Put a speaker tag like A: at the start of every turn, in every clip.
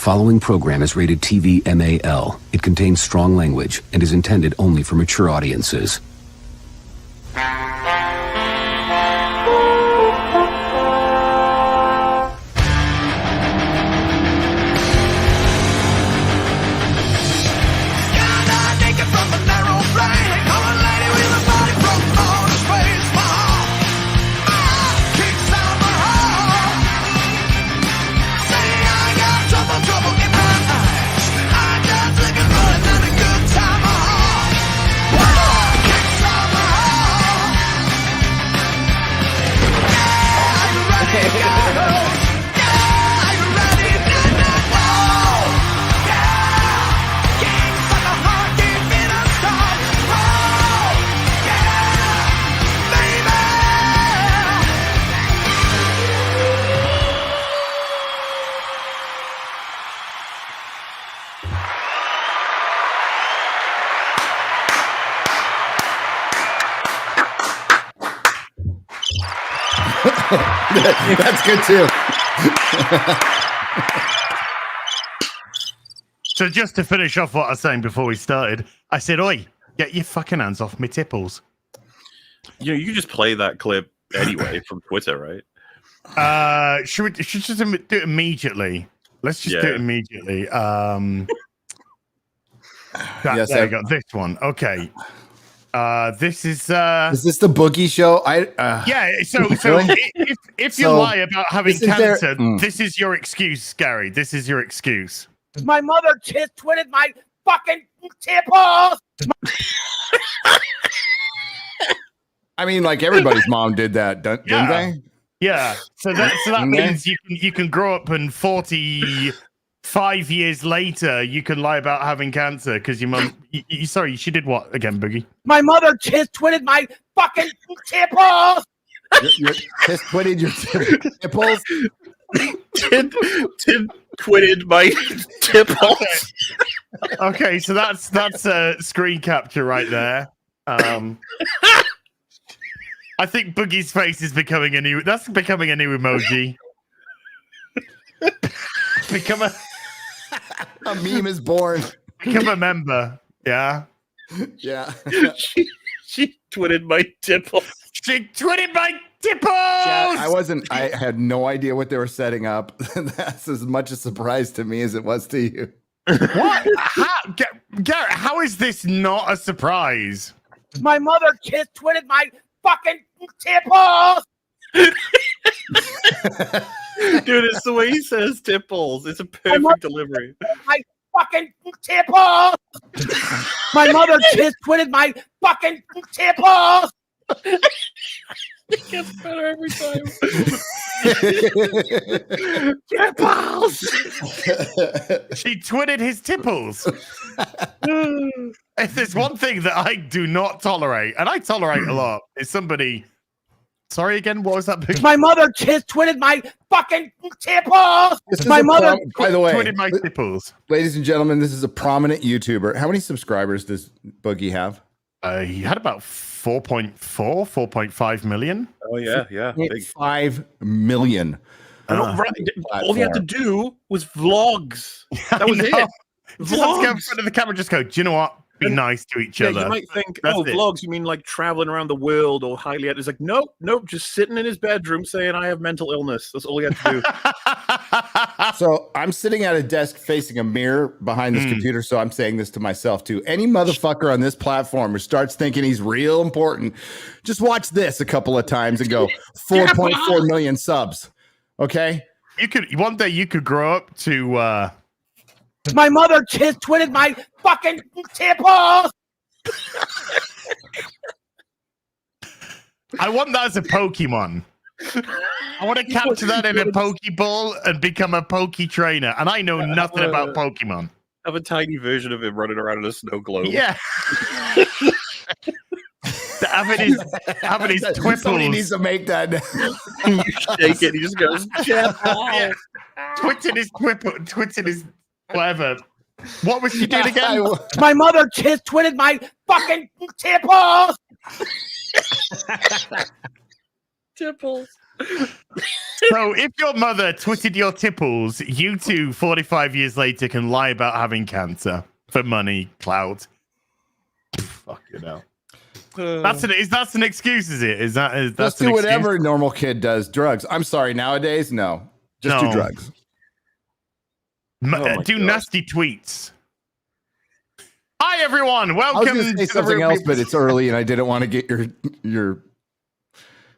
A: following program is rated TV MAL. It contains strong language and is intended only for mature audiences.
B: That's good too.
C: So just to finish off what I was saying before we started, I said, "Oi, get your fucking hands off me tipples."
D: You know, you can just play that clip anyway from Twitter, right?
C: Should we just do it immediately? Let's just do it immediately.
B: Yes,
C: there you go. This one. Okay. This is
B: this the Boogie show?
C: Yeah, so
B: really?
C: if you lie about having cancer,
B: this
C: is your excuse, Gary. This is your excuse.
E: My mother just twitted my fucking tipples.
B: I mean, like everybody's mom did that, didn't they?
C: Yeah. So that means you can grow up and 45 years later you can lie about having cancer because your mum. Sorry, she did what again, Boogie?
E: My mother just twitted my fucking tipples.
B: You just twitted your tipples.
D: Tim twitted my tipples.
C: Okay, so that's a screen capture right there. I think Boogie's face is becoming a new emoji. Become
B: a meme is born.
C: Become a member. Yeah.
B: Yeah.
D: She twitted my tipples.
C: She twitted my tipples.
B: I had no idea what they were setting up. That's as much a surprise to me as it was to you.
C: What? Garrett, how is this not a surprise?
E: My mother just twitted my fucking tipples.
D: Dude, it's the way he says tipples. It's a perfect delivery.
E: My fucking tipples. My mother just twitted my fucking tipples.
D: It gets better every time.
C: Tipples. She twitted his tipples. If there's one thing that I do not tolerate, and I tolerate a lot, is somebody. Sorry again. What was that?
E: My mother just twitted my fucking tipples. My mother,
B: by the way,
C: twitted my tipples.
B: Ladies and gentlemen, this is a prominent YouTuber. How many subscribers does Boogie have?
C: He had about 4.5 million.
D: Oh yeah. Big.
B: 5 million.
D: All he had to do was vlogs. That was it.
C: Just have to go in front of the camera. Just go. Do you know what? Be nice to each other.
D: You might think,
C: That's it.
D: vlogs, you mean like traveling around the world or highly. It's like, nope, just sitting in his bedroom saying, I have mental illness. That's all he had to do.
B: So I'm sitting at a desk facing a mirror behind this computer. So I'm saying this to myself too. Any motherfucker on this platform who starts thinking he's real important, just watch this a couple of times and go 4.4 million subs. Okay.
C: One day you could grow up to,
E: my mother just twitted my fucking tipples.
C: I want that as a Pokemon. I want to capture that in a Pokeball and become a Poke trainer. And I know nothing about Pokemon.
D: Have a tiny version of him running around in a snow globe.
C: Yeah. Having his twipples.
B: Somebody needs to make that.
D: You shake it. He just goes, Jeff.
C: Yeah. Twitching his whatever. What was she doing again?
E: My mother just twitted my fucking tipples.
D: Tipples.
C: So if your mother twitted your tipples, you too, 45 years later, can lie about having cancer for money, clout. Fuck you know. That's an excuse, is it?
B: Let's do whatever a normal kid does. Drugs. I'm sorry. Nowadays, no. Just do drugs.
C: Do nasty tweets. Hi everyone, welcome.
B: I was going to say something else, but it's early, and I didn't want to get your.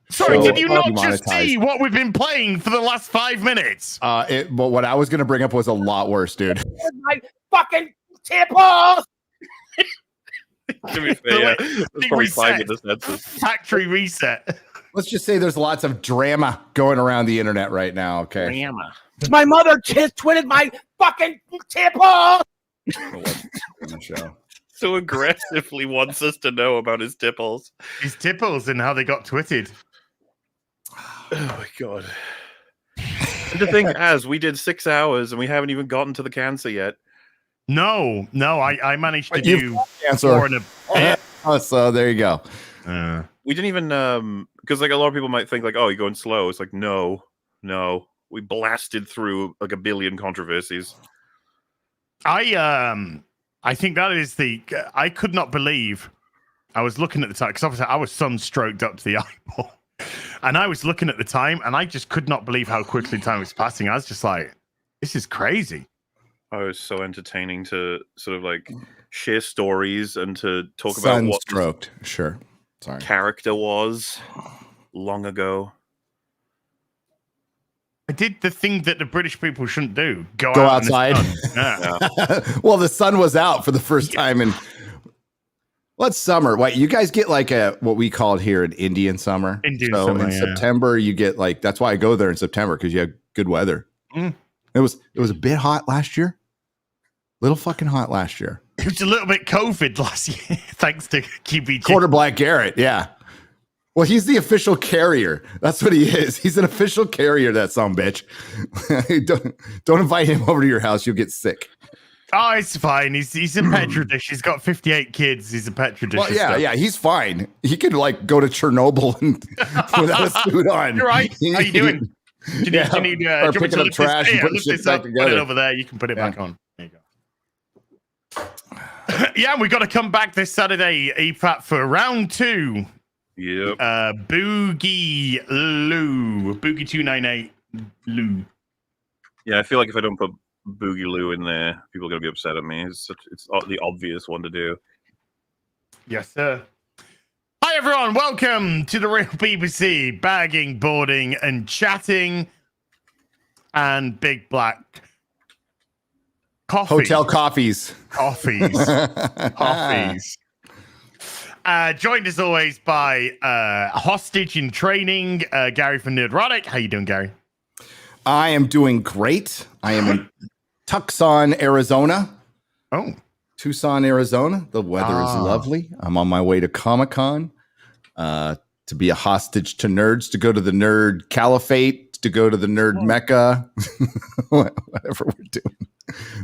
C: Sorry, did you not just see what we've been playing for the last 5 minutes?
B: But what I was going to bring up was a lot worse, dude.
E: My fucking tipples.
D: To be fair, that's probably fine with this.
C: Factory reset.
B: Let's just say there's lots of drama going around the internet right now. Okay.
D: Drama.
E: My mother twitted my fucking tipples.
D: So aggressively wants us to know about his tipples.
C: His tipples and how they got twitted.
D: Oh my god. And the thing is, we did 6 hours and we haven't even gotten to the cancer yet.
C: No, I managed to do
B: cancer.
C: 4 and a bit.
B: So there you go.
D: We didn't even because like a lot of people might think like, oh, you're going slow. It's like no, we blasted through like a billion controversies.
C: I think that is I could not believe. I was looking at the time because obviously I was sunstroked up to the eyeball, and I was looking at the time, and I just could not believe how quickly time was passing. I was just like, "This is crazy."
D: Oh, it was so entertaining to sort of like share stories and to talk about what
B: sunstroked. Sure, sorry.
D: Character was long ago.
C: I did the thing that the British people shouldn't do: go out
B: outside.
C: Yeah.
B: Well, the sun was out for the first time in what's summer? Wait, you guys get like what we called here an Indian summer.
C: Summer,
B: in September, you get like that's why I go there in September because you have good weather. It was a bit hot last year. Little fucking hot last year.
C: It was a little bit COVID last year, thanks to QBG.
B: Quarter Black Garrett, yeah. Well, he's the official carrier. That's what he is. He's an official carrier, that son bitch. Don't invite him over to your house. You'll get sick.
C: Oh, it's fine. He's a petri dish. He's got 58 kids. He's a petri dish.
B: Well, yeah, he's fine. He could like go to Chernobyl and without a suit on.
C: You're right. How you doing? Do you need
B: or picking up trash and putting shit back together.
C: Put it over there. You can put it back on. There you go. Yeah, we got to come back this Saturday, EFAT, for round 2.
D: Yep.
C: Boogie 298 Lou.
D: Yeah, I feel like if I don't put Boogie Lou in there, people are going to be upset at me. It's the obvious one to do.
C: Yes, sir. Hi, everyone. Welcome to the Real BBC, bagging, boarding, and chatting, and Big Black Coffee.
B: Hotel coffees.
C: Coffees. Joined as always by hostage in training, Gary from Deadererererer. How you doing, Gary?
B: I am doing great. I am in Tucson, Arizona.
C: Oh.
B: Tucson, Arizona. The weather is lovely. I'm on my way to Comic-Con to be a hostage to nerds, to go to the nerd caliphate, to go to the nerd Mecca, whatever we're doing.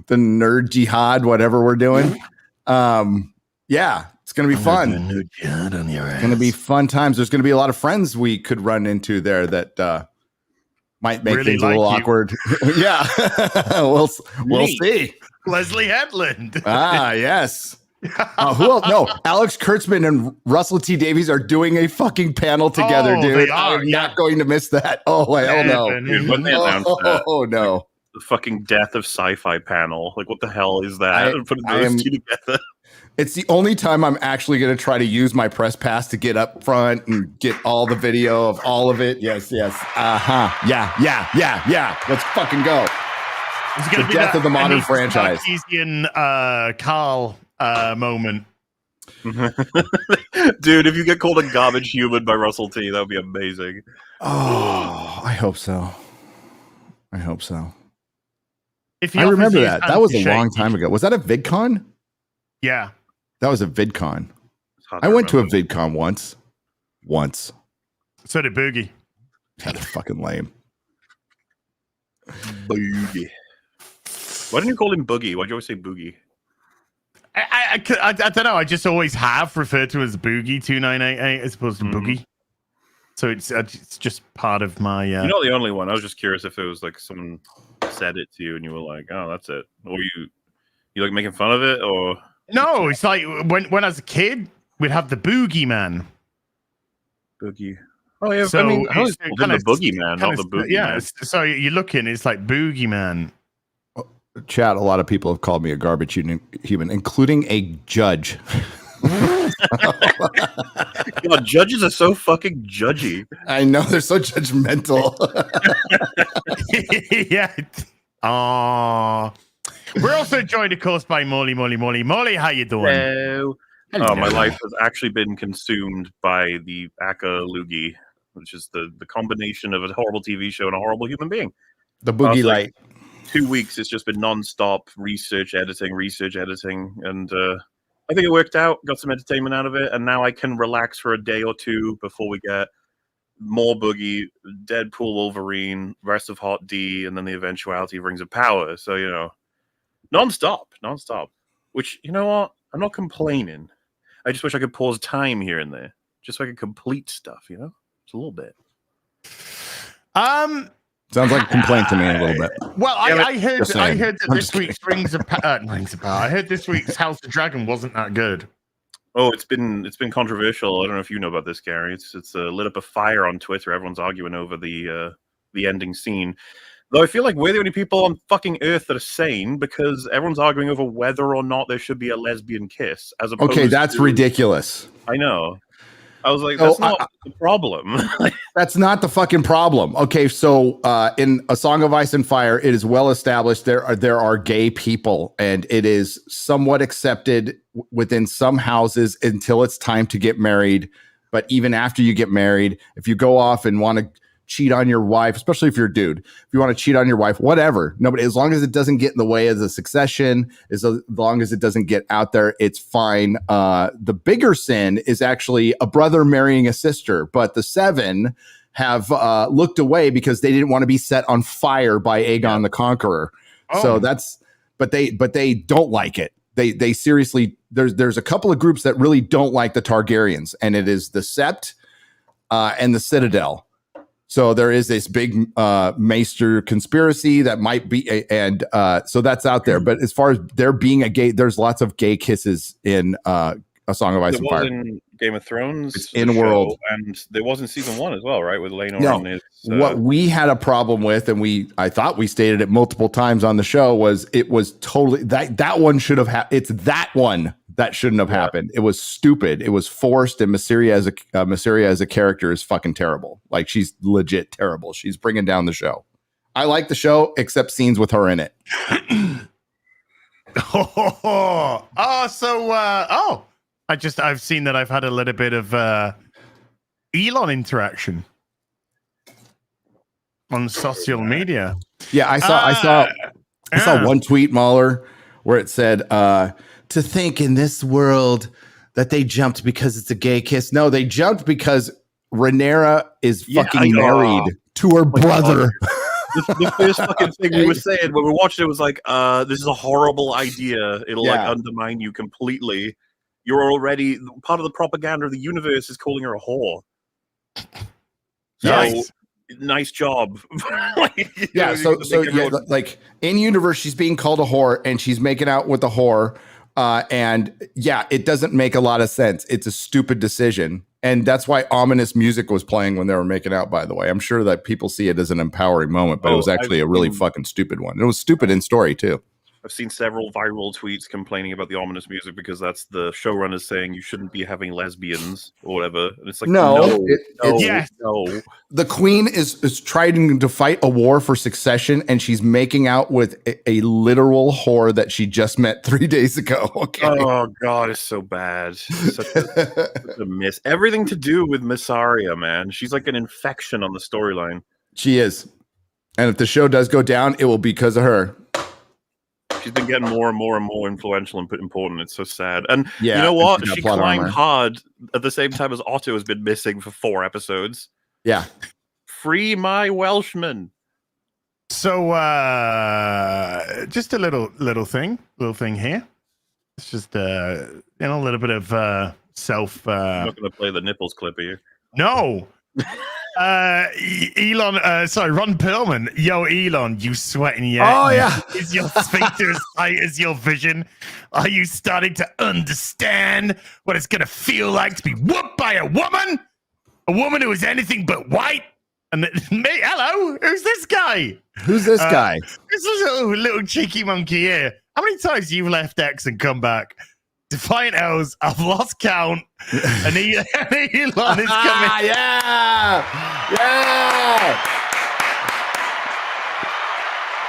B: The nerd jihad, whatever we're doing. Yeah, it's going to be fun. It's going to be fun times. There's going to be a lot of friends we could run into there that might make things a little awkward. Yeah, we'll see.
C: Leslie Headland.
B: Yes. Who else? No, Alex Kurtzman and Russell T. Davies are doing a fucking panel together, dude. I'm not going to miss that. Oh, hell no.
D: Dude, when they announced that,
B: no.
D: Like, the fucking Death of Sci-Fi panel. Like, what the hell is that? Putting those two together.
B: It's the only time I'm actually going to try to use my press pass to get up front and get all the video of all of it. Yes. Uh-huh. Yeah. Let's fucking go.
C: It's going to be
B: death of the modern franchise.
C: Cartesian Carl moment.
D: Dude, if you get called a garbage human by Russell T, that would be amazing.
B: Oh, I hope so.
C: If
B: I remember that. That was a long time ago. Was that a VidCon?
C: Yeah.
B: That was a VidCon. I went to a VidCon once.
C: So did Boogie.
B: Yeah, they're fucking lame.
D: Boogie. Why didn't you call him Boogie? Why'd you always say Boogie?
C: I don't know. I just always have referred to as Boogie 2988 as opposed to Boogie. So it's just part of my.
D: You're not the only one. I was just curious if it was like someone said it to you and you were like, "Oh, that's it," or you like making fun of it, or
C: No, it's like when I was a kid, we'd have the Boogie Man.
D: Boogie. Oh yeah,
C: So
D: I mean, I was
C: it's
D: the Boogie Man, not the Boogie
C: yeah.
D: Man.
C: So you're looking, it's like Boogie Man.
B: Chat, a lot of people have called me a garbage human, including a judge.
D: God, judges are so fucking judgy.
B: I know, they're so judgmental.
C: Yeah. We're also joined, of course, by Molly. Molly, how you doing?
D: Hello. Oh, my life has actually been consumed by the Acolyte, which is the combination of a horrible TV show and a horrible human being.
B: The Boogie light.
D: 2 weeks, it's just been non-stop research editing, and I think it worked out. Got some entertainment out of it, and now I can relax for a day or two before we get more Boogie, Deadpool Wolverine, rest of Hot D, and then the eventuality of Rings of Power. So, you know, non-stop. Which, you know what? I'm not complaining. I just wish I could pause time here and there, just so I could complete stuff, you know? Just a little bit.
B: Sounds like a complaint to me a little bit.
C: Well, I heard
B: saying.
C: that this week's Rings of Power. I heard this week's House of Dragon wasn't that good.
D: Oh, it's been controversial. I don't know if you know about this, Gary. It's lit up a fire on Twitter. Everyone's arguing over the ending scene. Though I feel like we're the only people on fucking Earth that are sane, because everyone's arguing over whether or not there should be a lesbian kiss. As opposed
B: Okay, that's
D: to,
B: ridiculous.
D: I know. I was like, that's not the problem.
B: That's not the fucking problem. Okay, so in A Song of Ice and Fire, it is well established there are gay people, and it is somewhat accepted within some houses until it's time to get married. But even after you get married, if you go off and want to cheat on your wife, especially if you're a dude, if you want to cheat on your wife, whatever, nobody, as long as it doesn't get in the way of the succession, as long as it doesn't get out there, it's fine. The bigger sin is actually a brother marrying a sister, but the seven have looked away because they didn't want to be set on fire by Aegon the Conqueror. So but they don't like it. They seriously, there's a couple of groups that really don't like the Targaryens, and it is the Sept and the Citadel. So there is this big Maester conspiracy that might be, and so that's out there. But as far as there being a gay, there's lots of gay kisses in A Song of Ice and Fire.
D: In Game of Thrones,
B: it's in world,
D: and there was in season 1 as well, right? With Laenor.
B: No,
D: and his,
B: what we had a problem with, and I thought we stated it multiple times on the show, was it was totally that one should have it's that one that shouldn't have happened. It was stupid. It was forced, and Mysaria as a character is fucking terrible. Like, she's legit terrible. She's bringing down the show. I like the show, except scenes with her in it.
C: I've seen that I've had a little bit of Elon interaction on social media.
B: Yeah, I saw one tweet, Mahler, where it said, to think in this world that they jumped because it's a gay kiss. No, they jumped because Rhaenyra is fucking married to her brother.
D: The first fucking thing we were saying when we watched it was like, this is a horrible idea. It'll like undermine you completely. You're already part of the propaganda of the universe is calling her a whore. So, nice job.
B: Like in universe, she's being called a whore and she's making out with a whore. And it doesn't make a lot of sense. It's a stupid decision. And that's why ominous music was playing when they were making out, by the way. I'm sure that people see it as an empowering moment, but it was actually a really fucking stupid one. It was stupid in story, too.
D: I've seen several viral tweets complaining about the ominous music because that's the showrunners saying you shouldn't be having lesbians or whatever. And it's like, no. The queen is trying to fight a war for succession, and she's making out with a literal whore that she just met 3 days ago. Okay. Oh, God, it's so bad. Such a miss. Everything to do with Mysaria, man. She's like an infection on the storyline.
B: She is. And if the show does go down, it will be because of her.
D: She's been getting more and more and more influential and important. It's so sad. And you know what? She climbed hard at the same time as Otto has been missing for 4 episodes.
B: Yeah.
D: Free my Welshman.
C: So just a little thing here. It's just a little bit of self.
D: I'm not going to play the nipples clip here.
C: No, Ron Perlman. Yo, Elon, you sweating yet?
B: Oh, yeah.
C: Is your sphincter as tight as your vision? Are you starting to understand what it's gonna feel like to be whooped by a woman? A woman who is anything but white? And hello, who's this guy?
B: Who's this guy?
C: This is a little cheeky monkey here. How many times you've left X and come back? Defiant L's, I've lost count. And Elon is coming.
B: Yeah.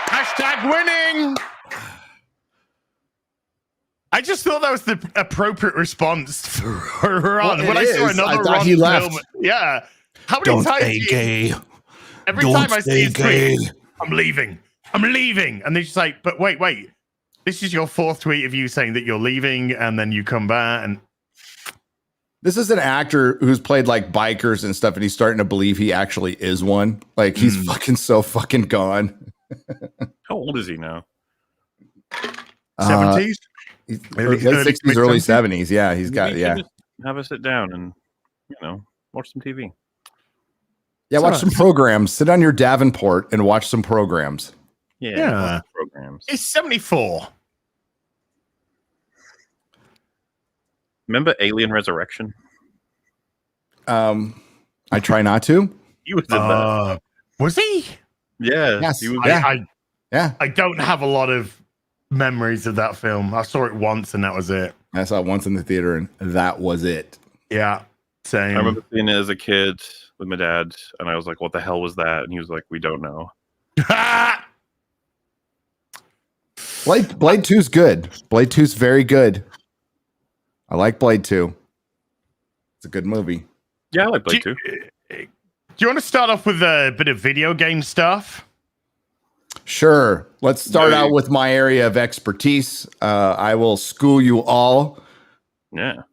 C: Hashtag winning. I just thought that was the appropriate response for Ron.
B: Well,
C: when I saw another
B: I thought
C: Ron
B: he left.
C: film, yeah. How many times? Every time I see his tweet, I'm leaving. And they're just like, but wait. This is your fourth tweet of you saying that you're leaving, and then you come back. And
B: this is an actor who's played like bikers and stuff, and he's starting to believe he actually is one. Like he's fucking so fucking gone.
D: How old is he now?
C: 70s,
B: Late 60s, early 70s. Yeah, he's got
D: Just have a sit down and watch some TV.
B: Yeah, watch some programs. Sit on your Davenport and watch some programs.
C: Yeah.
D: Programs.
C: He's 74.
D: Remember Alien Resurrection?
B: I try not to.
D: He was in that.
C: Was he?
D: Yeah.
B: Yes.
D: He was,
C: I don't have a lot of memories of that film. I saw it once and that was it.
B: I saw it once in the theater and that was it.
C: Yeah. Same.
D: I remember seeing it as a kid with my dad, and I was like, what the hell was that? And he was like, we don't know.
B: Blade 2's good. Blade 2's very good. I like Blade 2. It's a good movie.
D: Yeah, I like Blade 2.
C: Do you want to start off with a bit of video game stuff?
B: Sure. Let's start out with my area of expertise. I will school you all.
D: Yeah.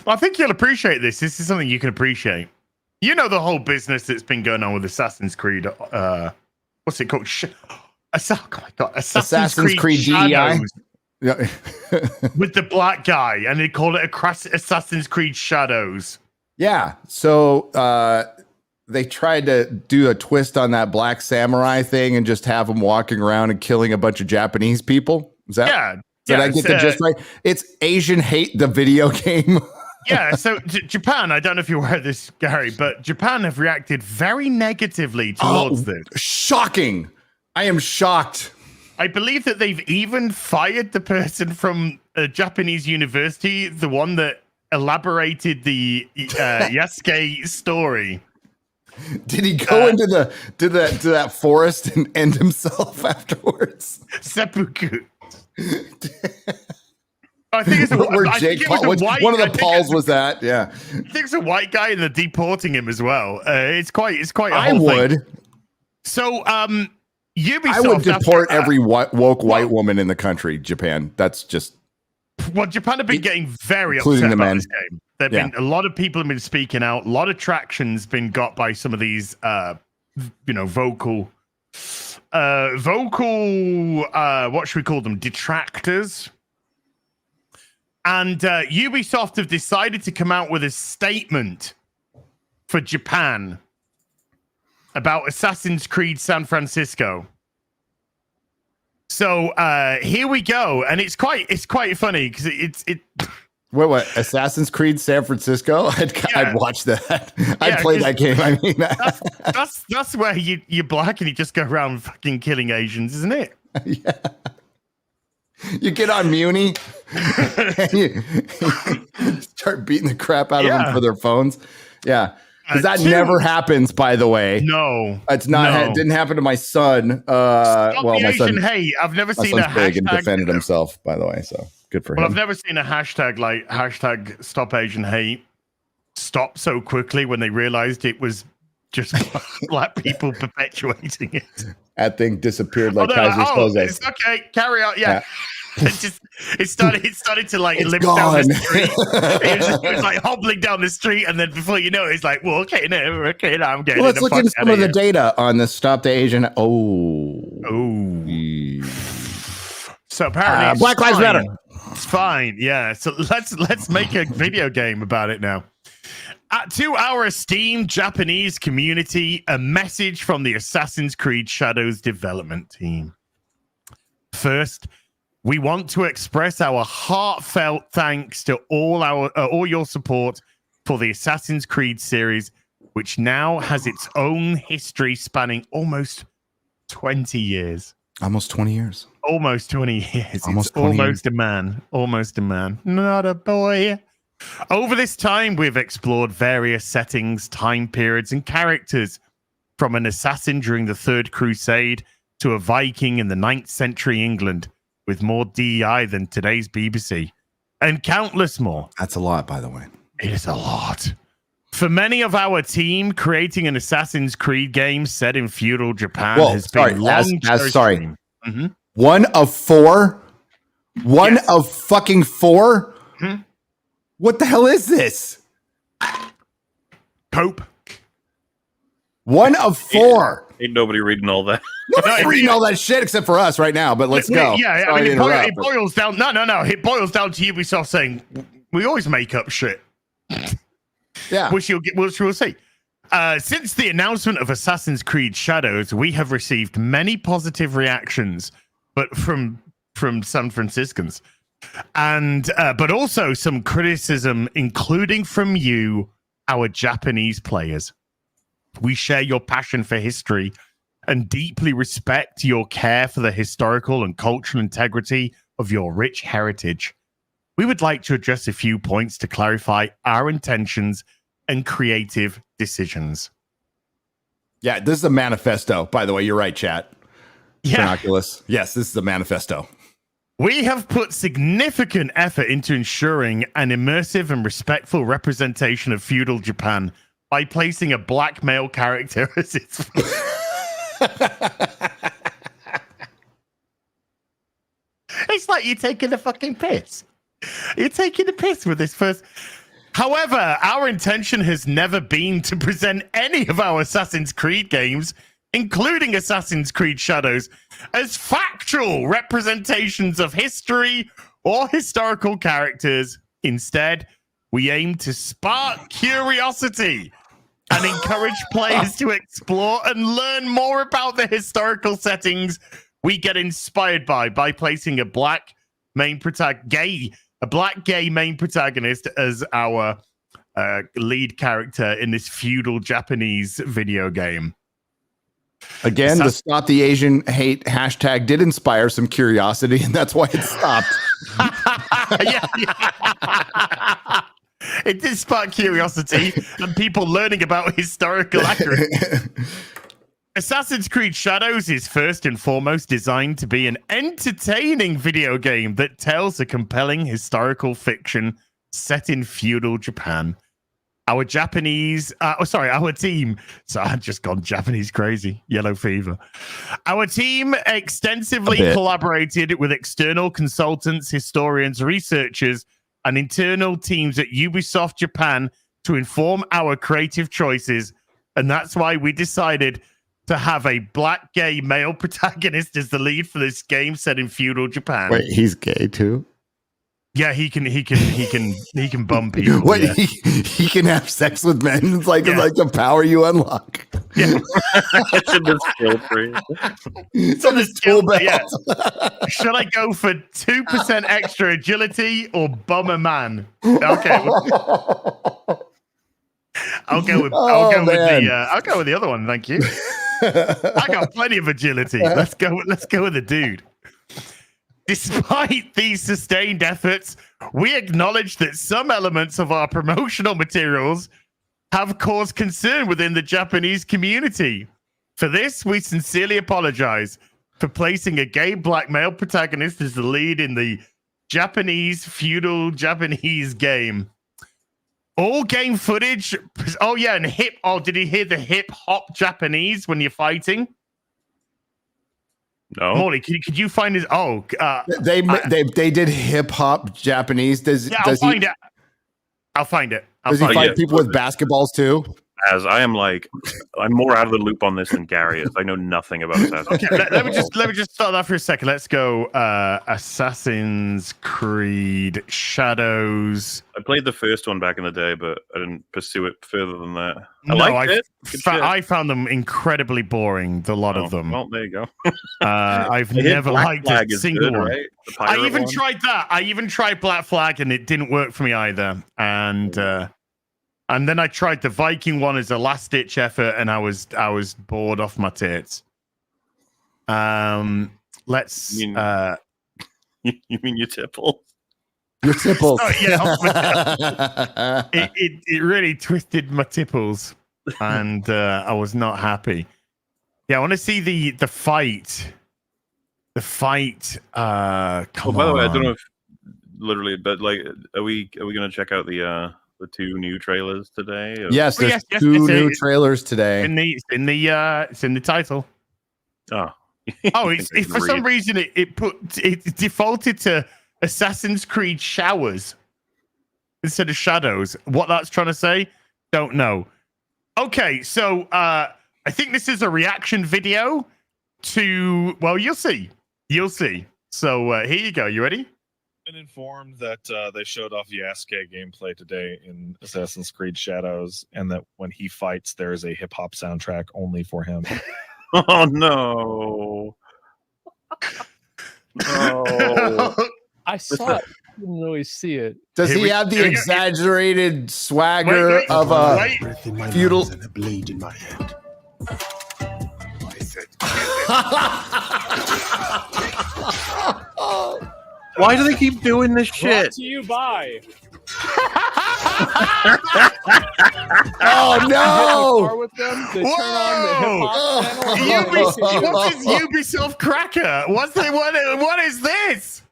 C: Well, I think you'll appreciate this. This is something you can appreciate. You know the whole business that's been going on with Assassin's Creed. What's it called? Oh my God. Assassin's Creed
B: DEI.
C: With the black guy, and they call it Assassin's Creed Shadows.
B: Yeah. So they tried to do a twist on that black samurai thing and just have him walking around and killing a bunch of Japanese people. Is that?
C: Yeah.
B: Did I get the gist right? It's Asian Hate, the video game.
C: Yeah, so Japan, I don't know if you're aware of this, Gary, but Japan have reacted very negatively towards this.
B: Shocking. I am shocked.
C: I believe that they've even fired the person from a Japanese university, the one that elaborated the Yasuke story. Did
B: he go into that forest and end himself afterwards?
C: Seppuku. I think it's
B: one of the Pauls was that. Yeah,
C: I think it's a white guy, and they're deporting him as well. It's quite.
B: I would.
C: Thing. So, Ubisoft.
B: I would deport every woke white woman in the country. Japan. That's just.
C: Well, Japan have been getting very
B: including
C: upset
B: the
C: about
B: men.
C: this game. There've been a lot of people have been speaking out. A lot of traction's been got by some of these, vocal. What should we call them? Detractors. And Ubisoft have decided to come out with a statement for Japan about Assassin's Creed San Francisco. So here we go, and it's quite funny because it.
B: What? Assassin's Creed San Francisco? I'd watch that. I'd play that game. I mean,
C: that's where you're black and you just go around fucking killing Asians, isn't it?
B: Yeah. You get on Muni and you start beating the crap out of them for their phones. Yeah. Because that never happens, by the way.
C: No.
B: It's not. It didn't happen to my son. My son.
C: Hey, I've never seen a hashtag.
B: Big and defended himself, by the way. So good for him.
C: I've never seen a hashtag like hashtag Stop Asian Hate stop so quickly when they realized it was just black people perpetuating it.
B: That thing disappeared like Kaiser's clothes.
C: It's okay, carry on. Yeah. It started to like limp down the street. It was like hobbling down the street, and then before you know it, it's like, well, okay, now I'm getting.
B: Let's look into some of the data on the Stop the Asian.
C: So apparently,
B: Black Lives Matter.
C: It's fine. Yeah. So let's make a video game about it now. To our esteemed Japanese community, a message from the Assassin's Creed Shadows development team. First, we want to express our heartfelt thanks to all your support for the Assassin's Creed series, which now has its own history spanning almost 20 years.
B: Almost 20 years.
C: Almost 20 years.
B: Almost
C: It's
B: 20
C: almost a man. Almost a man. Not a boy. Over this time, we've explored various settings, time periods, and characters, from an assassin during the Third Crusade to a Viking in the 9th century England, with more DEI than today's BBC, and countless more.
B: That's a lot, by the way.
C: It is a lot. For many of our team, creating an Assassin's Creed game set in feudal Japan has been long.
B: Sorry.
C: Mm-hmm.
B: One of four? One of fucking four?
C: Mm-hmm.
B: What the hell is this?
C: Pope.
B: One of four.
D: Ain't nobody reading all that.
B: Nobody's reading all that shit except for us right now, but let's go.
C: Yeah,
B: Sorry to interrupt,
C: it boils down. No. It boils down to Ubisoft saying we always make up shit.
B: Yeah.
C: Which we'll see. Since the announcement of Assassin's Creed Shadows, we have received many positive reactions, but from San Franciscans, and but also some criticism, including from you, our Japanese players. We share your passion for history and deeply respect your care for the historical and cultural integrity of your rich heritage. We would like to address a few points to clarify our intentions and creative decisions.
B: Yeah, this is a manifesto, by the way. You're right, chat.
C: Yeah.
B: Binoculus. Yes, this is a manifesto.
C: We have put significant effort into ensuring an immersive and respectful representation of feudal Japan by placing a black male character as its... It's like you're taking the fucking piss. You're taking the piss with this first... However, our intention has never been to present any of our Assassin's Creed games, including Assassin's Creed Shadows, as factual representations of history or historical characters. Instead, we aim to spark curiosity and encourage players to explore and learn more about the historical settings we get inspired by placing a black gay main protagonist as our lead character in this feudal Japanese video game.
B: Again, the Stop the Asian Hate hashtag did inspire some curiosity, and that's why it stopped.
C: Yeah. It did spark curiosity and people learning about historical accuracy. Assassin's Creed Shadows is first and foremost designed to be an entertaining video game that tells a compelling historical fiction set in feudal Japan. Our team. So I've just gone Japanese crazy. Yellow fever. Our team extensively collaborated with external consultants, historians, researchers, and internal teams at Ubisoft Japan to inform our creative choices. And that's why we decided to have a black gay male protagonist as the lead for this game set in feudal Japan.
B: Wait, he's gay too?
C: Yeah, he can bum people.
B: Wait,
C: yeah.
B: he can have sex with men. It's like the power you unlock.
C: Yeah.
D: It's in the skill tree.
B: It's on his tool belt.
C: Yeah. Should I go for 2% extra agility or bum a man? Okay. I'll go with the other one. Thank you. I got plenty of agility. Let's go with the dude. Despite these sustained efforts, we acknowledge that some elements of our promotional materials have caused concern within the Japanese community. For this, we sincerely apologize for placing a gay black male protagonist as the lead in the feudal Japanese game. All game footage. Oh yeah, and did you hear the hip hop Japanese when you're fighting?
D: No.
C: Morley, could you find his?
B: They did hip hop Japanese. I'll find it.
C: Does
B: he fight people with basketballs too?
D: as I am I'm more out of the loop on this than Gary is. I know nothing about Assassin's Creed.
C: Okay, let me just start that for a second. Let's go Assassin's Creed Shadows.
D: I played the first one back in the day, but I didn't pursue it further than that.
C: I found them incredibly boring, the lot of them.
D: Well, there you go.
C: I've never liked a single one.
D: Right?
C: I even tried that. I even tried Black Flag, and it didn't work for me either. And then I tried the Viking one as a last-ditch effort, and I was bored off my tits. Let's.
D: You mean your tipples?
B: Your tipples.
C: Oh, yeah, it really twisted my tipples, and I was not happy. Yeah, I want to see the fight. The fight.
D: By the way, I don't know if literally, but are we gonna check out the 2 new trailers today?
B: Yes, there's 2 new trailers today.
C: It's in the title.
D: Oh,
C: it's for some reason it defaulted to Assassin's Creed Showers instead of Shadows. What that's trying to say, don't know. Okay, so I think this is a reaction video to. Well, you'll see. So here you go. You ready?
F: Been informed that they showed off Yasuke gameplay today in Assassin's Creed Shadows, and that when he fights, there's a hip hop soundtrack only for him.
D: Oh no! No.
G: I saw it. I didn't really see it.
B: Does he have the exaggerated swagger of a feudal?
H: And a blade in my hand.
D: Why do they keep doing this
G: Brought
D: shit?
G: to you by.
B: Oh no!
G: With them, they turn on the hip hop channel.
C: What is Ubisoft Cracker? What is this?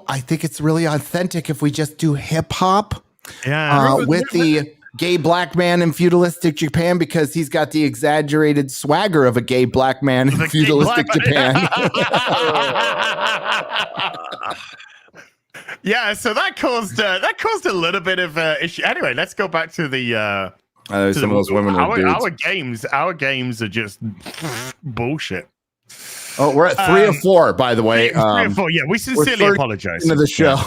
B: I think it's really authentic if we just do hip hop
C: Yeah,
B: with the gay black man in feudalistic Japan, because he's got the exaggerated swagger of a gay black man in feudalistic Japan.
C: Yeah, so that caused a little bit of issue. Anyway, let's go back to the
B: some of those women are dudes.
C: Our games are just bullshit.
B: Oh, we're at 3 or 4, by the way.
C: 3 or 4. Yeah, we sincerely apologize.
B: Into the show.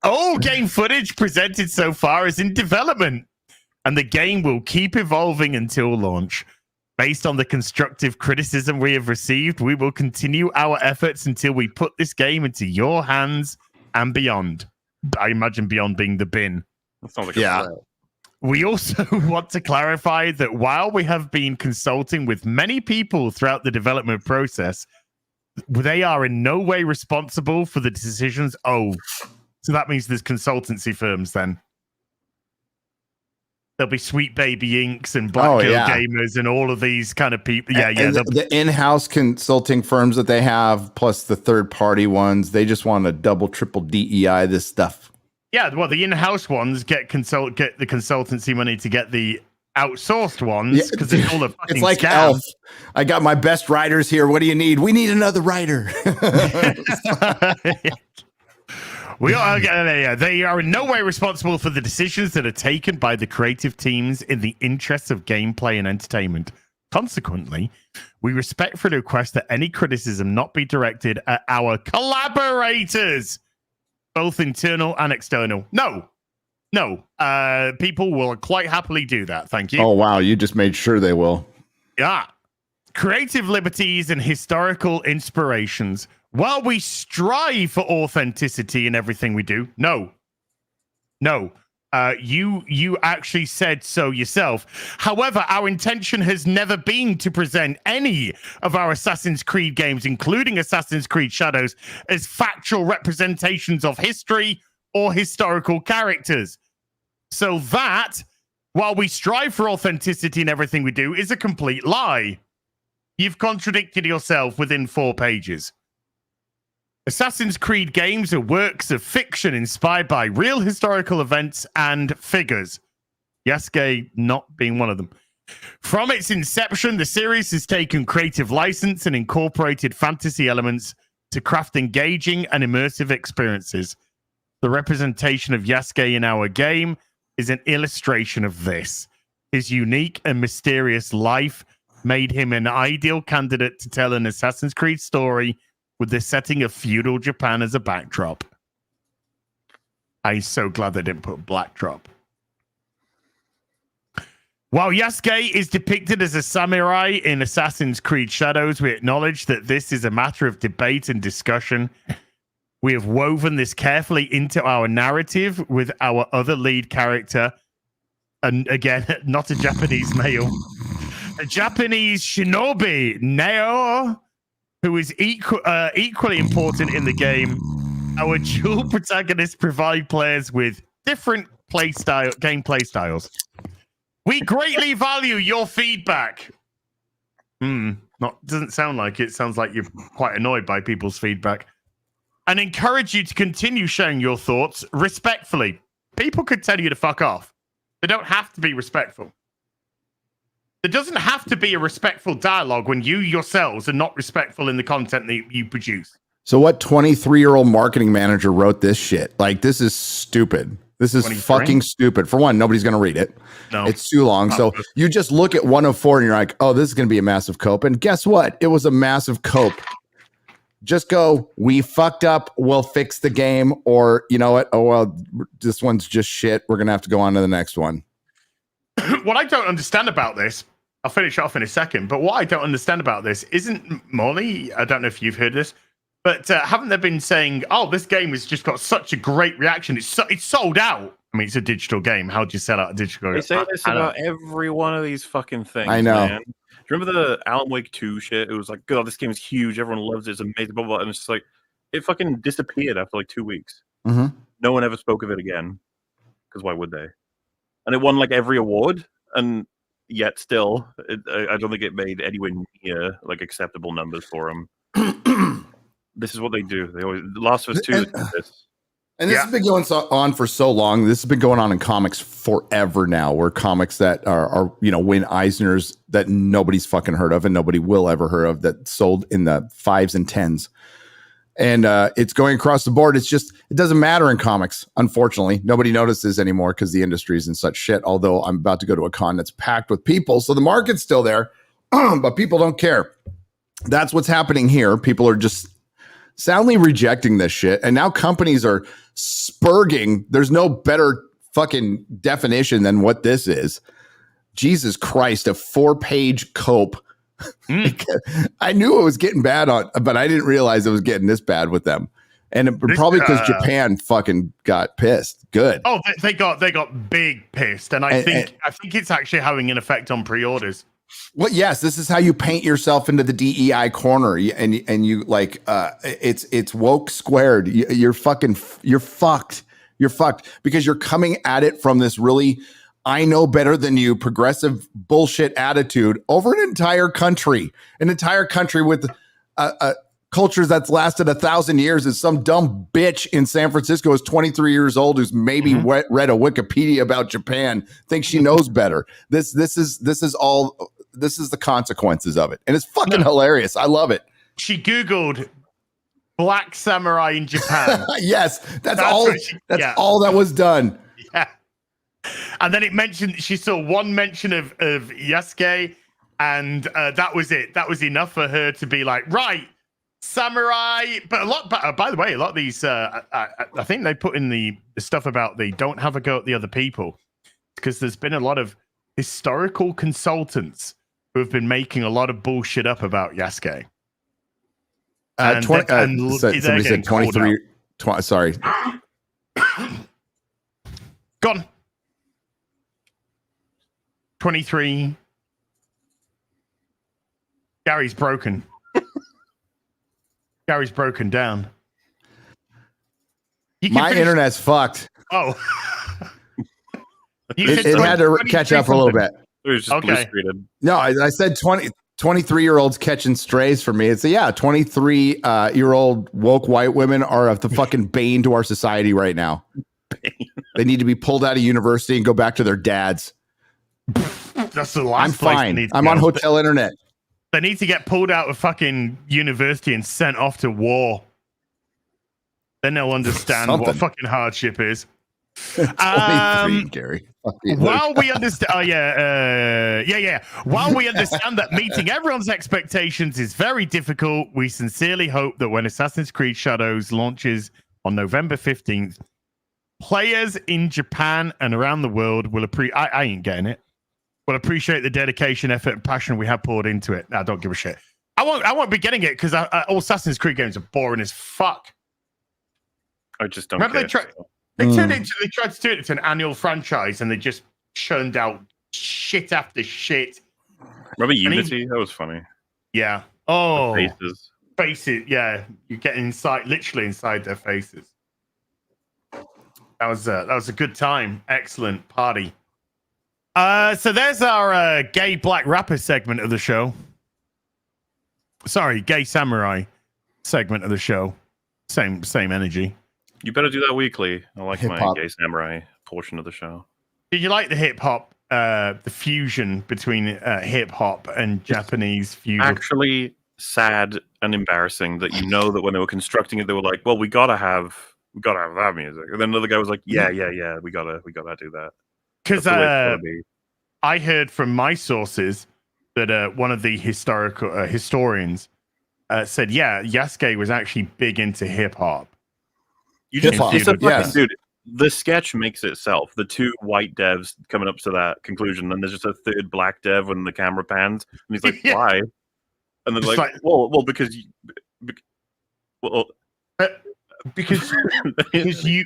C: All game footage presented so far is in development, and the game will keep evolving until launch. Based on the constructive criticism we have received, we will continue our efforts until we put this game into your hands and beyond. I imagine beyond being the bin.
D: That sounds like a threat.
C: We also want to clarify that while we have been consulting with many people throughout the development process, they are in no way responsible for the decisions. Oh, so that means there's consultancy firms then. There'll be Sweet Baby Inks and Black Girl Gamers and all of these kind of people. Yeah.
B: The in-house consulting firms that they have, plus the third-party ones, they just want to double, triple DEI this stuff.
C: Yeah, well, the in-house ones get the consultancy money to get the outsourced ones because it's all a fucking
B: it's like
C: scam.
B: Elf. I got my best writers here. What do you need? We need another writer. They are in no way responsible for the decisions that are taken by the creative teams in the interests of gameplay and entertainment. Consequently, we respectfully request that any criticism not be directed at our collaborators, both internal and external. No. People will quite happily do that. Thank you. Oh, wow. You just made sure they will.
C: Yeah. Creative liberties and historical inspirations. While we strive for authenticity in everything we do, no. You actually said so yourself. However, our intention has never been to present any of our Assassin's Creed games, including Assassin's Creed Shadows, as factual representations of history or historical characters. So that, while we strive for authenticity in everything we do, is a complete lie. You've contradicted yourself within 4 pages. Assassin's Creed games are works of fiction inspired by real historical events and figures. Yasuke not being one of them. From its inception, the series has taken creative license and incorporated fantasy elements to craft engaging and immersive experiences. The representation of Yasuke in our game is an illustration of this. His unique and mysterious life made him an ideal candidate to tell an Assassin's Creed story with the setting of feudal Japan as a backdrop. I'm so glad they didn't put backdrop. While Yasuke is depicted as a samurai in Assassin's Creed Shadows, we acknowledge that this is a matter of debate and discussion. We have woven this carefully into our narrative with our other lead character, and again, not a Japanese male, a Japanese shinobi, Neo, who is equally important in the game. Our dual protagonists provide players with different gameplay styles. We greatly value your feedback. Doesn't sound like it. Sounds like you're quite annoyed by people's feedback. And encourage you to continue sharing your thoughts respectfully. People could tell you to fuck off. They don't have to be respectful. There doesn't have to be a respectful dialogue when you yourselves are not respectful in the content that you produce.
B: So what 23-year-old marketing manager wrote this shit? Like, this is stupid. This is
C: 23?
B: fucking stupid. For one, nobody's going to read it.
C: No.
B: It's too long. So you just look at 1 of 4 and you're like, oh, this is going to be a massive cope. And guess what? It was a massive cope. Just go, we fucked up, we'll fix the game. Or, you know what? Oh, well, this one's just shit. We're going to have to go on to the next one.
C: What I don't understand about this, I'll finish off in a second, but what I don't understand about this isn't Molly. I don't know if you've heard this, but haven't they been saying, oh, this game has just got such a great reaction. It's sold out. I mean, it's a digital game. How do you sell out a digital game?
D: They say this about every one of these fucking things.
B: I know.
D: Man. Do you remember the Alan Wake 2 shit? It was like, God, this game is huge. Everyone loves it. It's amazing. Blah, blah, blah. And it's just like, it fucking disappeared after like 2 weeks.
B: Mm-hmm.
D: No one ever spoke of it again. Because why would they? And it won like every award. And yet still, I don't think it made anywhere near like acceptable numbers for them. This is what they do. They always, The Last of Us 2 is this.
B: And this has been going on for so long. This has been going on in comics forever now, where comics that are win Eisners that nobody's fucking heard of and nobody will ever heard of, that sold in the 5s and 10s. And it's going across the board. It's just, it doesn't matter in comics. Unfortunately, nobody notices anymore because the industry is in such shit. Although I'm about to go to a con that's packed with people. So the market's still there, but people don't care. That's what's happening here. People are just soundly rejecting this shit. And now companies are spurging. There's no better fucking definition than what this is. Jesus Christ, a 4-page cope. I knew it was getting bad but I didn't realize it was getting this bad with them. And probably because Japan fucking got pissed. Good.
C: Oh, they got big pissed. And I think it's actually having an effect on pre-orders.
B: Well, yes, this is how you paint yourself into the DEI corner, and you like it's woke squared. You're fucked because you're coming at it from this really I know better than you progressive bullshit attitude over an entire country with cultures that's lasted 1,000 years. Is some dumb bitch in San Francisco is 23 years old who's maybe read a Wikipedia about Japan, thinks she knows better. This is the consequences of it, and it's fucking hilarious. I love it.
C: She Googled black samurai in Japan.
B: Yes, that's all. All that was done.
C: Yeah, and then it mentioned she saw one mention of Yasuke, and that was it. That was enough for her to be like, right, samurai. But by the way, a lot of these, I think they put in the stuff about they don't have a go at the other people, because there's been a lot of historical consultants who have been making a lot of bullshit up about Yasuke.
B: Somebody said 23. Sorry.
C: Gone. 23. Gary's broken. Gary's broken down.
B: My internet's fucked.
C: Oh.
B: It had to catch up a little bit.
D: It was just blue screened.
B: No, I said 23-year-olds catching strays for me. It's 23-year-old woke white women are the fucking bane to our society right now. They need to be pulled out of university and go back to their dads.
C: That's the last
B: I'm fine. I'm on hotel internet.
C: They need to get pulled out of fucking university and sent off to war. Then they'll understand what
B: Something.
C: fucking hardship is.
B: 23, Gary.
C: While we understand, While we understand that meeting everyone's expectations is very difficult, we sincerely hope that when Assassin's Creed Shadows launches on November 15th, players in Japan and around the world will appreciate. I ain't getting it. Will appreciate the dedication, effort, and passion we have poured into it. I don't give a shit. I won't be getting it because all Assassin's Creed games are boring as fuck.
D: I just don't.
C: Remember
D: care.
C: they tried to do it to an annual franchise and they just churned out shit after shit.
D: Remember Unity? That was funny.
C: Yeah. Oh,
D: Faces.
C: Faces. Yeah, you get literally inside their faces. That was a good time. Excellent party. So there's our gay black rapper segment of the show. Sorry, gay samurai segment of the show. Same energy.
D: You better do that weekly. I like
B: Hip-hop.
D: my gay samurai portion of the show.
C: Did you like the hip hop, the fusion between hip hop and Japanese fusion?
D: Actually, sad and embarrassing that that when they were constructing it, they were like, "Well, we gotta have that music," and then another guy was like, "Yeah, we gotta do that."
C: Because I heard from my sources that one of the historians said, yeah, Yasuke was actually big into hip hop.
D: You just
B: Hip-hop,
D: yes. Dude, the sketch makes itself. The two white devs coming up to that conclusion, and there's just a third black dev when the camera pans, and he's like, "Why?" And they're like, "Well, because you,
C: because you."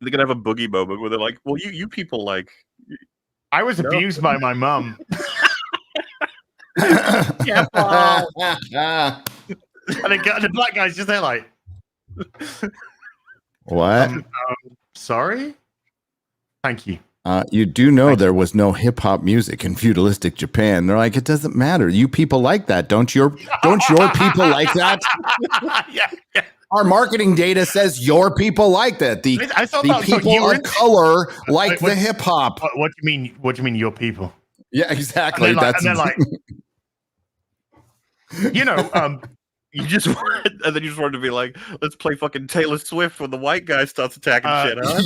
D: They're gonna have a Boogie moment where they're like, "Well, you people like."
C: I was abused by my mum.
B: Yeah.
C: And the black guy's just there like,
B: What?
C: Sorry? Thank you.
B: You do know there was no hip hop music in feudalistic Japan. They're like, it doesn't matter. You people like that, don't your people like that?
C: Yeah.
B: Our marketing data says your people like that. The people of color like the hip hop.
C: What do you mean? What do you mean, your people?
B: Yeah, exactly.
C: And they're like,
D: You just and then you just wanted to be like, let's play fucking Taylor Swift when the white guy starts attacking shit. Huh?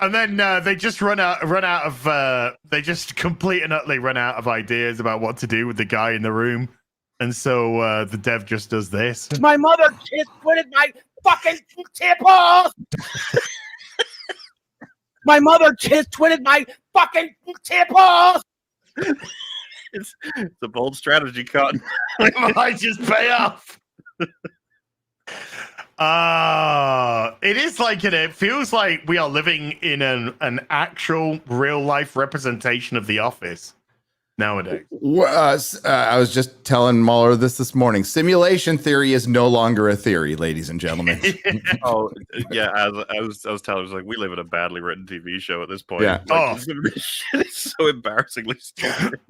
C: And then they just they just complete and utterly run out of ideas about what to do with the guy in the room, and so the dev just does this.
E: My mother just twitted my fucking temples. My mother just twitted my fucking temples.
D: It's a bold strategy, Cotton.
C: It might just pay off. It is like it feels like we are living in an actual real life representation of The Office nowadays.
B: I was just telling Mueller this morning. Simulation theory is no longer a theory, ladies and gentlemen.
D: Oh yeah, I was telling, I was like, we live in a badly written TV show at this point.
B: Yeah.
D: Like, it's so embarrassingly stupid.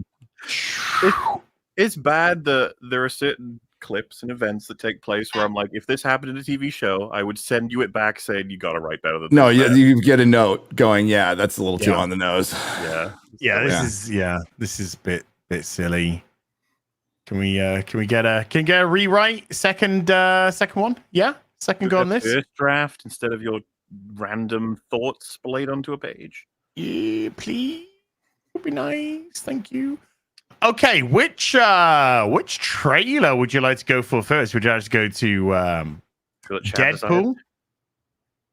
D: It's bad that there are certain clips and events that take place where I'm like, if this happened in a TV show, I would send you it back saying you got to write better than
B: No,
D: this.
B: you get a note going, yeah, that's a little too on the nose.
C: This is a bit silly. Can we get a rewrite? Second one? Yeah? Second go on this?
D: First draft instead of your random thoughts splayed onto a page.
C: Yeah, please. Would be nice. Thank you. Okay, which trailer would you like to go for first? Would you like to go to Deadpool?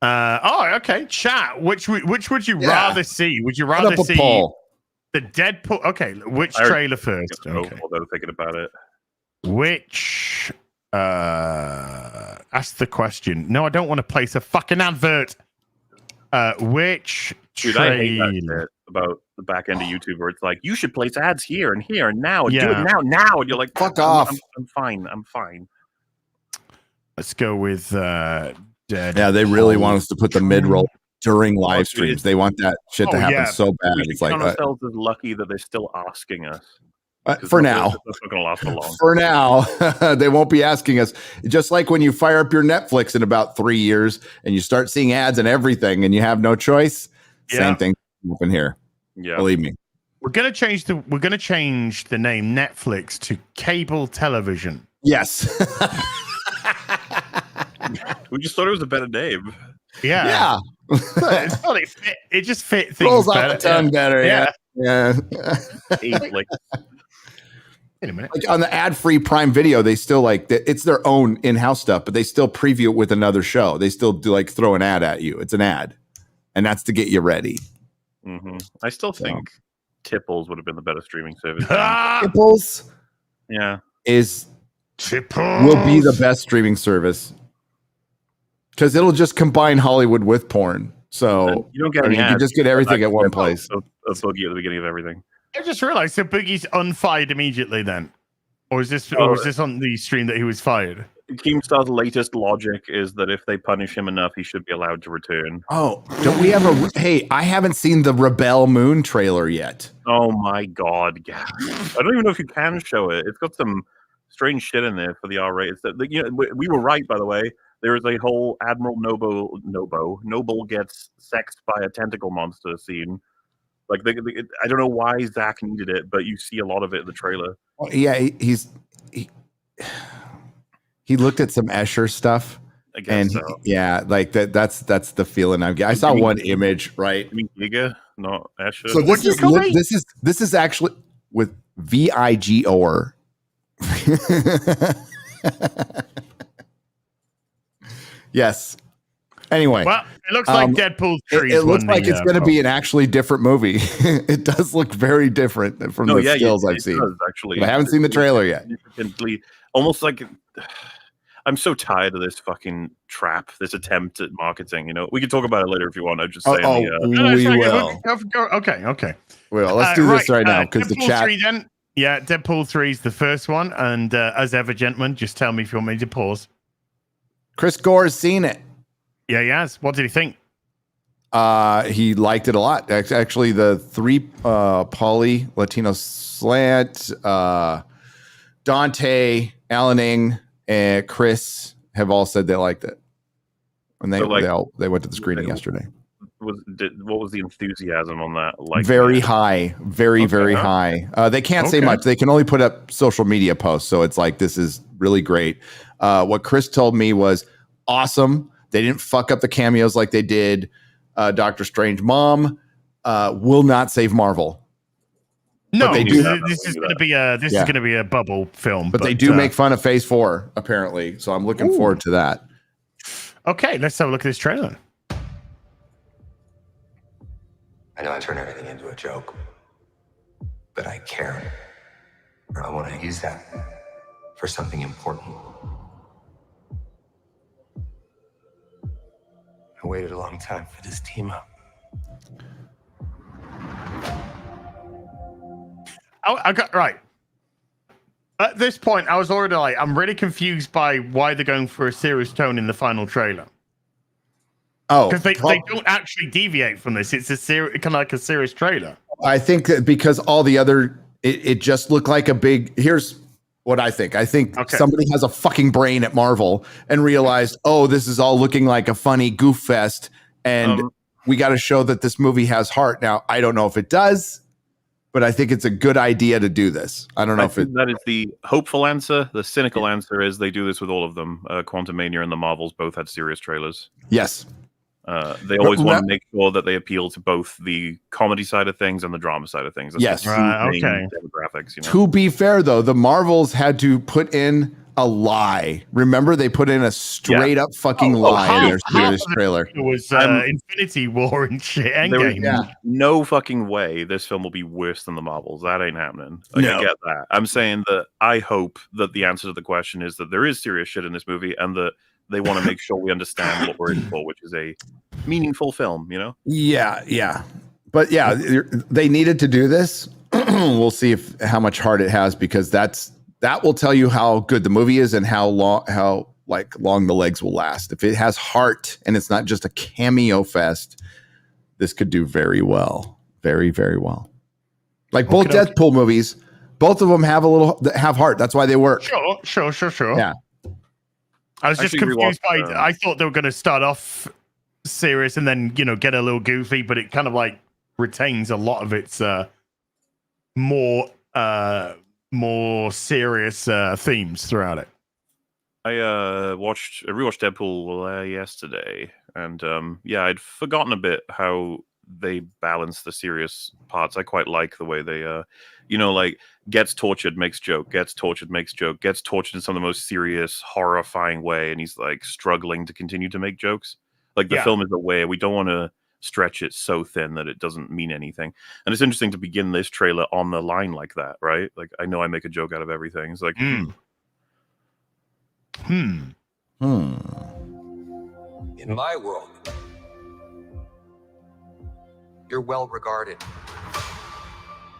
C: Okay, chat. Which would you rather see? Would you rather see the Deadpool? Okay, which trailer first? Okay.
D: Although thinking about it,
C: which? Ask the question. No, I don't want to place a fucking advert. Which trailer?
D: I hate that shit about the back end of YouTube where it's like, you should place ads here and here and now and do it now, and you're like,
B: fuck off.
D: I'm fine.
C: Let's go with Deadpool.
B: Yeah, they really want us to put the mid-roll during live streams. They want that shit to happen so bad.
D: We
B: It's like
D: count ourselves as lucky that they're still asking us.
B: For now.
D: That's not going to last for long.
B: For now, they won't be asking us. Just like when you fire up your Netflix in about 3 years and you start seeing ads and everything and you have no choice. Same thing happen here.
D: Yeah.
B: Believe me.
C: We're gonna change the name Netflix to cable television.
B: Yes.
D: We just thought it was a better name.
C: Yeah. It just fit things
B: Rolls off
C: better.
B: the tongue better. Yeah.
D: Like,
C: Wait a minute.
B: Like on the ad-free Prime Video, they still it's their own in-house stuff, but they still preview it with another show. They still do throw an ad at you. It's an ad, and that's to get you ready.
D: mm-hmm. I still think Tipples would have been the better streaming service.
B: Tipples,
D: Yeah,
B: will be the best streaming service because it'll just combine Hollywood with porn. So
D: you don't get any
B: you
D: ads.
B: just get everything at one place.
D: A Boogie at the beginning of everything.
C: I just realized so Boogie's unfired immediately then. Or is this on the stream that he was fired?
D: Keemstar's latest logic is that if they punish him enough, he should be allowed to return.
B: Oh, don't we have hey, I haven't seen the Rebel Moon trailer yet.
D: Oh my god, yeah. I don't even know if you can show it. It's got some strange shit in there for the R-rated. We were right, by the way. There is a whole Admiral Noble gets sexed by a tentacle monster scene. Like I don't know why Zach needed it, but you see a lot of it in the trailer.
B: Yeah, he looked at some Escher stuff,
D: I guess so.
B: That's the feeling I'm getting. I saw one image, right?
D: I mean, Giga, not Escher.
B: So this is actually with VIGOR. Yes. Anyway,
C: well, it looks like Deadpool 3.
B: It looks like it's going to be an actually different movie. It does look very different from the stills I've seen.
D: Actually,
B: but I haven't seen the trailer yet.
D: Almost like I'm so tired of this fucking trap, this attempt at marketing. You know, we can talk about it later if you want. I'm just saying.
B: We will.
C: Okay.
B: Well, let's do this right now because the chat.
C: 3 then. Yeah, Deadpool 3 is the first one, and as ever, gentlemen, just tell me if you want me to pause.
B: Chris Gore has seen it.
C: Yeah, he has. What did he think?
B: He liked it a lot. Actually, the 3 poly Latino slant, Dante, Alaning, and Chris have all said they liked it, and they went to the screening yesterday.
D: What was the enthusiasm on that? Like
B: very high, very high. They can't say much. They can only put up social media posts. So it's like, this is really great. What Chris told me was awesome. They didn't fuck up the cameos like they did Doctor Strange. Mom will not save Marvel.
C: No,
B: but they do.
C: This is going to be a bubble film.
B: But they do make fun of Phase 4 apparently. So I'm looking forward to that.
C: Okay, let's have a look at this trailer.
H: I know I turn everything into a joke, but I care. Or I want to use that for something important. I waited a long time for this team up.
C: I got right. At this point, I was already like, I'm really confused by why they're going for a serious tone in the final trailer.
B: Oh,
C: because they don't actually deviate from this. It's kind of like a serious trailer.
B: I think that because all the other, it just looked like a big. Here's what I think. I think somebody has a fucking brain at Marvel and realized, this is all looking like a funny goof fest, and we got to show that this movie has heart. Now, I don't know if it does, but I think it's a good idea to do this. I don't know if
D: that is the hopeful answer. The cynical answer is they do this with all of them. Quantumania and the Marvels both had serious trailers.
B: Yes.
D: They always want to make sure that they appeal to both the comedy side of things and the drama side of things. That's demographics. You know?
B: To be fair, though, the Marvels had to put in a lie. Remember, they put in a straight up fucking lie in their trailer.
C: It was Infinity War and shit. Endgame.
D: No fucking way this film will be worse than the Marvels. That ain't happening. I get that. I'm saying that I hope that the answer to the question is that there is serious shit in this movie and that they want to make sure we understand what we're in for, which is a meaningful film, you know?
B: Yeah. But yeah, they needed to do this. We'll see how much heart it has, because that will tell you how good the movie is and how long the legs will last. If it has heart and it's not just a cameo fest, this could do very well. Very, very well. Like both Deadpool movies, Both of them have have heart. That's why they work.
C: Sure.
B: Yeah.
C: I was just
D: Actually
C: confused by.
D: rewatched,
C: I thought they were going to start off serious and then get a little goofy, but it kind of like retains a lot of its more serious themes throughout it.
D: I rewatched Deadpool yesterday, and I'd forgotten a bit how they balance the serious parts. I quite like the way they like gets tortured, makes joke, gets tortured, makes joke, gets tortured in some of the most serious, horrifying way, and he's like struggling to continue to make jokes. Like the film is aware we don't want to stretch it so thin that it doesn't mean anything. And it's interesting to begin this trailer on the line like that, right? Like, I know I make a joke out of everything. It's like,
H: In my world, you're well regarded.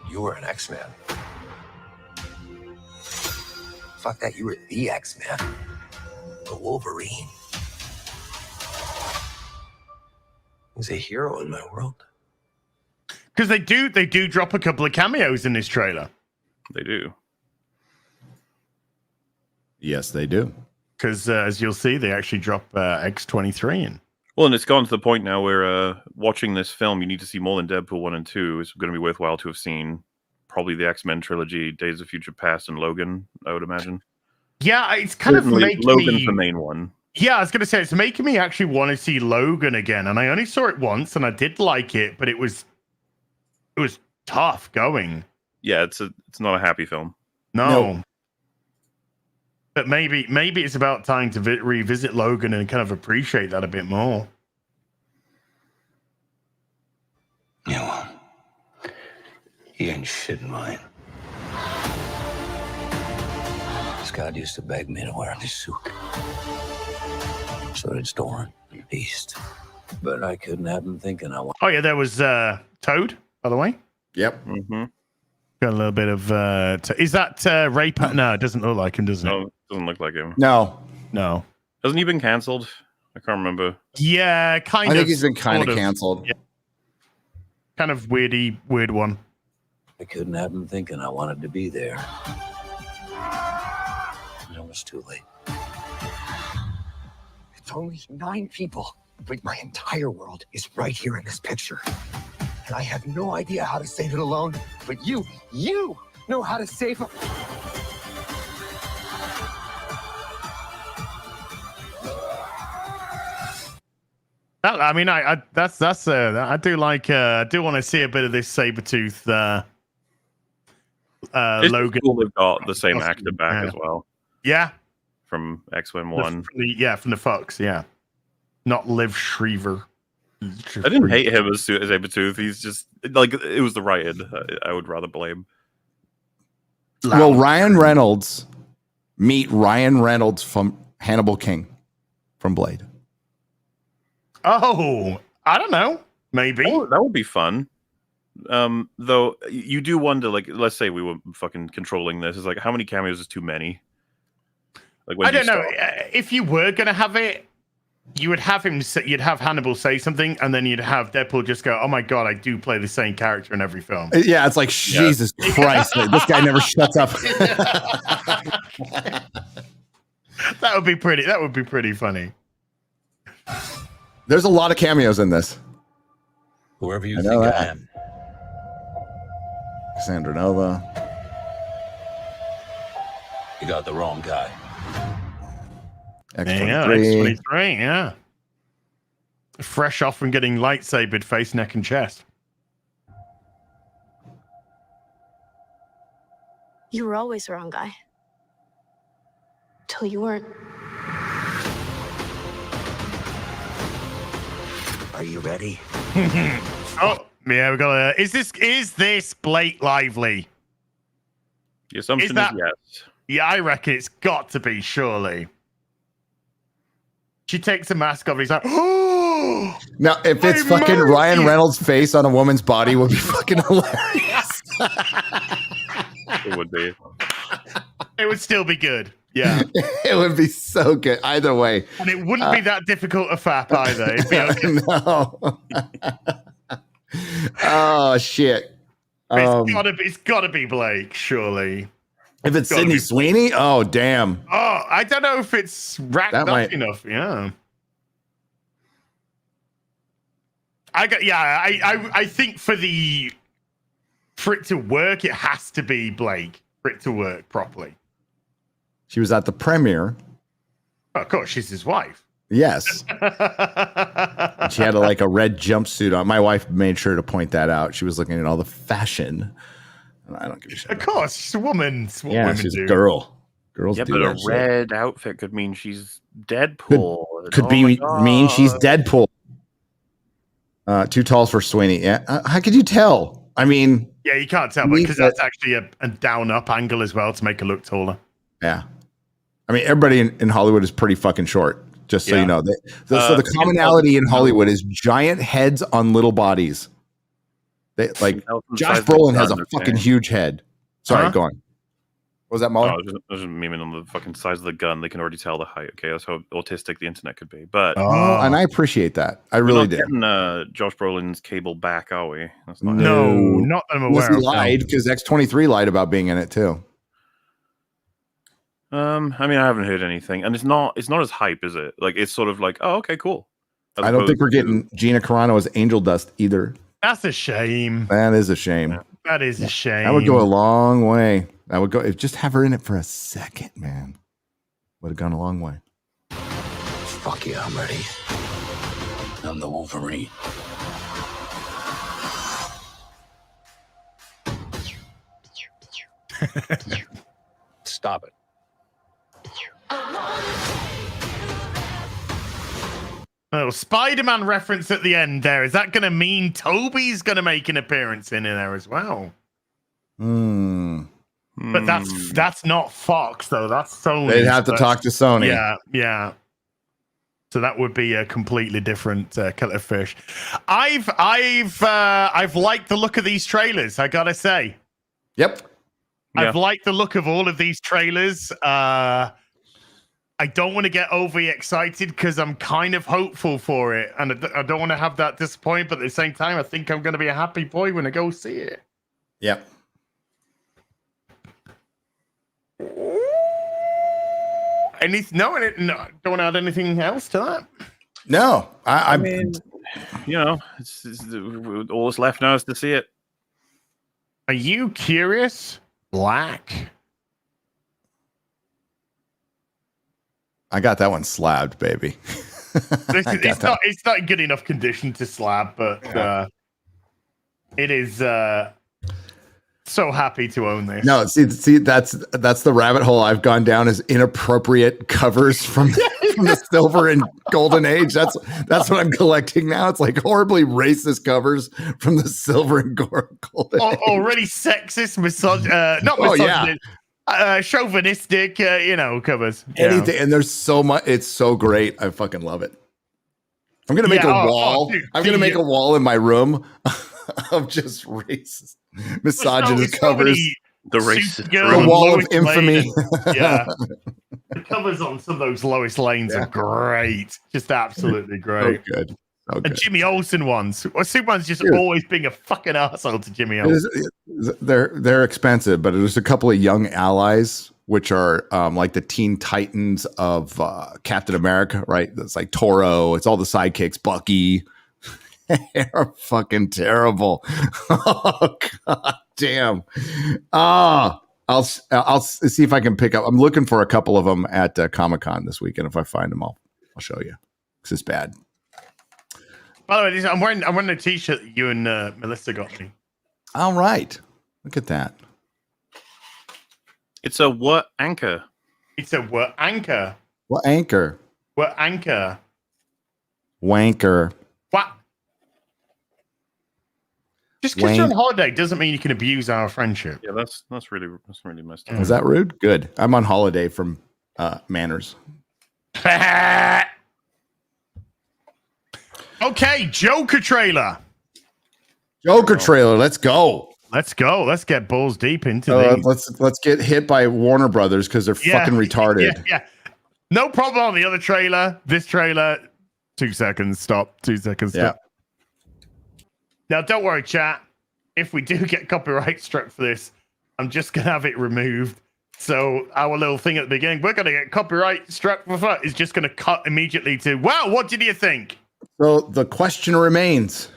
H: You were an X-Man. Fuck that, you were the X-Man. The Wolverine. He's a hero in my world.
C: Because they do drop a couple of cameos in this trailer.
D: they do.
B: Yes, they do.
C: Because as you'll see, they actually drop X-23 in.
D: Well, and it's gone to the point now where watching this film, you need to see more than Deadpool 1 and 2. It's going to be worthwhile to have seen probably the X-Men trilogy, Days of Future Past, and Logan, I would imagine.
C: Yeah, it's kind of making
D: Logan's the main one.
C: Yeah, I was going to say, it's making me actually want to see Logan again. And I only saw it once, and I did like it, but it was tough going.
D: Yeah, it's not a happy film.
C: No. But maybe it's about time to revisit Logan and kind of appreciate that a bit more.
A: Yeah, well, he ain't shit in mine. Scott used to beg me to wear this suit. So did Storm and Beast. But I couldn't have him thinking I want.
C: Oh, yeah, there was Toad, by the way.
B: Yep.
D: Mm-hmm.
C: Got a little bit of... is that Ray... No, it doesn't look like him, does it?
D: No, it doesn't look like him.
B: No.
D: Hasn't he been cancelled? I can't remember.
C: Yeah, kind of.
B: I think he's been kind of canceled.
C: Yeah. Kind of weird one.
A: I couldn't have him thinking I wanted to be there. And it was too late.
H: It's only 9 people, but my entire world is right here in this picture. And I have no idea how to save it alone, but you know how to save it.
C: I mean, I do like. I do want to see a bit of this Sabretooth.
D: It's
C: Logan.
D: cool they've got the same actor back as well.
C: Yeah.
D: From X-Men 1.
C: From the Fox. Yeah. Not Liv Shriver.
D: I didn't hate him as Sabretooth. He's just like, it was the writing. I would rather blame.
B: Well, Ryan Reynolds meet Ryan Reynolds from Hannibal King from Blade.
C: Oh, I don't know. Maybe
D: that would be fun. Though you do wonder, like, let's say we were fucking controlling this. It's like, how many cameos is too many? Like,
C: I don't know. If you were gonna have it, you would have him. You'd have Hannibal say something, and then you'd have Deadpool just go, "Oh my god, I do play the same character in every film."
B: Yeah, it's like Jesus Christ, like, this guy never shuts up.
C: That would be pretty. That would be pretty funny.
B: There's a lot of cameos in this.
A: Whoever you think I am.
B: Cassandra Nova.
A: You got the wrong guy.
B: X-23.
C: Yeah, X-23, yeah. Fresh off from getting lightsabered face, neck, and chest.
I: You were always the wrong guy. Till you weren't.
H: Are you ready?
C: Oh, yeah, we got a... Is this Blake Lively?
D: The assumption is yes.
C: Yeah, I reckon it's got to be, surely. She takes a mask off, he's like, oh!
B: Now, if it's fucking Ryan Reynolds' face on a woman's body, would be fucking hilarious.
D: It would be.
C: It would still be good. Yeah.
B: It would be so good. Either way.
C: And it wouldn't be that difficult to fap either. It'd be okay.
B: No. Oh, shit.
C: It's gotta be Blake, surely.
B: If it's Sydney Sweeney, oh damn.
C: Oh, I don't know if it's racked
B: That
C: up
B: might-
C: enough. Yeah. I think for it to work, it has to be Blake for it to work properly.
B: She was at the premiere.
C: Oh, of course, she's his wife.
B: Yes. She had a red jumpsuit on. My wife made sure to point that out. She was looking at all the fashion. I don't give a shit.
C: Of course, she's a woman. It's what
B: Yeah,
C: women
B: she's
C: do.
B: a girl. Girls
D: Yeah,
B: do
D: but a
B: that shit.
D: red outfit could mean she's Deadpool.
B: Could
D: Oh
B: be
D: my God.
B: mean she's Deadpool. Too tall for Sweeney. Yeah. How could you tell? I mean,
C: Yeah, you can't tell, because that's actually a down-up angle as well to make her look taller.
B: yeah. I mean, everybody in Hollywood is pretty fucking short. Just so you know. So the commonality in Hollywood is giant heads on little bodies. They like Josh Brolin has a fucking huge head. Sorry, go on. What was that, Molly?
D: I was just memeing on the fucking size of the gun. They can already tell the height. Okay, that's how autistic the internet could be. But
B: and I appreciate that. I really did.
D: Getting Josh Brolin's cable back, are we? That's not
C: No, not that I'm aware
B: He
C: of.
B: lied because X-23 lied about being in it too.
D: I mean, I haven't heard anything, and it's not as hype, is it? Like, it's sort of like, oh, okay, cool. As
B: I don't think
D: opposed
B: we're getting Gina Carano as Angel Dust either.
C: That's a shame.
B: That is a shame.
C: That is a shame.
B: That would go a long way. That would go. Just have her in it for a second, man. Would have gone a long way.
H: Fuck yeah, I'm ready. I'm the Wolverine. Stop it.
C: Oh, Spider-Man reference at the end there. Is that going to mean Toby's going to make an appearance in there as well? But that's not Fox, though. That's Sony.
B: They'd have to talk to Sony.
C: Yeah. So that would be a completely different kettle of fish. I've liked the look of these trailers, I gotta say.
B: Yep.
C: I've liked the look of all of these trailers. I don't want to get overly excited because I'm kind of hopeful for it, and I don't want to have that disappointment. But at the same time, I think I'm going to be a happy boy when I go see it.
B: Yep.
C: No, don't want to add anything else to that.
B: No,
D: I mean, it's all that's left now is to see it.
C: Are you curious? Black.
B: I got that one slabbed, baby.
C: It's not in good enough condition to slab, but it is so happy to own this.
B: No, see, that's the rabbit hole I've gone down, is inappropriate covers from the silver and golden age. That's what I'm collecting now. It's like horribly racist covers from the silver and golden age.
C: Already sexist, not misogynist. Chauvinistic, covers.
B: Anything, and there's so much. It's so great. I fucking love it. I'm gonna make a wall. I'm gonna make a wall in my room of just racist, misogynist covers.
D: The racist,
B: the wall of infamy.
C: The covers on some of those Lois Lanes are great. Just absolutely great.
B: So good.
C: And Jimmy Olsen ones. Well, Superman's just always being a fucking asshole to Jimmy Olsen.
B: They're expensive, but there's a couple of young allies, which are like the Teen Titans of Captain America, right? It's like Toro. It's all the sidekicks. Bucky. They're fucking terrible. Oh god damn. I'll see if I can pick up. I'm looking for a couple of them at Comic-Con this weekend. If I find them, I'll show you. This is bad.
C: By the way, I'm wearing a t-shirt that you and Melissa got me.
B: All right. Look at that.
D: It's a what anchor?
C: It's a what anchor?
B: What anchor?
C: What anchor?
B: Wanker.
C: What? Just because you're on holiday doesn't mean you can abuse our friendship.
D: Yeah, that's really messed up.
B: Is that rude? Good. I'm on holiday from Manners.
C: Okay, Joker trailer.
B: Let's go.
C: Let's go. Let's get balls deep into these.
B: Let's get hit by Warner Brothers because they're fucking retarded.
C: Yeah. No problem on the other trailer. This trailer, 2 seconds. Stop. 2 seconds. Stop. Now, don't worry, chat. if we do get copyright struck for this, I'm just gonna have it removed. So our little thing at the beginning, we're gonna get copyright struck for fun, is just gonna cut immediately to, well, what did you think?
B: So the question remains: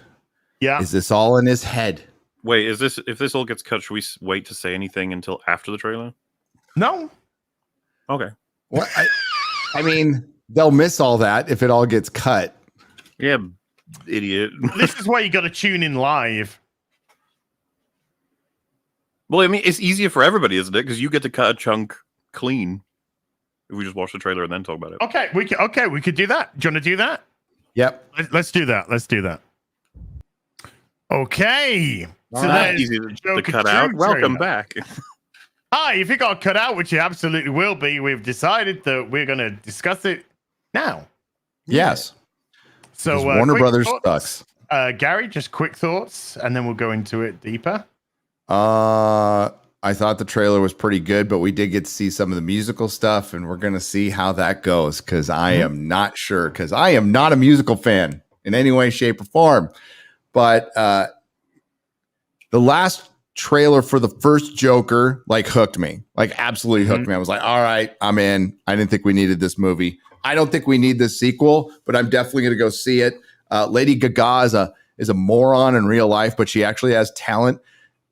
C: Yeah,
B: is this all in his head?
D: Wait, is this if this all gets cut? Should we wait to say anything until after the trailer?
C: no.
D: Okay.
B: What? I mean, they'll miss all that if it all gets cut.
D: Yeah, idiot.
C: This is why you got to tune in live.
D: Well, I mean, it's easier for everybody, isn't it? Because you get to cut a chunk clean if we just watch the trailer and then talk about it.
C: Okay, we could do that. Do you want to do that?
B: Yep.
C: Let's do that. Let's do that. Okay.
B: All
C: So
B: right.
C: there's
D: Easy
C: the
D: to
C: Joker
D: cut out.
C: 2
D: Welcome
C: trailer.
D: back.
C: Hi, if it got cut out, which it absolutely will be, we've decided that we're going to discuss it now.
B: Yes.
C: So
B: 'Cause Warner
C: quick
B: Brothers
C: thoughts.
B: sucks.
C: Gary, just quick thoughts, and then we'll go into it deeper.
B: I thought the trailer was pretty good, but we did get to see some of the musical stuff, and we're going to see how that goes because I am not sure, because I am not a musical fan in any way, shape, or form. But the last trailer for the first Joker like hooked me, like absolutely hooked me. I was like, all right, I'm in. I didn't think we needed this movie. I don't think we need this sequel, but I'm definitely going to go see it. Lady Gaga is a moron in real life, but she actually has talent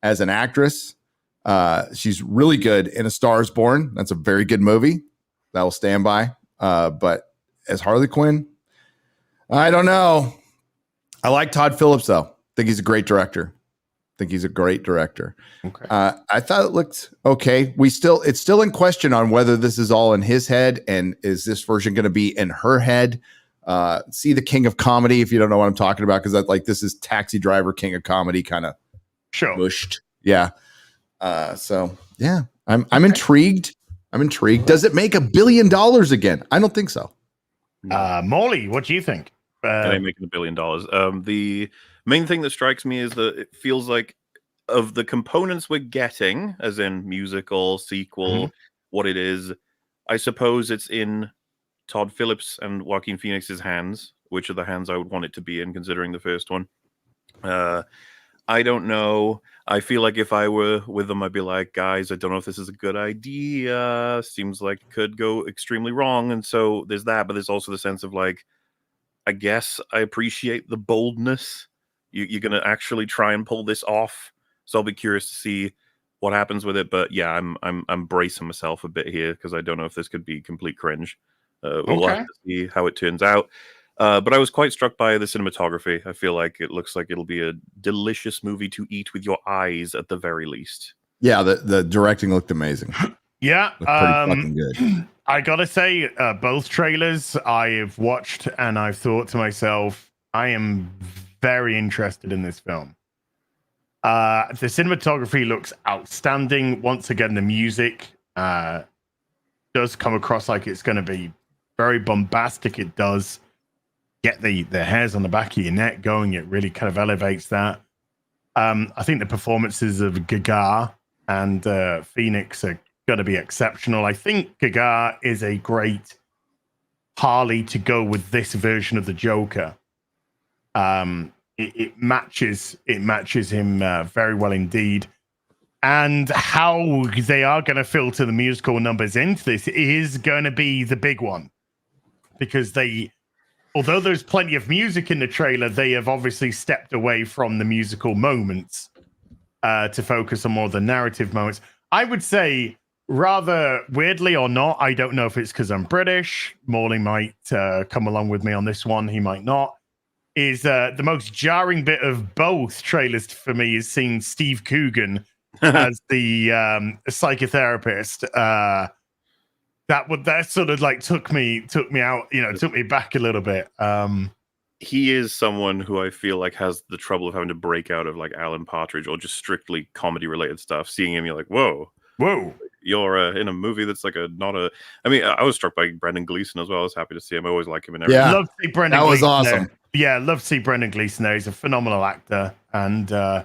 B: as an actress. She's really good in A Star Is Born. That's a very good movie that will stand by. But as Harley Quinn, I don't know. I like Todd Phillips though. Think he's a great director.
C: Okay.
B: I thought it looked okay. It's still in question on whether this is all in his head and is this version going to be in her head. See the King of Comedy if you don't know what I'm talking about, because this is Taxi Driver, King of Comedy kind of mushed. Yeah. So yeah, I'm intrigued. I'm intrigued. Does it make $1 billion again? I don't think so.
C: Morley, what do you think?
D: It ain't making $1 billion. The main thing that strikes me is that it feels like of the components we're getting, as in musical, sequel, what it is, I suppose it's in Todd Phillips and Joaquin Phoenix's hands, which are the hands I would want it to be in, considering the first one. I don't know. I feel like if I were with them, I'd be like, guys, I don't know if this is a good idea. Seems like it could go extremely wrong. And so there's that, but there's also the sense of like, I guess I appreciate the boldness. You're going to actually try and pull this off. So I'll be curious to see what happens with it. But yeah, I'm bracing myself a bit here because I don't know if this could be complete cringe. We'll have to see how it turns out. But I was quite struck by the cinematography. I feel like it looks like it'll be a delicious movie to eat with your eyes at the very least.
B: Yeah, the directing looked amazing.
C: Yeah,
B: Looked pretty fucking good.
C: I gotta say, both trailers I've watched, and I've thought to myself, I am very interested in this film. The cinematography looks outstanding. Once again, the music does come across like it's going to be very bombastic. It does get the hairs on the back of your neck going. It really kind of elevates that. I think the performances of Gaga and Phoenix are going to be exceptional. I think Gaga is a great Harley to go with this version of the Joker. It matches him very well indeed. And how they are going to filter the musical numbers into this is going to be the big one, because although there's plenty of music in the trailer, they have obviously stepped away from the musical moments to focus on more of the narrative moments. I would say, rather weirdly or not, I don't know if it's because I'm British. Morley might come along with me on this one. He might not. Is the most jarring bit of both trailers for me is seeing Steve Coogan as the psychotherapist. That sort of like took me out, took me back a little bit.
D: He is someone who I feel like has the trouble of having to break out of like Alan Partridge or just strictly comedy related stuff. Seeing him, you're like, whoa, you're in a movie that's like I mean, I was struck by Brendan Gleeson as well. I was happy to see him. I always like him in everything.
B: Yeah,
C: love to see Brendan.
B: That was
C: Gleeson
B: awesome.
C: there. Yeah, love to see Brendan Gleeson there. He's a phenomenal actor, and I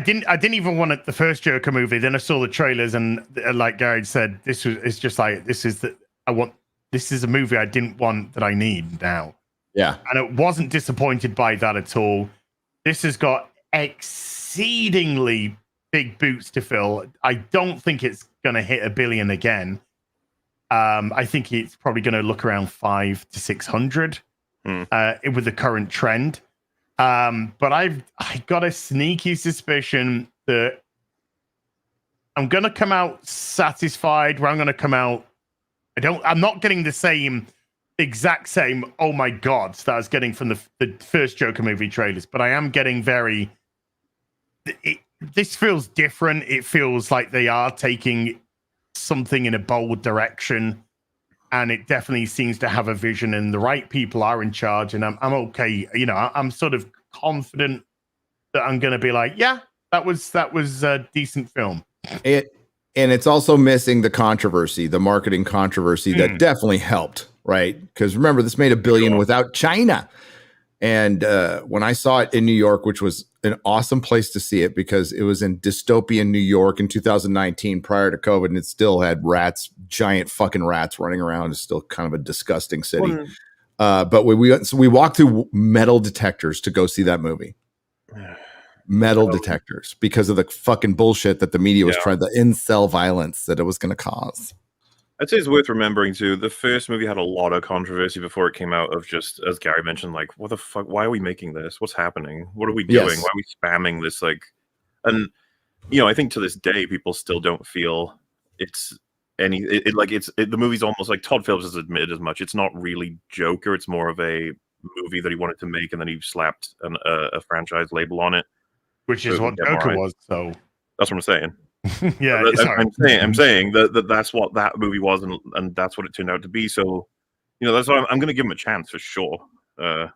C: didn't even want the first Joker movie. Then I saw the trailers, and like Gary said, this is a movie I didn't want that I need now.
B: Yeah.
C: And it wasn't disappointed by that at all. This has got exceedingly big boots to fill. I don't think it's going to hit $1 billion again. I think it's probably going to look around 500 to 600 with the current trend. But I got a sneaky suspicion that I'm going to come out satisfied, where I'm going to come out. I'm not getting the exact same, oh my God, that I was getting from the first Joker movie trailers, but I am getting this feels different. It feels like they are taking something in a bold direction, and it definitely seems to have a vision, and the right people are in charge, and I'm okay. You know, I'm sort of confident that I'm going to be like, yeah, that was a decent film.
B: And it's also missing the controversy, the marketing controversy that definitely helped, right? Because remember, this made $1 billion without China. And when I saw it in New York, which was an awesome place to see it because it was in dystopian New York in 2019 prior to COVID, and it still had rats, giant fucking rats running around. It's still kind of a disgusting city. But we walked through metal detectors to go see that movie. Metal detectors because of the fucking bullshit that the media was trying, the incel violence that it was going to cause.
D: I'd say it's worth remembering too. The first movie had a lot of controversy before it came out of just, as Gary mentioned, like, what the fuck? Why are we making this? What's happening? What are we doing?
B: Yes.
D: Why are we spamming this? Like, and you know, I think to this day, people still don't feel it's the movie's almost like Todd Phillips has admitted as much. It's not really Joker. It's more of a movie that he wanted to make, and then he slapped a franchise label on it.
C: Which is what Joker was, so
D: that's what I'm saying.
C: Yeah,
D: I'm saying that's what that movie was, and that's what it turned out to be. So, you know, that's what I'm going to give him a chance for sure. Well,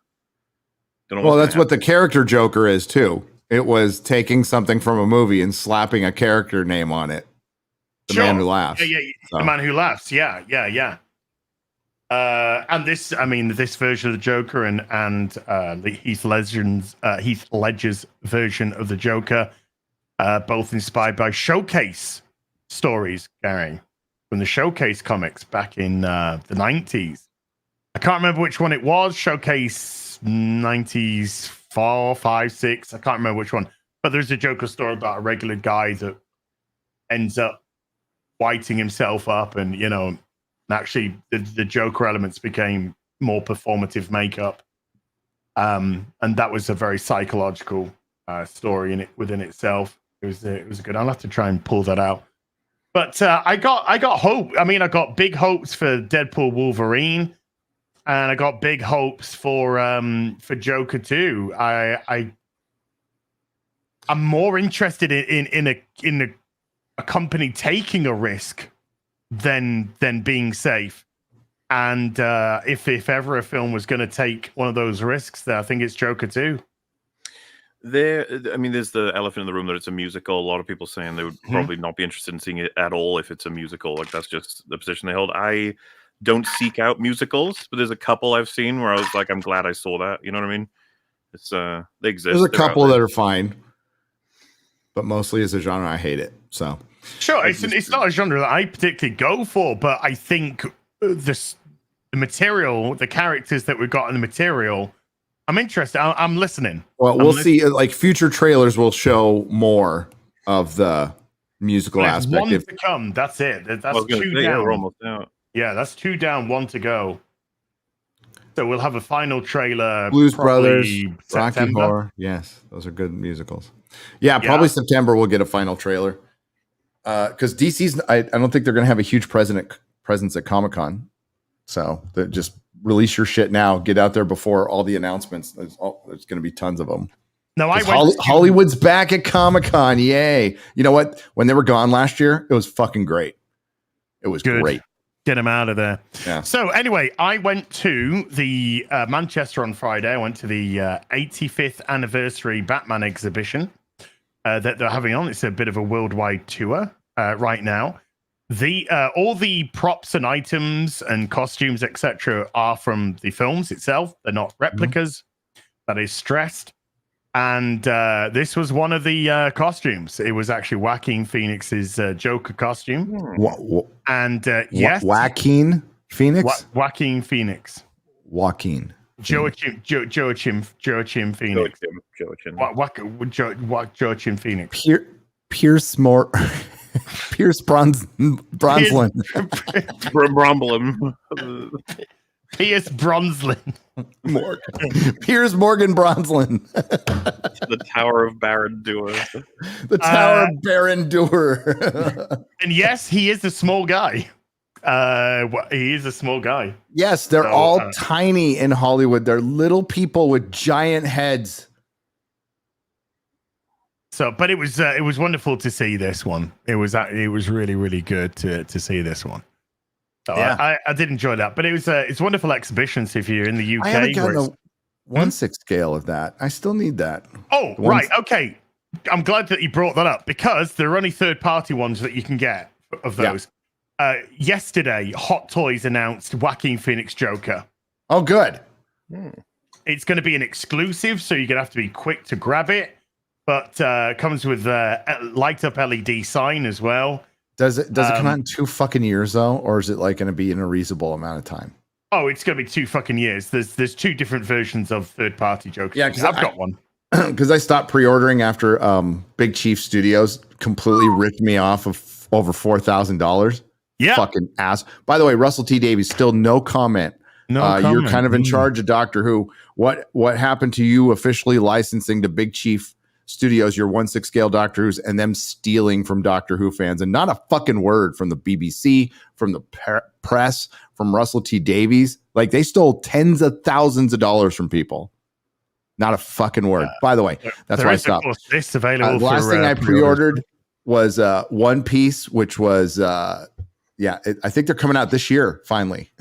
B: that's what the character Joker is too. It was taking something from a movie and slapping a character name on it. The Man Who Laughs.
C: Yeah. So. The Man Who Laughs. Yeah. And this version of the Joker and Heath Ledger's version of the Joker, both inspired by Showcase stories, Gary, from the Showcase comics back in the 90s. I can't remember which one it was. Showcase 90s 4, 5, 6. I can't remember which one. But there's a Joker story about a regular guy that ends up whiting himself up, and you know. Actually, the Joker elements became more performative makeup, and that was a very psychological story within itself. It was good. I'll have to try and pull that out. But I got hope. I mean, I got big hopes for Deadpool Wolverine, and I got big hopes for Joker 2. I'm more interested in a company taking a risk than being safe. And if ever a film was going to take one of those risks, then I think it's Joker 2.
D: There's the elephant in the room that it's a musical. A lot of people saying they would probably not be interested in seeing it at all if it's a musical. Like, that's just the position they hold. I don't seek out musicals, but there's a couple I've seen where I was like, I'm glad I saw that. You know what I mean? It's they exist.
B: There's a couple that are fine, but mostly as a genre, I hate it. So
C: sure, it's not a genre that I particularly go for, but I think the material, the characters that we've got in the material, I'm interested. I'm listening.
B: Well, we'll see. Like, future trailers will show more of the musical aspect.
C: One to come. That's it. That's 2 down.
D: Yeah, we're almost out.
C: Yeah, that's 2 down, 1 to go. So we'll have a final trailer.
B: Blues Brothers,
C: September.
B: Rocky Horror. Yes, those are good musicals. Yeah, probably September we'll get a final trailer. Because DC's, I don't think they're going to have a huge presence at Comic-Con. So just release your shit now. Get out there before all the announcements. There's going to be tons of them.
C: No,
B: Hollywood's back at Comic-Con. Yay. You know what? When they were gone last year, it was fucking great. It was great.
C: Get them out of there.
B: Yeah.
C: So anyway, I went to the Manchester on Friday. I went to the 85th anniversary Batman exhibition that they're having on. It's a bit of a worldwide tour right now. All the props and items and costumes, etc., are from the films itself. They're not replicas. That is stressed. And this was one of the costumes. It was actually Joaquin Phoenix's Joker costume.
B: And
C: yes,
B: Joaquin Phoenix.
C: Joaquin Phoenix.
B: Joaquin.
C: Joachim Phoenix.
D: Joachim.
C: Joachim Phoenix.
B: Pierce Bronslin.
D: Bromblem.
C: Pierce Bronslin.
B: Piers Morgan Bronslin.
D: The Tower of Baron Dewar.
B: The Tower of Baron Dewar.
C: And yes, he is a small guy. He is a small guy.
B: Yes, they're all tiny in Hollywood. They're little people with giant heads.
C: So, but it was wonderful to see this one. It was really, really good to see this one. So yeah. I did enjoy that, but it's wonderful exhibitions if you're in the UK.
B: I haven't gotten a 1/6 scale of that. I still need that.
C: Oh, right. Okay. I'm glad that you brought that up because there are only third-party ones that you can get of those. Yeah. Yesterday, Hot Toys announced Joaquin Phoenix Joker.
B: Oh, good.
C: It's going to be an exclusive, so you're going to have to be quick to grab it. But comes with a light-up LED sign as well.
B: Does it come out in 2 fucking years though, or is it like going to be in a reasonable amount of time?
C: Oh, it's going to be 2 fucking years. There's 2 different versions of third-party Jokers.
B: Yeah, because
C: I've got one.
B: Because I stopped pre-ordering after Big Chief Studios completely ripped me off of over $4,000.
C: Yeah,
B: fucking ass. By the way, Russell T Davies, still no comment. You're kind of in charge of Doctor Who. What happened to you officially licensing to Big Chief Studios your 1/6 scale Doctor Who's and them stealing from Doctor Who fans, and not a fucking word from the BBC, from the press, from Russell T Davies. Like they stole tens of thousands of dollars from people. Not a fucking word. By the way, that's why I stopped.
C: This available.
B: The last thing I pre-ordered was One Piece, which was I think they're coming out this year finally.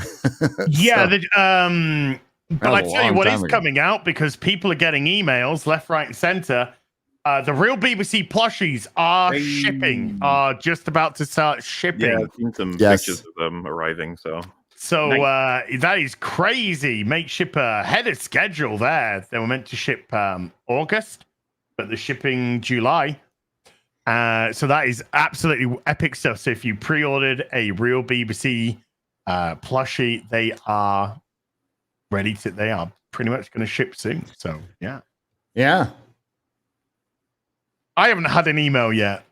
C: Yeah, but I tell you what is coming out because people are getting emails left, right, and center. The real BBC plushies are shipping. Are just about to start shipping.
D: Yeah, I've seen some pictures of them arriving. So
C: that is crazy. Make ship ahead of schedule. There, they were meant to ship August, but they're shipping July. So that is absolutely epic stuff. So if you pre-ordered a real BBC plushie, they are ready to. They are pretty much going to ship soon. So yeah. I haven't had an email yet.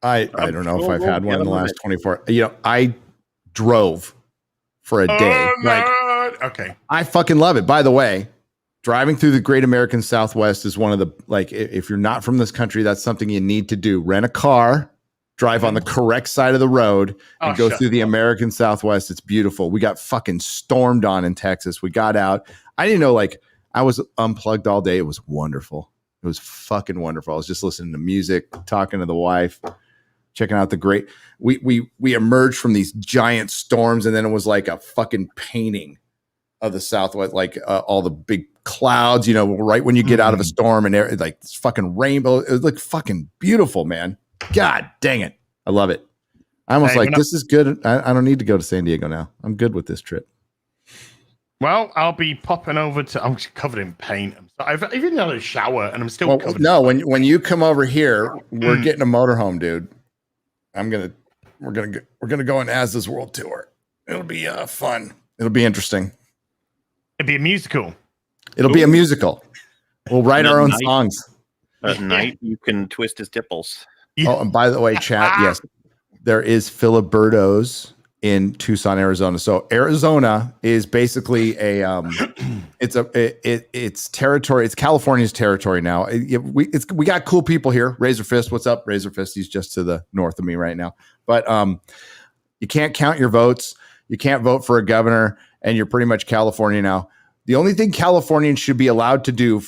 B: I don't know if I've had one in the last 24. I drove for a day.
C: Okay.
B: I fucking love it. By the way, driving through the Great American Southwest is one of the, like, if you're not from this country, that's something you need to do. Rent a car, drive on the correct side of the road, and go through the American Southwest. It's beautiful. We got fucking stormed on in Texas. We got out. I didn't know, like, I was unplugged all day. It was wonderful. It was fucking wonderful. I was just listening to music, talking to the wife, checking out the great. We emerged from these giant storms, and then it was like a fucking painting of the Southwest, like all the big clouds. Right when you get out of a storm, and like this fucking rainbow. It was like fucking beautiful, man. God dang it, I love it. I almost this is good. I don't need to go to San Diego now. I'm good with this trip.
C: Well, I'll be popping over to. I'm covered in paint. I've even had a shower, and I'm still covered.
B: No, when you come over here, we're getting a motorhome, dude. We're gonna go on Asda's World Tour. It'll be fun. It'll be interesting.
C: It'll be a musical.
B: It'll be a musical. We'll write our own songs.
D: At night, you can twist his tipples.
B: Yeah. Oh, and by the way, chat, yes, there is Filiberto's in Tucson, Arizona. So Arizona is basically it's territory. It's California's territory now. We got cool people here. Razor Fist, what's up? Razor Fist, he's just to the north of me right now. But you can't count your votes. You can't vote for a governor, and you're pretty much California now. The only thing Californians should be allowed to do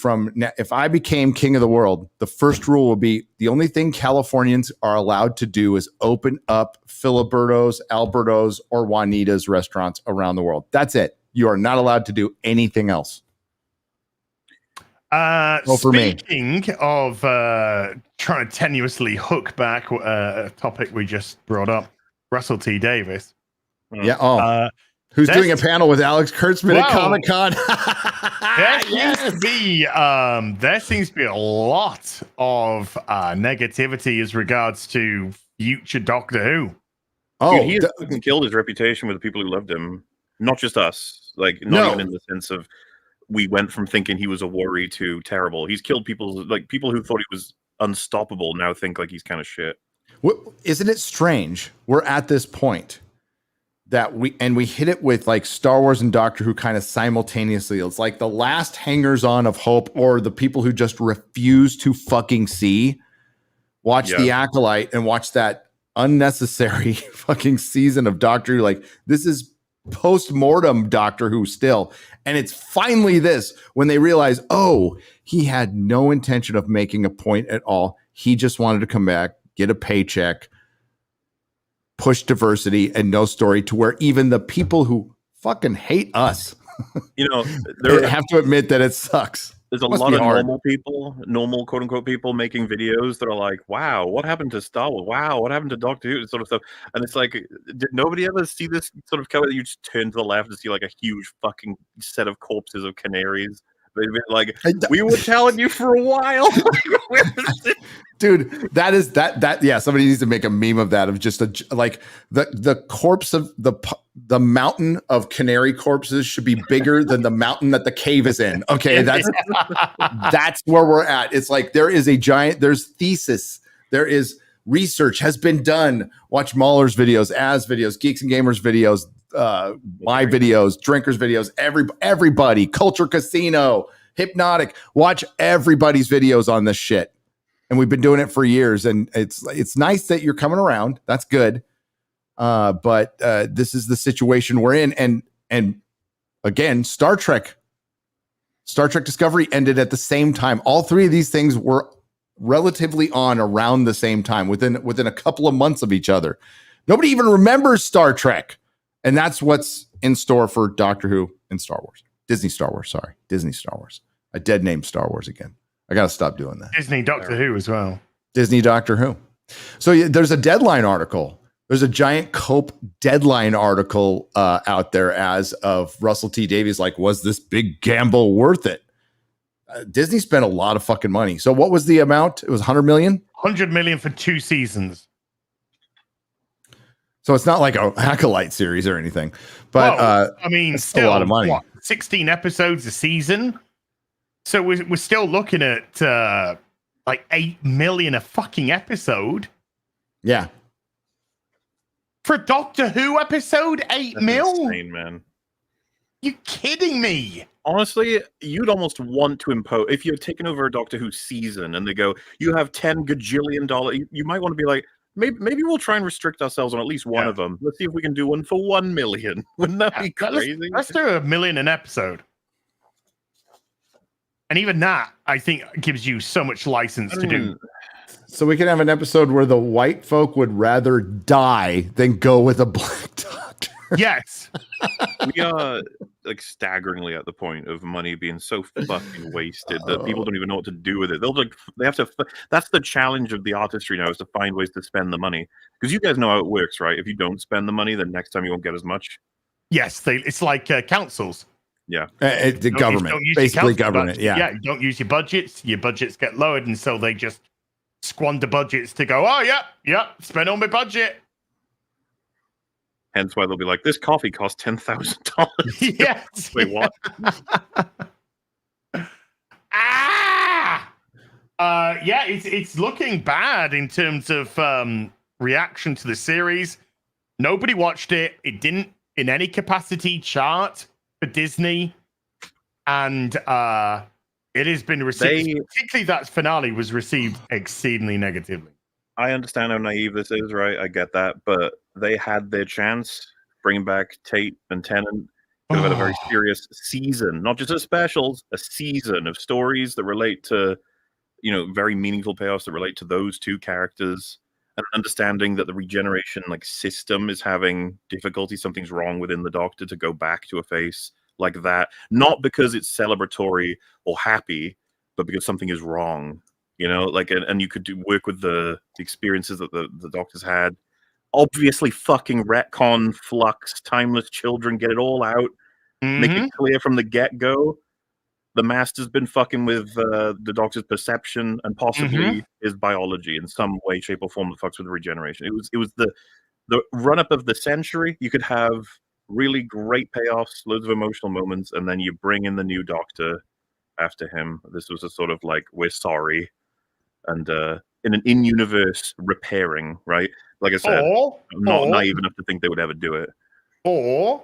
B: if I became king of the world, the first rule will be the only thing Californians are allowed to do is open up Filiberto's, Alberto's, or Juanita's restaurants around the world. That's it. You are not allowed to do anything else.
C: Speaking of trying to tenuously hook back a topic we just brought up, Russell T Davies.
B: Yeah. Who's doing a panel with Alex Kurtzman at Comic-Con?
C: There seems to be a lot of negativity as regards to future Doctor Who.
D: Dude, he has killed his reputation with the people who loved him. Not just us, like not even in the sense of we went from thinking he was a worry to terrible. He's killed people, like people who thought he was unstoppable now think like he's kind of shit.
B: Isn't it strange? We're at this point that we hit it with like Star Wars and Doctor Who kind of simultaneously. It's like the last hangers on of hope, or the people who just refuse to fucking see. Watch The Acolyte and watch that unnecessary fucking season of Doctor Who. Like, this is post-mortem Doctor Who still. And it's finally this when they realize, oh, he had no intention of making a point at all. He just wanted to come back, get a paycheck, push diversity and no story, to where even the people who fucking hate us, they have to admit that it sucks.
D: There's a lot of normal quote unquote people making videos that are like, wow, what happened to Star Wars? Wow, what happened to Doctor Who? Sort of stuff. And it's like, did nobody ever see this sort of cover that you just turn to the left and see like a huge fucking set of corpses of canaries? Like, we were telling you for a while.
B: Dude, somebody needs to make a meme of that, of just like the corpse of the mountain of canary corpses should be bigger than the mountain that the cave is in. Okay, that's where we're at. It's like there's thesis, there is research has been done. Watch Mahler's videos, Az videos, Geeks and Gamers videos, my videos, Drinkers videos, everybody, Culture Casino, Hypnotic. Watch everybody's videos on this shit. And we've been doing it for years, and it's nice that you're coming around. That's good. But this is the situation we're in. And again, Star Trek Discovery ended at the same time. All three of these things were relatively on around the same time, within a couple of months of each other. Nobody even remembers Star Trek. And that's what's in store for Doctor Who and Star Wars. Disney Star Wars. I dead named Star Wars again. I got to stop doing that.
C: Disney Doctor Who as well.
B: Disney Doctor Who. So there's a Deadline article. There's a giant Cope Deadline article out there as of Russell T Davies. Like, was this big gamble worth it? Disney spent a lot of fucking money. So what was the amount? It was 100 million?
C: 100 million for 2 seasons.
B: So it's not like a Acolyte series or anything. But
C: I mean,
B: still a lot of money.
C: 16 episodes a season. So we're still looking at like 8 million a fucking episode.
B: Yeah.
C: For a Doctor Who episode, 8 mil?
D: Insane, man.
C: You kidding me?
D: Honestly, you'd almost want to impose, if you're taking over a Doctor Who season and they go, you have $10 gajillion, you might want to be like, maybe we'll try and restrict ourselves on at least one of them. Let's see if we can do one for 1 million. Wouldn't that be crazy?
C: Let's do $1 million an episode. And even that, I think, gives you so much license to do.
B: So we can have an episode where the white folk would rather die than go with a black doctor.
C: Yes.
D: We are like staggeringly at the point of money being so fucking wasted that people don't even know what to do with it. They have to. That's the challenge of the artistry now, is to find ways to spend the money. Because you guys know how it works, right? If you don't spend the money, then next time you won't get as much.
C: Yes, it's like councils.
B: Yeah, the government, basically government.
C: Budget. Yeah, you don't use your budgets get lowered, and so they just squander budgets to go, oh, yeah, spend all my budget.
D: Hence why they'll be like, this coffee costs $10,000.
C: Yes.
D: Wait, what?
C: Yeah, it's looking bad in terms of reaction to the series. Nobody watched it. It didn't, in any capacity, chart for Disney, and it has been received. Particularly that finale was received exceedingly negatively.
D: I understand how naive this is, right? I get that, but they had their chance. Bringing back Tate and Tennant, could have had a very serious season, not just a specials, a season of stories that relate to, very meaningful payoffs that relate to those two characters, and understanding that the regeneration system is having difficulty. Something's wrong within the Doctor to go back to a face like that, not because it's celebratory or happy, but because something is wrong. And you could work with the experiences that the Doctor's had. Obviously, fucking retcon, flux, timeless children, get it all out. Mm-hmm. Make it clear from the get-go. The Master's been fucking with the Doctor's perception and possibly his biology in some way, shape, or form that fucks with regeneration. It was the run-up of the century. You could have really great payoffs, loads of emotional moments, and then you bring in the new Doctor after him. This was a sort of like, we're sorry, and in an in-universe repairing, right? Like I said, I'm not naive enough to think they would ever do it.
C: Or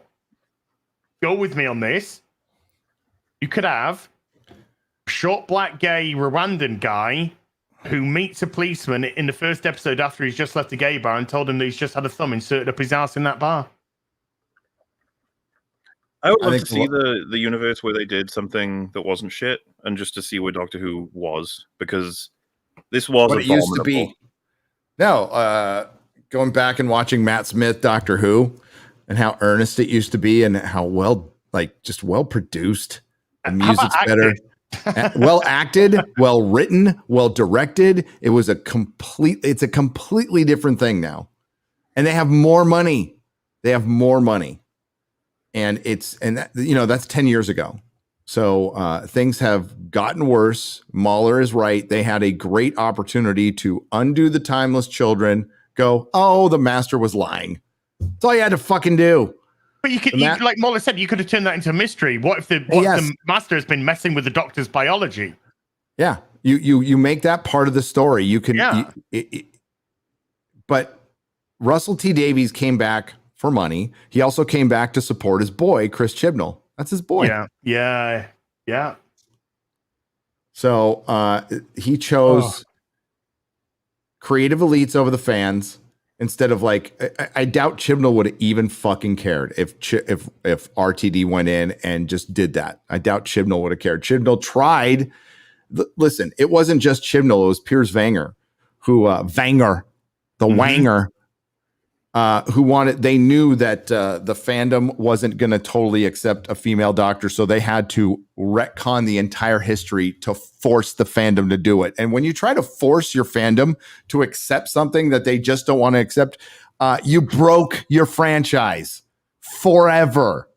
C: go with me on this. You could have a short black gay Rwandan guy who meets a policeman in the first episode after he's just left a gay bar and told him that he's just had a thumb inserted up his ass in that bar.
D: I would love to see the universe where they did something that wasn't shit, and just to see where Doctor Who was, because this was
B: what it used to be. No, going back and watching Matt Smith Doctor Who, and how earnest it used to be, and how well produced. The music's better. Well acted, well written, well directed. It's a completely different thing now. And they have more money. And that's 10 years ago. So things have gotten worse. Mahler is right. They had a great opportunity to undo the timeless children, go, oh, the master was lying. That's all you had to fucking do.
C: But you could, like Mahler said, you could have turned that into a mystery. What if the master has been messing with the Doctor's biology?
B: Yeah, you make that part of the story. You can, but Russell T Davies came back for money. He also came back to support his boy, Chris Chibnall. That's his boy.
C: Yeah.
B: So he chose creative elites over the fans. Instead of I doubt Chibnall would have even fucking cared if RTD went in and just did that. I doubt Chibnall would have cared. Chibnall tried. Listen, it wasn't just Chibnall. It was Piers Vanger, Wanger, who wanted. They knew that the fandom wasn't going to totally accept a female Doctor, so they had to retcon the entire history to force the fandom to do it. And when you try to force your fandom to accept something that they just don't want to accept, you broke your franchise forever.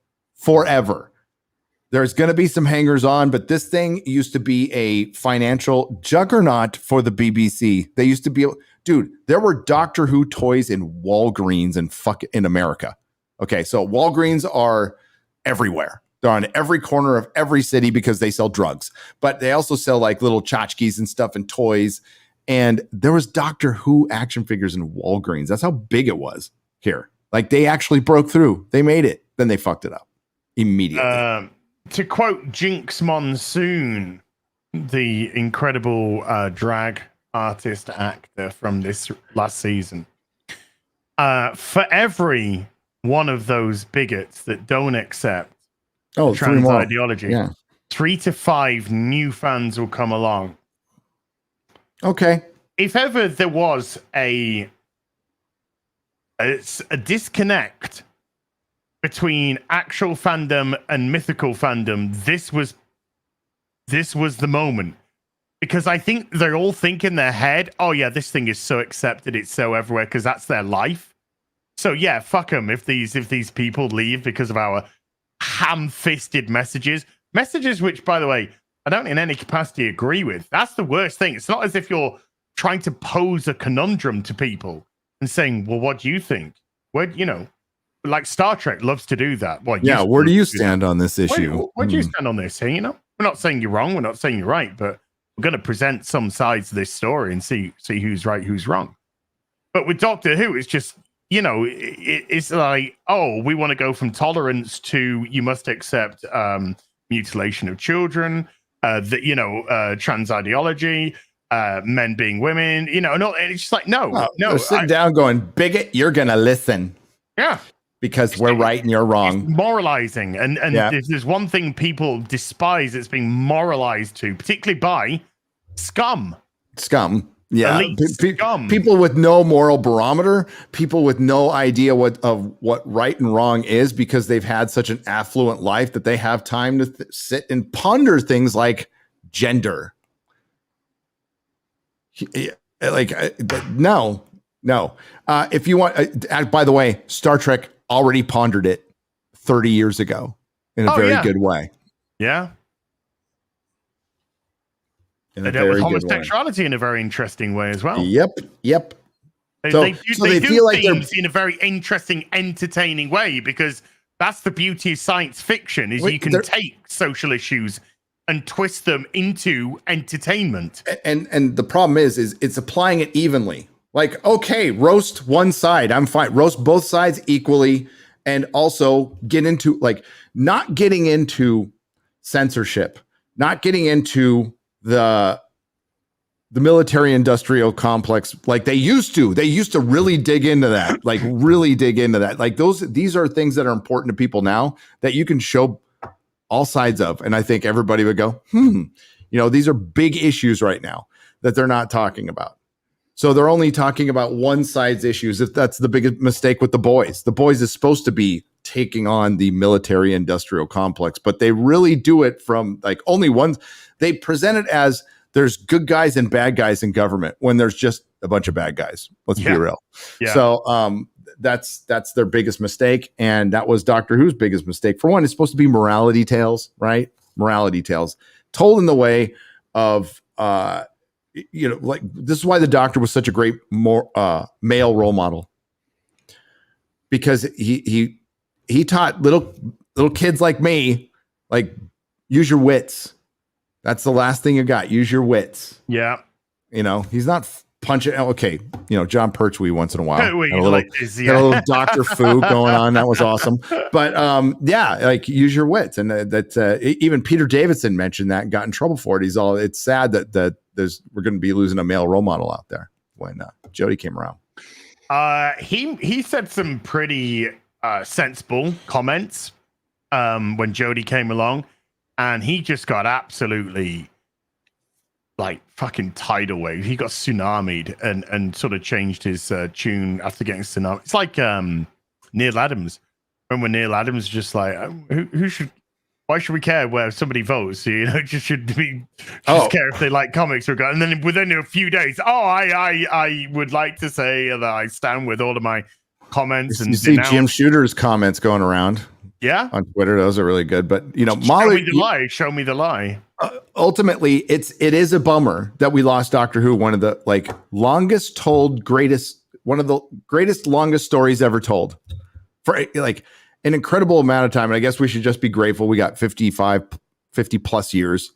B: There's going to be some hangers on, but this thing used to be a financial juggernaut for the BBC. They used to be, dude, there were Doctor Who toys in Walgreens in America. Okay, so Walgreens are everywhere. They're on every corner of every city because they sell drugs, but they also sell like little tchotchkes and stuff and toys. And there was Doctor Who action figures in Walgreens. That's how big it was here. Like they actually broke through. They made it. Then they fucked it up immediately.
C: To quote Jinx Monsoon, the incredible drag artist actor from this last season, for every one of those bigots that don't accept trans ideology, 3 to 5 new fans will come along.
B: Okay.
C: If ever there was a disconnect between actual fandom and mythical fandom, this was the moment. Because I think they're all thinking in their head, oh yeah, this thing is so accepted, it's so everywhere, because that's their life. So yeah, fuck them if these people leave because of our ham-fisted messages which, by the way, I don't in any capacity agree with. That's the worst thing. It's not as if you're trying to pose a conundrum to people and saying, well, what do you think? Where, like Star Trek loves to do that. Where
B: do you stand on this issue?
C: Where do you stand on this here? We're not saying you're wrong, we're not saying you're right, but we're going to present some sides of this story and see who's right, who's wrong. But with Doctor Who, it's just, it's like, oh, we want to go from tolerance to you must accept mutilation of children, trans ideology, men being women, no, it's just like, no.
B: Sit down going, bigot, you're going to listen.
C: Yeah.
B: Because we're right and you're wrong.
C: It's moralizing. And there's one thing people despise that's being moralized to, particularly by scum.
B: Yeah.
C: Scum.
B: People with no moral barometer, people with no idea what right and wrong is, because they've had such an affluent life that they have time to sit and ponder things like gender. No. If you want, by the way, Star Trek already pondered it 30 years ago in a very good way.
C: Yeah. They dealt with homosexuality in a very interesting way as well.
B: Yep.
C: They do feel like things in a very interesting, entertaining way, because That's the beauty of science fiction is you can take social issues and twist them into entertainment.
B: And the problem is it's applying it evenly. Like, okay, roast one side, I'm fine. Roast both sides equally, and also get into like not getting into censorship, not getting into the military industrial complex like they used to. They used to really dig into that, like really dig into that. Like these are things that are important to people now that you can show all sides of. And I think everybody would go, these are big issues right now that they're not talking about. So they're only talking about one side's issues. If that's the biggest mistake with The Boys. The Boys is supposed to be taking on the military industrial complex, but they really do it from like only one. They present it as there's good guys and bad guys in government when there's just a bunch of bad guys. Let's be real. Yeah. So that's their biggest mistake. And that was Doctor Who's biggest mistake. For one, it's supposed to be morality tales, right? Morality tales told in the way of, like this is why the Doctor was such a great male role model, because he taught little kids like me, like, use your wits. That's the last thing you got. Use your wits.
C: Yeah.
B: He's not punching. Okay. John Pertwee once in a while.
C: Had a
B: little Dr. Fu going on. That was awesome. But like use your wits. And even Peter Davidson mentioned that and got in trouble for it. It's sad that we're going to be losing a male role model out there when Jodie came around.
C: He said some pretty sensible comments when Jodie came along, and he just got absolutely like fucking tidal wave. He got tsunamied and sort of changed his tune after getting tsunami. It's like Neil Adams. When Neil Adams just like, why should we care where somebody votes? Just should we just care if they like comics or and then within a few days, I would like to say that I stand with all of my comments. And
B: you see Jim Shooter's comments going around.
C: Yeah,
B: on Twitter, those are really good. But
C: Molly, show me the lie.
B: Ultimately, it is a bummer that we lost Doctor Who, one of the longest longest stories ever told, for like an incredible amount of time. And I guess we should just be grateful we got 50 plus years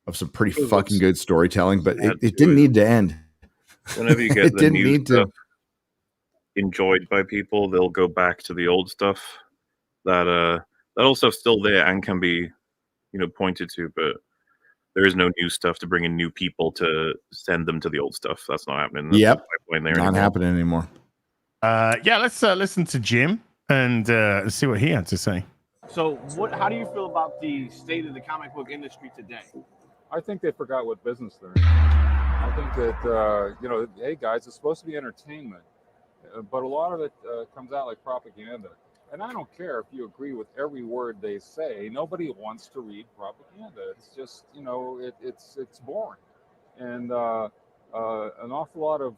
B: of some pretty fucking good storytelling. But it didn't need to end.
D: Whenever you get the new stuff enjoyed by people, they'll go back to the old stuff. That old stuff's still there and can be, pointed to, but there is no new stuff to bring in new people to send them to the old stuff. That's not happening. That's
B: not happening anymore.
C: Let's listen to Jim and see what he had to say.
E: So, how do you feel about the state of the comic book industry today?
J: I think they forgot what business they're in. I think that hey guys, it's supposed to be entertainment, but a lot of it comes out like propaganda. And I don't care if you agree with every word they say. Nobody wants to read propaganda. It's just, it's boring. And an awful lot of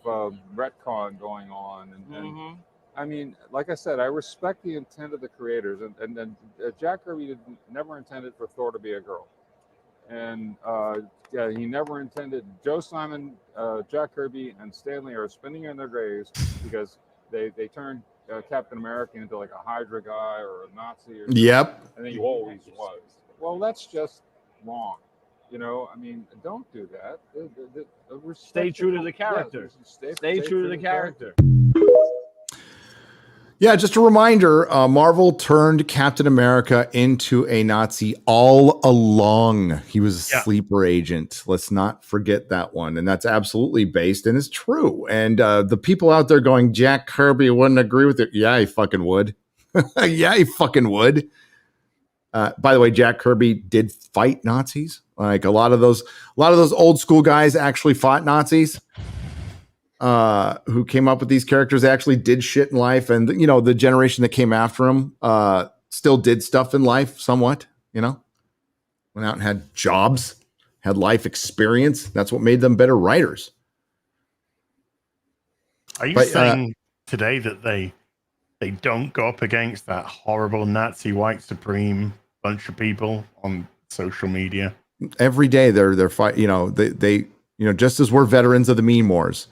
J: retcon going on. And I mean, like I said, I respect the intent of the creators. And Jack Kirby never intended for Thor to be a girl. And he never intended. Joe Simon, Jack Kirby, and Stan Lee are spinning in their graves because they turned Captain America into like a Hydra guy or a Nazi or something.
B: Yep.
J: And then he always was. Well, that's just wrong. I mean, don't do that.
E: Stay true to the character.
J: Yeah,
E: stay true to the character.
B: Yeah, just a reminder, Marvel turned Captain America into a Nazi all along. He was a sleeper agent. Let's not forget that one. And that's absolutely based and is true. And the people out there going, Jack Kirby wouldn't agree with it. Yeah, he fucking would. Yeah, he fucking would. By the way, Jack Kirby did fight Nazis. Like a lot of those old school guys actually fought Nazis. Who came up with these characters actually did shit in life, and the generation that came after him still did stuff in life somewhat. Went out and had jobs, had life experience. That's what made them better writers.
C: Are you saying today that they don't go up against that horrible Nazi white supreme bunch of people on social media?
B: Every day they're fighting. They just as we're veterans of the meme wars,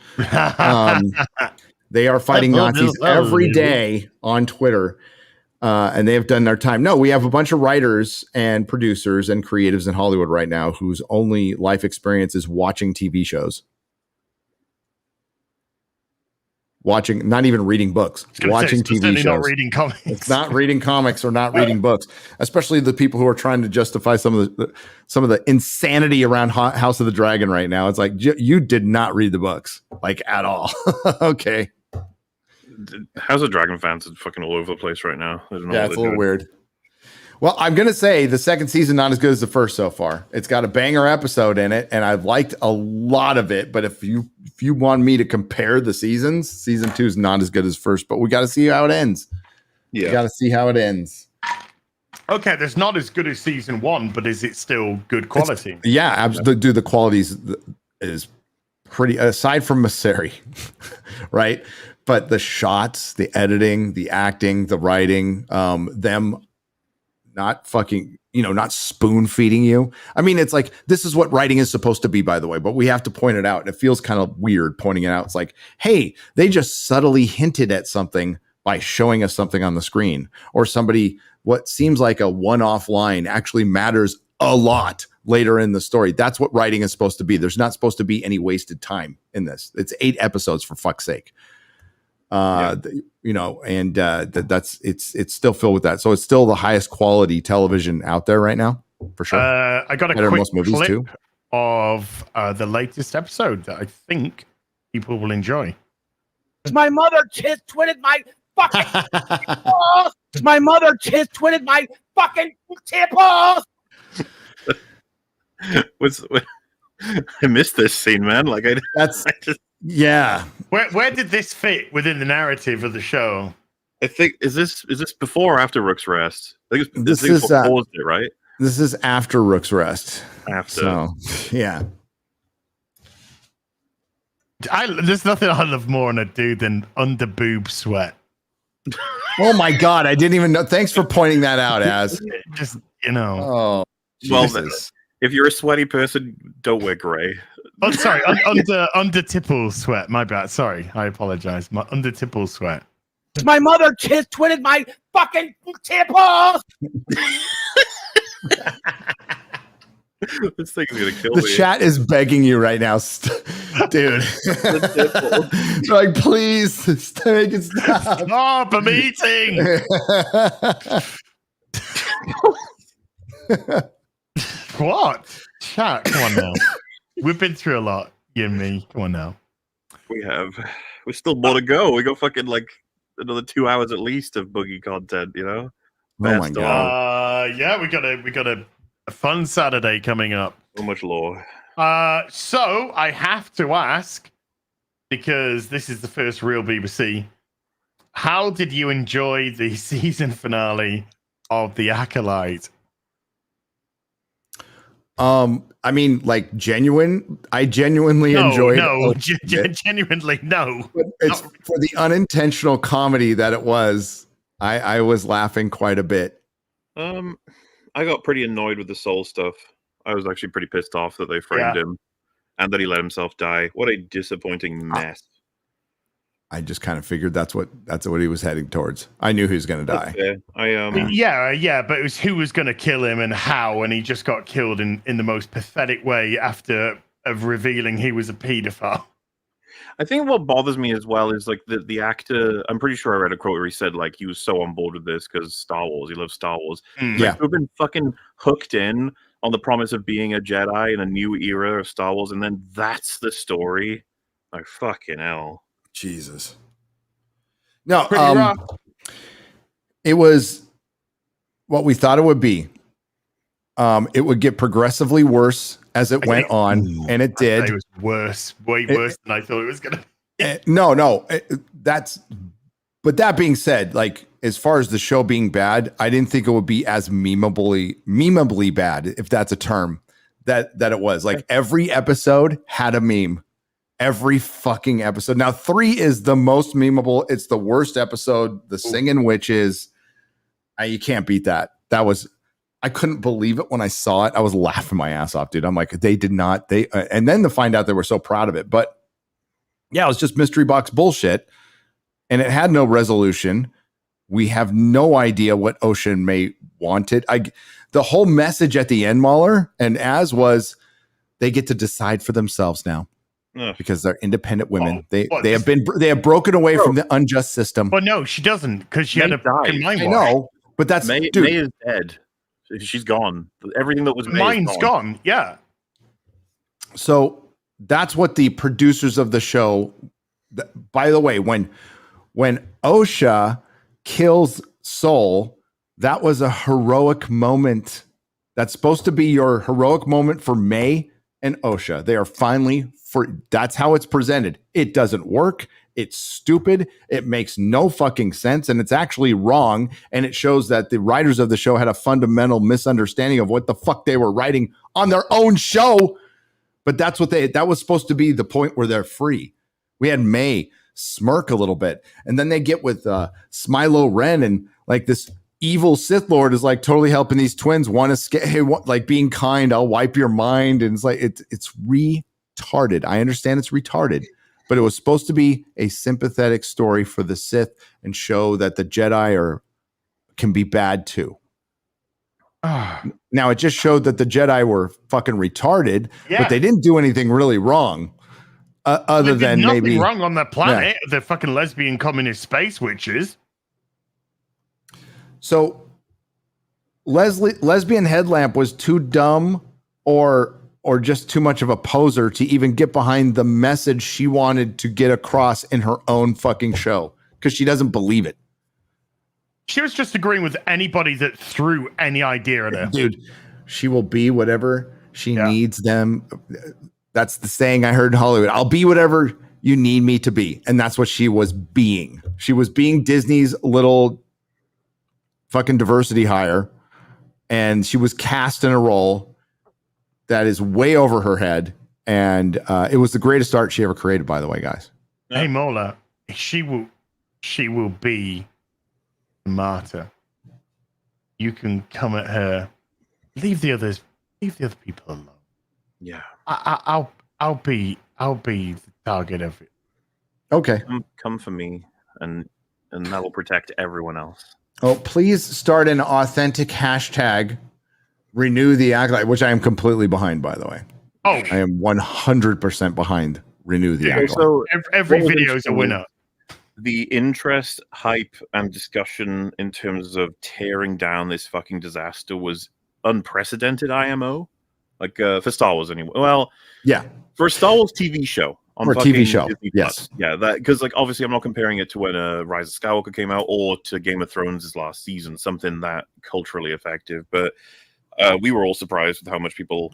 B: they are fighting Nazis every day on Twitter. and they have done their time. No, we have a bunch of writers and producers and creatives in Hollywood right now whose only life experience is watching TV shows. Watching, not even reading books, watching TV shows.
C: Not reading comics.
B: It's not reading comics or not reading books, especially the people who are trying to justify some of the insanity around House of the Dragon right now. It's like you did not read the books, like, at all. Okay.
D: House of Dragon fans are fucking all over the place right now. I don't know.
B: Yeah, it's a little weird. Well, I'm gonna say the second season not as good as the first so far. It's got a banger episode in it, and I've liked a lot of it. But if you want me to compare the seasons, season 2 is not as good as first. But we got to see how it ends.
D: Yeah,
B: we got to see how it ends.
C: Okay, that's not as good as season 1, but is it still good quality?
B: Yeah, absolutely. Dude, the quality is pretty. Aside from Masseri, right? But the shots, the editing, the acting, the writing, them not fucking, not spoon feeding you. I mean, it's like, this is what writing is supposed to be, by the way, but we have to point it out. And it feels kind of weird pointing it out. It's like, hey, they just subtly hinted at something by showing us something on the screen, or what seems like a one-off line actually matters a lot later in the story. That's what writing is supposed to be. There's not supposed to be any wasted time in this. It's 8 episodes, for fuck's sake. That's it's still filled with that. So it's still the highest quality television out there right now, for sure.
C: I got a
B: Better
C: quick
B: most movies
C: clip
B: too.
C: Of the latest episode that I think people will enjoy.
E: My mother twitted my fucking my mother twitted my fucking tipple.
D: I missed this scene, man. Like
B: yeah.
C: Where did this fit within the narrative of the show?
D: I think is this before or after Rook's Rest? I think
B: this is
D: paused it, right?
B: This is after Rook's Rest.
D: After.
B: So, yeah.
C: There's nothing I love more on a dude than under boob sweat.
B: Oh my God, I didn't even know. Thanks for pointing that out, Az.
C: Just,
B: Oh,
D: well,
B: Jesus.
D: If you're a sweaty person, don't wear gray.
C: Oh, sorry, under tipple sweat. My bad. Sorry, I apologize. My under tipple sweat.
E: My mother twitted my fucking tipple.
D: This thing's gonna kill
B: The
D: me.
B: chat is begging you right now, dude. They're like, please, make it stop.
C: Stop! I'm eating. What? Chat, come on now. We've been through a lot, you and me. Come on now.
D: We have. We're still more to go. We got fucking like another 2 hours at least of Boogie content.
B: Oh my God.
C: Yeah, we got a fun Saturday coming up.
D: So much lore.
C: So I have to ask, because this is the first real BBC, how did you enjoy the season finale of The Acolyte?
B: I mean, like, I genuinely enjoyed it.
C: Genuinely, no.
B: But it's for the unintentional comedy that it was. I was laughing quite a bit.
D: I got pretty annoyed with the soul stuff. I was actually pretty pissed off that they framed him and that he let himself die. What a disappointing mess.
B: I just kind of figured that's what he was heading towards. I knew he was going to die.
C: Yeah, but it was who was going to kill him and how, and he just got killed in the most pathetic way after revealing he was a pedophile.
D: I think what bothers me as well is like the actor. I'm pretty sure I read a quote where he said like he was so on board with this because Star Wars. He loves Star Wars.
B: Yeah,
D: we've been fucking hooked in on the promise of being a Jedi in a new era of Star Wars, and then that's the story. Like fucking hell.
B: Jesus. No, it was what we thought it would be. It would get progressively worse as it went on, and it did.
C: It was worse, way worse than I thought it was going to be.
B: No, but that being said, like, as far as the show being bad, I didn't think it would be as memeably bad, if that's a term, that it was. Like, every episode had a meme. Every fucking episode. Now, 3 is the most memeable. It's the worst episode. The singing witches. You can't beat that. I couldn't believe it when I saw it. I was laughing my ass off, dude. I'm like, they did not. And then to find out they were so proud of it. But yeah, it was just mystery box bullshit. And it had no resolution. We have no idea what Osha and May wanted. The whole message at the end, Mahler and Az, was they get to decide for themselves now because they're independent women. They have broken away from the unjust system.
C: But no, she doesn't, because she
D: May
C: had a fucking mind
B: I
C: wash.
B: know, but that's
D: May is dead. She's gone. Everything that was May
C: Mine's
D: is
C: gone. Yeah.
B: So that's what the producers of the show. By the way, when Osha kills Soul, that was a heroic moment. That's supposed to be your heroic moment for May and Osha. They are finally that's how it's presented. It doesn't work. It's stupid. It makes no fucking sense. And it's actually wrong. And it shows that the writers of the show had a fundamental misunderstanding of what the fuck they were writing on their own show. But that was supposed to be the point where they're free. We had May smirk a little bit. And then they get with Smilo Ren, and like this evil Sith Lord is like totally helping these twins. One escape, hey, like being kind, I'll wipe your mind. And it's like, it's retarded. I understand it's retarded, but it was supposed to be a sympathetic story for the Sith and show that the Jedi can be bad too. Now it just showed that the Jedi were fucking retarded, but they didn't do anything really wrong. Other than
C: nothing
B: maybe
C: wrong on the planet, the fucking lesbian communist space witches.
B: So lesbian headlamp was too dumb or just too much of a poser to even get behind the message she wanted to get across in her own fucking show, because she doesn't believe it.
C: She was just agreeing with anybody that threw any idea at her.
B: Dude, she will be whatever she needs them. That's the saying I heard in Hollywood. I'll be whatever you need me to be. And that's what she was being. She was being Disney's little fucking diversity hire. And she was cast in a role that is way over her head. And it was the greatest art she ever created, by the way, guys.
C: Hey, Mola, she will be the martyr. You can come at her. Leave the other people alone.
D: Yeah.
C: I'll be the target of it.
B: Okay.
D: Come for me, and that will protect everyone else.
B: Oh, please start an authentic hashtag. Renew the Acolyte, which I am completely behind, by the way.
C: Oh,
B: I am 100% behind. Renew the Acolyte.
D: So
C: every video is a winner.
D: The interest, hype, and discussion in terms of tearing down this fucking disaster was unprecedented. IMO. Like for Star Wars, anyway. Well,
B: yeah,
D: for a Star Wars TV show,
B: or TV show,
D: Disney
B: yes,
D: yeah, that because like obviously I'm not comparing it to when Rise of Skywalker came out or to Game of Thrones' last season, something that culturally effective. But we were all surprised with how much people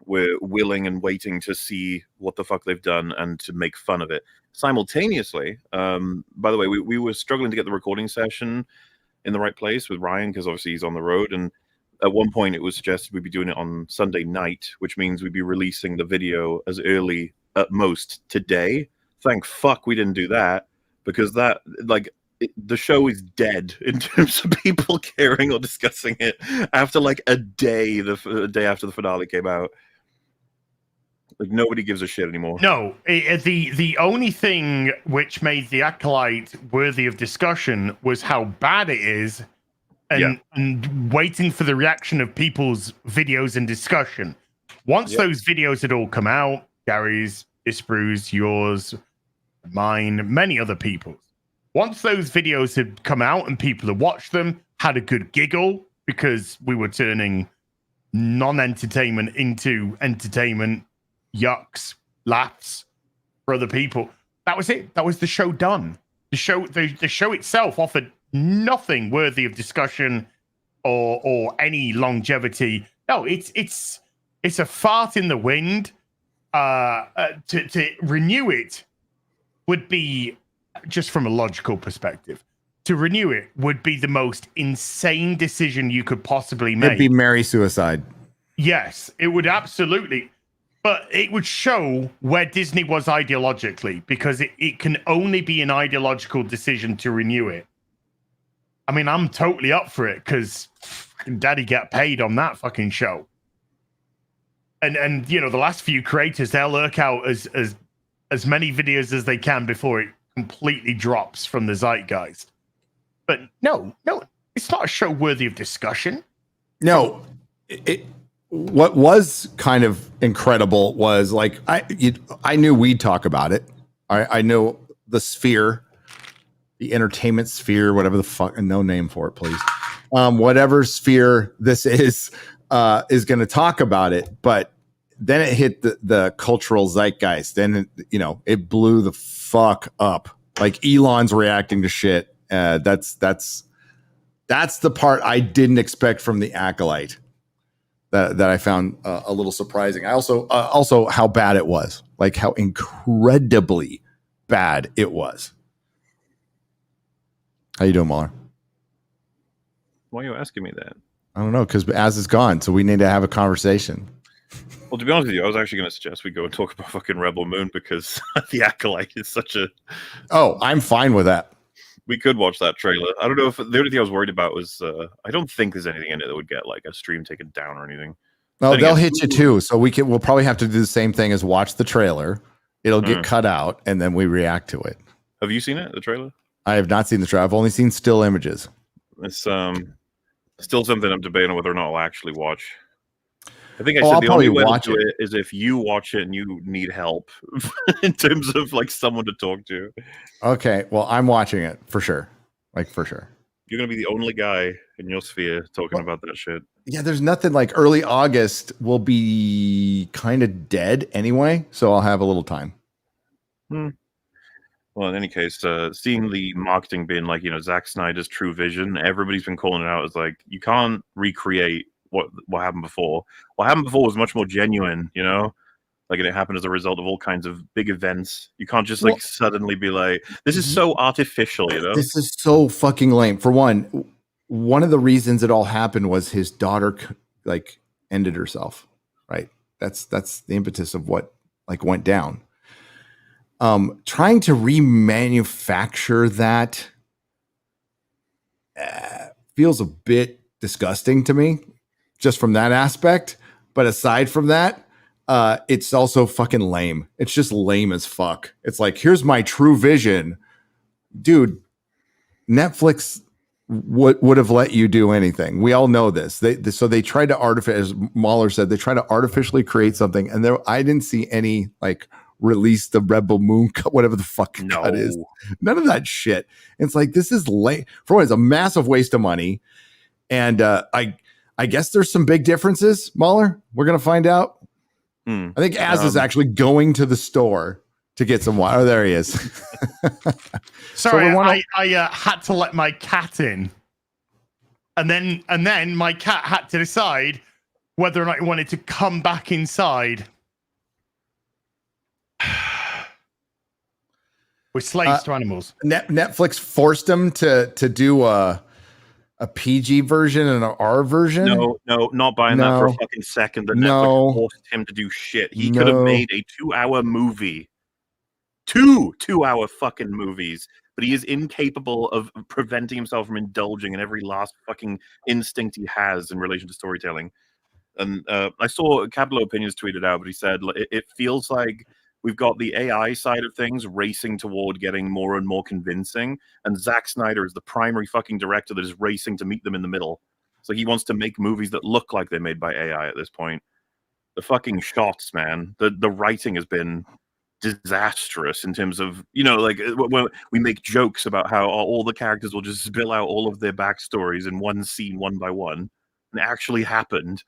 D: were willing and waiting to see what the fuck they've done and to make fun of it. Simultaneously, by the way, we were struggling to get the recording session in the right place with Ryan because obviously he's on the road, and at one point it was suggested we'd be doing it on Sunday night, which means we'd be releasing the video as early at most today. Thank fuck we didn't do that, because that the show is dead in terms of people caring or discussing it after like a day, the day after the finale came out. Like nobody gives a shit anymore.
C: No, the only thing which made the Acolyte worthy of discussion was how bad it is, and waiting for the reaction of people's videos and discussion. Once those videos had all come out, Gary's, Isbru's, yours, mine, many other people's. Once those videos had come out and people had watched them, had a good giggle because we were turning non-entertainment into entertainment, yucks, laughs for other people. That was it. That was the show done. The show itself offered nothing worthy of discussion or any longevity. No, it's a fart in the wind. To renew it would be, just from a logical perspective, to renew it would be the most insane decision you could possibly make.
B: It'd be Mary suicide.
C: Yes, it would absolutely. But it would show where Disney was ideologically, because it can only be an ideological decision to renew it. I mean, I'm totally up for it because daddy got paid on that fucking show. And you know, the last few creators, they'll lurk out as many videos as they can before it completely drops from the zeitgeist. But no, it's not a show worthy of discussion.
B: No, what was kind of incredible was like I knew we'd talk about it. I know the sphere, the entertainment sphere, whatever the fuck, no name for it, please. Whatever sphere this is going to talk about it, but then it hit the cultural zeitgeist. Then it blew the fuck up. Like Elon's reacting to shit. That's the part I didn't expect from the Acolyte. That I found a little surprising. I also how bad it was, like how incredibly bad it was. How you doing, Mueller?
D: Why are you asking me that?
B: I don't know, because Az is gone, so we need to have a conversation.
D: Well, to be honest with you, I was actually going to suggest we go and talk about fucking Rebel Moon because the Acolyte is such a...
B: Oh, I'm fine with that.
D: We could watch that trailer. I don't know if... The only thing I was worried about was... I don't think there's anything in it that would get like a stream taken down or anything.
B: No, they'll hit you too, so we'll probably have to do the same thing as watch the trailer. It'll get cut out, and then we react to it.
D: Have you seen it, the trailer?
B: I have not seen the trailer. I've only seen still images.
D: It's still something I'm debating whether or not I'll actually watch. I think I said the only way to do it is if you watch it and you need help in terms of like someone to talk to.
B: Okay, well, I'm watching it for sure. Like for sure.
D: You're gonna be the only guy in your sphere talking about that shit.
B: Yeah, there's nothing like early August will be kind of dead anyway, so I'll have a little time.
D: Well, in any case, seeing the marketing being like, Zack Snyder's true vision, everybody's been calling it out as like, you can't recreate what happened before. What happened before was much more genuine, like it happened as a result of all kinds of big events. You can't just like suddenly be like, this is so artificial,
B: This is so fucking lame. For one of the reasons it all happened was his daughter like ended herself, right? That's the impetus of what like went down. Trying to remanufacture that feels a bit disgusting to me, just from that aspect. But aside from that, it's also fucking lame. It's just lame as fuck. It's like, here's my true vision, dude. Netflix would have let you do anything. We all know this. So they tried to as Mahler said, they tried to artificially create something, and I didn't see any like release the Rebel Moon cut, whatever the fuck cut is. None of that shit. It's like, this is lame. For one, it's a massive waste of money. And I guess there's some big differences, Mahler. We're gonna find out. I think Az is actually going to the store to get some water. Oh, there he is.
C: Sorry, I had to let my cat in, and then my cat had to decide whether or not he wanted to come back inside. We're slaves to animals.
B: Netflix forced him to do a PG version and an R version.
D: No, not buying that for a fucking second. That Netflix forced him to do shit. He could have made a 2-hour movie. Two 2-hour fucking movies, but he is incapable of preventing himself from indulging in every last fucking instinct he has in relation to storytelling. And I saw Capital Opinions tweeted out, but he said it feels like we've got the AI side of things racing toward getting more and more convincing, and Zack Snyder is the primary fucking director that is racing to meet them in the middle. So he wants to make movies that look like they're made by AI at this point. The fucking shots, man. The writing has been disastrous in terms of, like when we make jokes about how all the characters will just spill out all of their backstories in one scene, one by one. And it actually happened.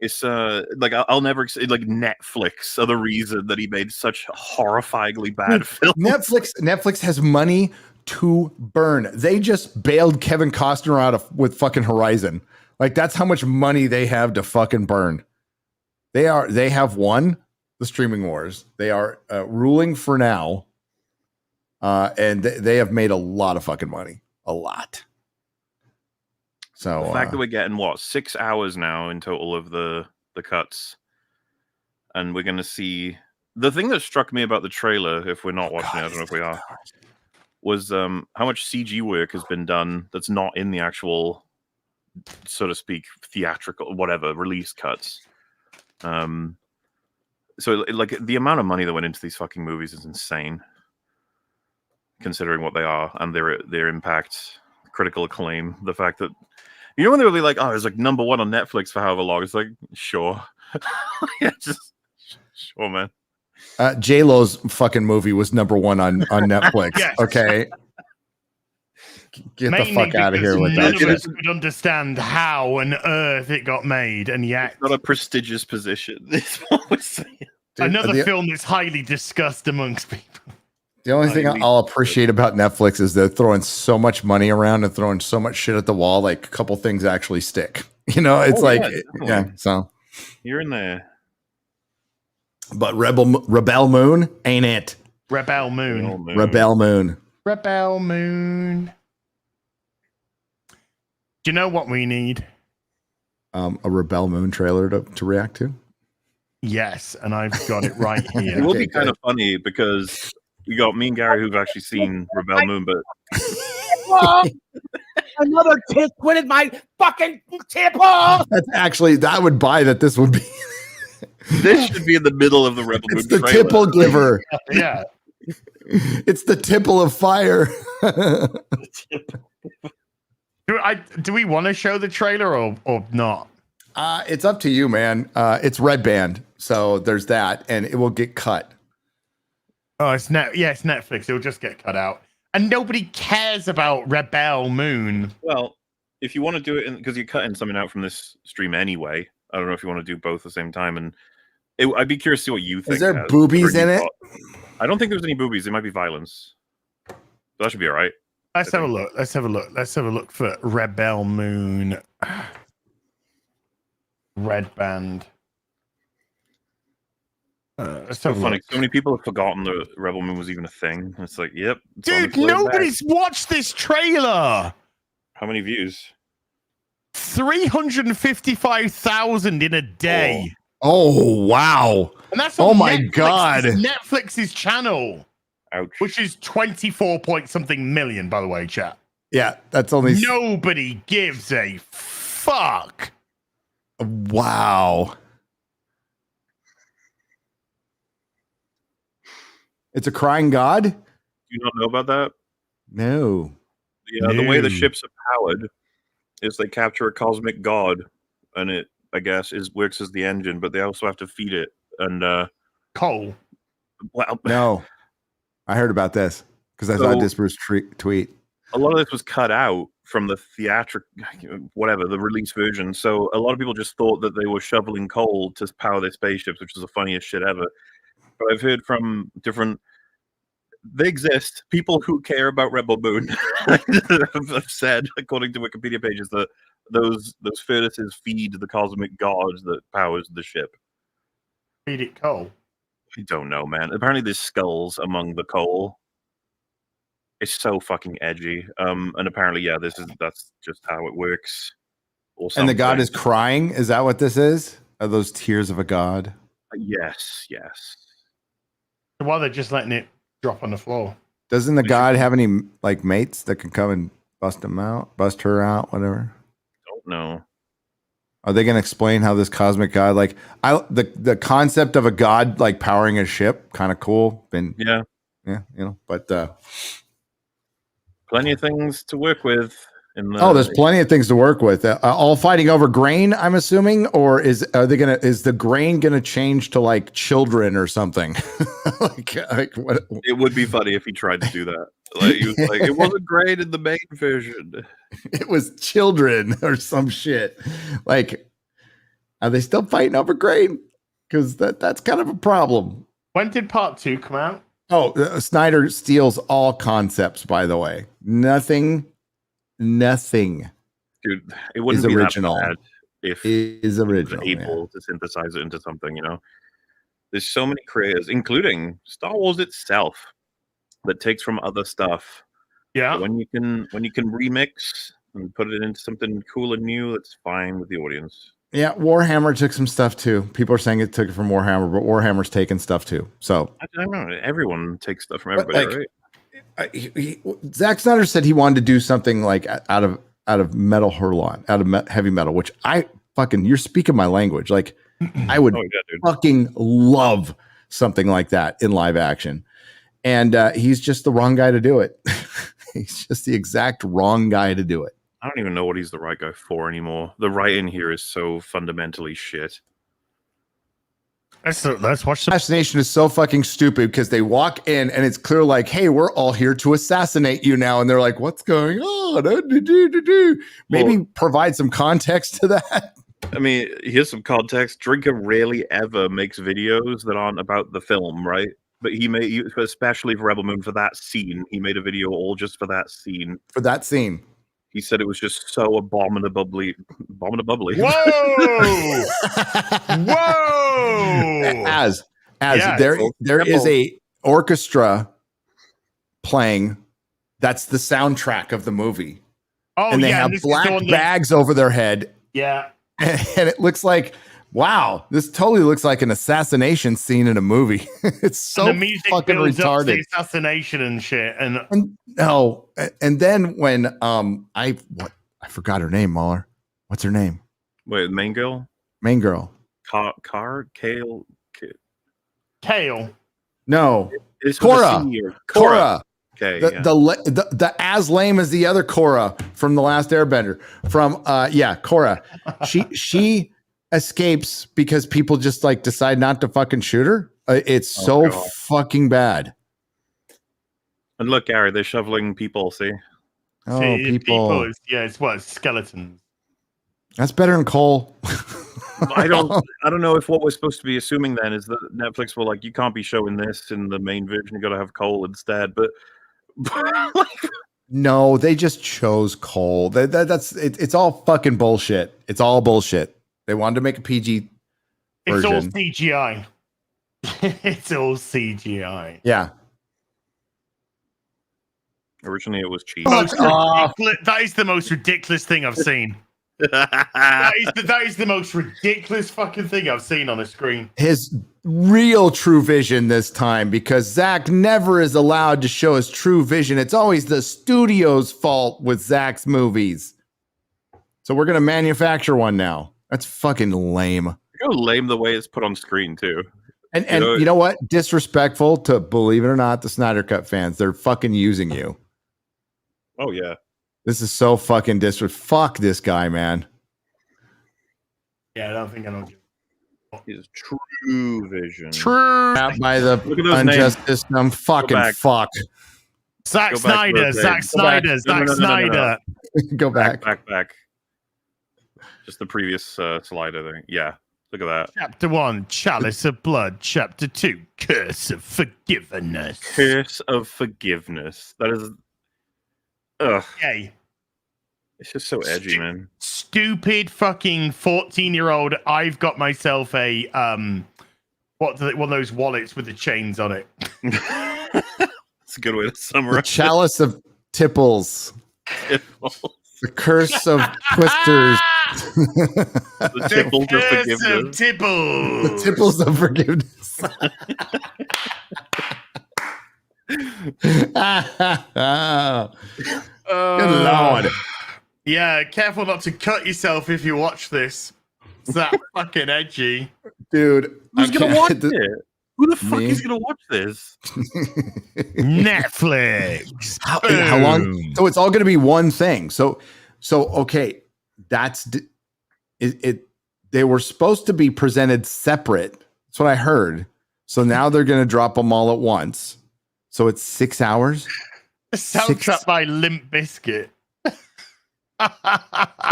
D: It's like I'll never like Netflix are the reason that he made such horrifyingly bad films.
B: Netflix has money to burn. They just bailed Kevin Costner out with fucking Horizon. Like, that's how much money they have to fucking burn. They have won the streaming wars. They are ruling for now, and they have made a lot of fucking money. A lot. So
D: the fact that we're getting 6 hours now in total of the cuts, and we're going to see the thing that struck me about the trailer, if we're not watching it, I don't know if we are, was how much CG work has been done that's not in the actual, so to speak, theatrical whatever release cuts. So like the amount of money that went into these fucking movies is insane. considering what they are and their impact, critical acclaim. The fact that when they were like, oh, it's like number 1 on Netflix for however long. It's like, sure, yeah, just sure, man.
B: J-Lo's fucking movie was number 1 on Netflix.
C: Yes.
B: Okay. Get
C: Mainly
B: the fuck out of here with
C: none
B: that.
C: of us could understand how on earth it got made, and yet
D: It's not a prestigious position. This is what we're saying.
B: Dude,
C: another film that's highly discussed amongst people.
B: The only thing I'll appreciate about Netflix is they're throwing so much money around and throwing so much shit at the wall. Like a couple things actually stick. You know, it's so
D: You're in there.
B: But Rebel Moon ain't it?
C: Rebel Moon.
B: Rebel Moon.
C: Rebel Moon. Do you know what we need?
B: A Rebel Moon trailer to react to.
C: Yes, and I've got it right here.
D: It will be kind of funny because we got me and Gary who've actually seen Rebel Moon, but
E: Another kiss twitted my fucking tipple.
B: That's actually, that would buy that this would be.
D: This should be in the middle of the Rebel Moon
B: It's the
D: trailer.
B: tipple giver.
C: Yeah.
B: It's the tipple of fire.
C: Do we want to show the trailer or not?
B: It's up to you, man. It's Red Band, so there's that, and it will get cut.
C: Oh, it's Netflix. It'll just get cut out, and nobody cares about Rebel Moon.
D: Well, if you want to do it, because you're cutting something out from this stream anyway, I don't know if you want to do both at the same time. And I'd be curious to see what you think.
B: Is there boobies in it?
D: I don't think there's any boobies. It might be violence. But that should be all right.
C: Let's have a look. Let's have a look for Rebel Moon. Red Band.
D: So funny. So many people have forgotten that Rebel Moon was even a thing. It's like, yep.
C: Dude, nobody's watched this trailer.
D: How many views?
C: 355,000 in a day.
B: Oh wow!
C: And that's
B: oh
C: on
B: my god!
C: Netflix's channel.
D: Ouch.
C: Which is 24 point something million, by the way, chat.
B: Yeah, that's only
C: nobody gives a fuck.
B: Wow. It's a crying god?
D: Do you not know about that?
B: No.
D: Yeah, the way the ships are powered is they capture a cosmic god, and it, I guess, works as the engine, but they also have to feed it and
C: coal.
D: Well,
B: no, I heard about this because I saw Disper's tweet.
D: A lot of this was cut out from the theatric, whatever, the release version. So a lot of people just thought that they were shoveling coal to power their spaceships, which is the funniest shit ever. But I've heard from different. They exist. People who care about Rebel Moon have said, according to Wikipedia pages, that those furnaces feed the cosmic god that powers the ship.
C: Feed it coal?
D: I don't know, man. Apparently there's skulls among the coal. It's so fucking edgy. And apparently, yeah, that's just how it works.
B: And the god is crying? Is that what this is? Are those tears of a god?
D: Yes, yes.
C: So why they're just letting it drop on the floor?
B: Doesn't the god have any like mates that can come and bust her out, whatever?
D: Don't know.
B: Are they going to explain how this cosmic god, like the concept of a god like powering a ship, kind of cool?
D: Yeah,
B: but
D: plenty of things to work with.
B: There's plenty of things to work with. All fighting over grain, I'm assuming, or is the grain gonna change to like children or something? like what?
D: It would be funny if he tried to do that. Like he was like, it wasn't grain in the main version.
B: It was children or some shit. Like, are they still fighting over grain? Because that's kind of a problem.
C: When did part 2 come out?
B: Oh, Snyder steals all concepts. By the way, nothing.
D: Dude, it wouldn't be
B: original.
D: That bad if
B: it is original,
D: able to synthesize it into something. There's so many creators, including Star Wars itself, that takes from other stuff.
C: Yeah.
D: When you can remix and put it into something cool and new, that's fine with the audience.
B: Yeah, Warhammer took some stuff too. People are saying it took it from Warhammer, but Warhammer's taken stuff too. So
D: I don't know. Everyone takes stuff from everybody, right?
B: Zack Snyder said he wanted to do something like out of Metal Hurlon, out of heavy metal, which you're speaking my language. Like I would fucking love something like that in live action. And he's just the wrong guy to do it. He's just the exact wrong guy to do it.
D: I don't even know what he's the right guy for anymore. The writing here is so fundamentally shit.
C: Let's watch the
B: assassination is so fucking stupid because they walk in and it's clear like, hey, we're all here to assassinate you now. And they're like, what's going on? Maybe provide some context to that.
D: I mean, here's some context. Drinker rarely ever makes videos that aren't about the film, right? But he made, especially for Rebel Moon, for that scene, he made a video all just for that scene.
B: For that scene.
D: He said it was just so abominably.
C: Whoa! Whoa!
B: As there is a orchestra playing. That's the soundtrack of the movie.
C: Oh,
B: and they have black bags over their head.
C: Yeah.
B: And it looks like, wow, this totally looks like an assassination scene in a movie. It's so
C: and the music
B: fucking
C: builds up to
B: retarded.
C: the assassination and shit. And
B: then when I forgot her name, Mahler. What's her name?
D: Wait, the main girl?
B: Main girl.
D: Kale.
B: No.
D: It's
B: Cora. Cora.
D: Okay.
B: The as lame as the other Cora from The Last Airbender. From Cora. She escapes because people just like decide not to fucking shoot her. It's fucking bad.
D: And look, Gary, they're shoveling people. See?
B: Oh, people.
C: It's what, skeletons.
B: That's better than coal.
D: I don't know if what we're supposed to be assuming then is that Netflix were like, you can't be showing this in the main version. You got to have coal instead. But
B: no, they just chose coal. It's all fucking bullshit. It's all bullshit. They wanted to make a PG version.
C: It's all CGI. It's all CGI.
B: Yeah.
D: Originally, it was cheap.
C: That is the most ridiculous thing I've seen. that is the most ridiculous fucking thing I've seen on a screen.
B: His real true vision this time, because Zach never is allowed to show his true vision. It's always the studio's fault with Zach's movies. So we're going to manufacture one now. That's fucking lame.
D: How lame the way it's put on screen, too.
B: And you know what? Disrespectful to, believe it or not, the Snyder Cut fans. They're fucking using you.
D: Oh, yeah.
B: This is so fucking disrespectful. Fuck this guy, man.
C: Yeah, I don't think I know.
D: His true vision.
C: True.
B: By the unjust system. Fucking fuck.
C: Zack Snyder.
B: Go back.
D: Back. Just the previous slider thing. Yeah. Look at that.
C: Chapter 1, Chalice of Blood. Chapter 2, Curse of Forgiveness.
D: Curse of Forgiveness. That is... Ugh.
C: Yay.
D: It's just so edgy, man.
C: Stupid fucking 14-year-old. I've got myself a one of those wallets with the chains on it.
D: It's a good way to summarize.
B: The Chalice of Tipples. The Curse of Twisters.
D: The Tipples of Forgiveness.
C: The
B: Tipples of Forgiveness. Good Lord.
C: Yeah, careful not to cut yourself if you watch this. It's that fucking edgy.
B: Dude.
D: Who's going to watch it? Who the fuck is going to watch this?
C: Netflix.
B: How long? So it's all going to be one thing. So okay, that's it. They were supposed to be presented separate. That's what I heard. So now they're going to drop them all at once. So it's 6 hours.
C: Soundtrack by Limp Bizkit.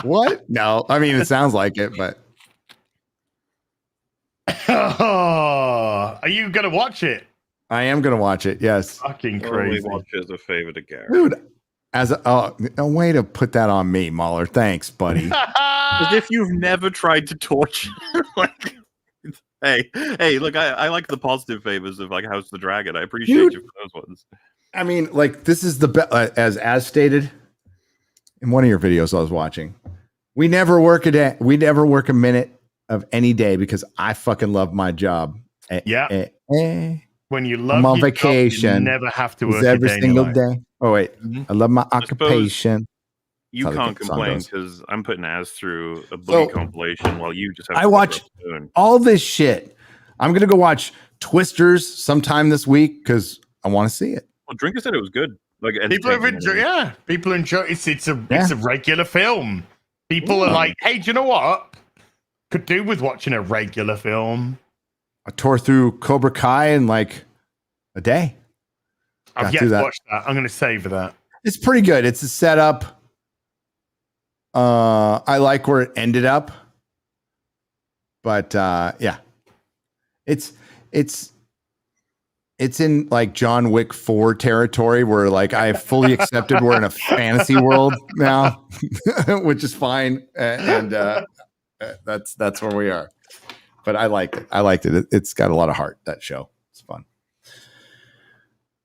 B: What? No, I mean it sounds like it, but.
C: Oh, are you gonna watch it?
B: I am gonna watch it. Yes.
C: Fucking crazy.
D: Watch it as a favor to Gary.
B: Dude, as a way to put that on me, Mahler. Thanks, buddy.
D: As if you've never tried to torture. Like, hey, look, I like the positive favors of like House of the Dragon. I appreciate you for those ones.
B: I mean, like this is the as stated in one of your videos I was watching. We never work a day. We never work a minute of any day because I fucking love my job.
C: Yeah. When you love
B: I'm on
C: your
B: vacation,
C: job, you never have to work
B: every single
C: day.
B: day. Oh wait, I love my occupation.
D: You can't complain because I'm putting Az through a Boogie compilation while you just have.
B: I watch all this shit. I'm gonna go watch Twisters sometime this week because I want to see it.
D: Well, Drinker said it was good. Like
C: People have
D: entertaining.
C: enjoyed. Yeah, people enjoy. It's a regular film. People are like, hey, do you know what? Could do with watching a regular film.
B: I tore through Cobra Kai in like a day.
C: I've yet to watch that. I'm going to savor that.
B: It's pretty good. It's a setup. I like where it ended up, but yeah, it's in like John Wick 4 territory where like I fully accepted we're in a fantasy world now, which is fine, and that's where we are. But I liked it. It's got a lot of heart. That show. It's fun.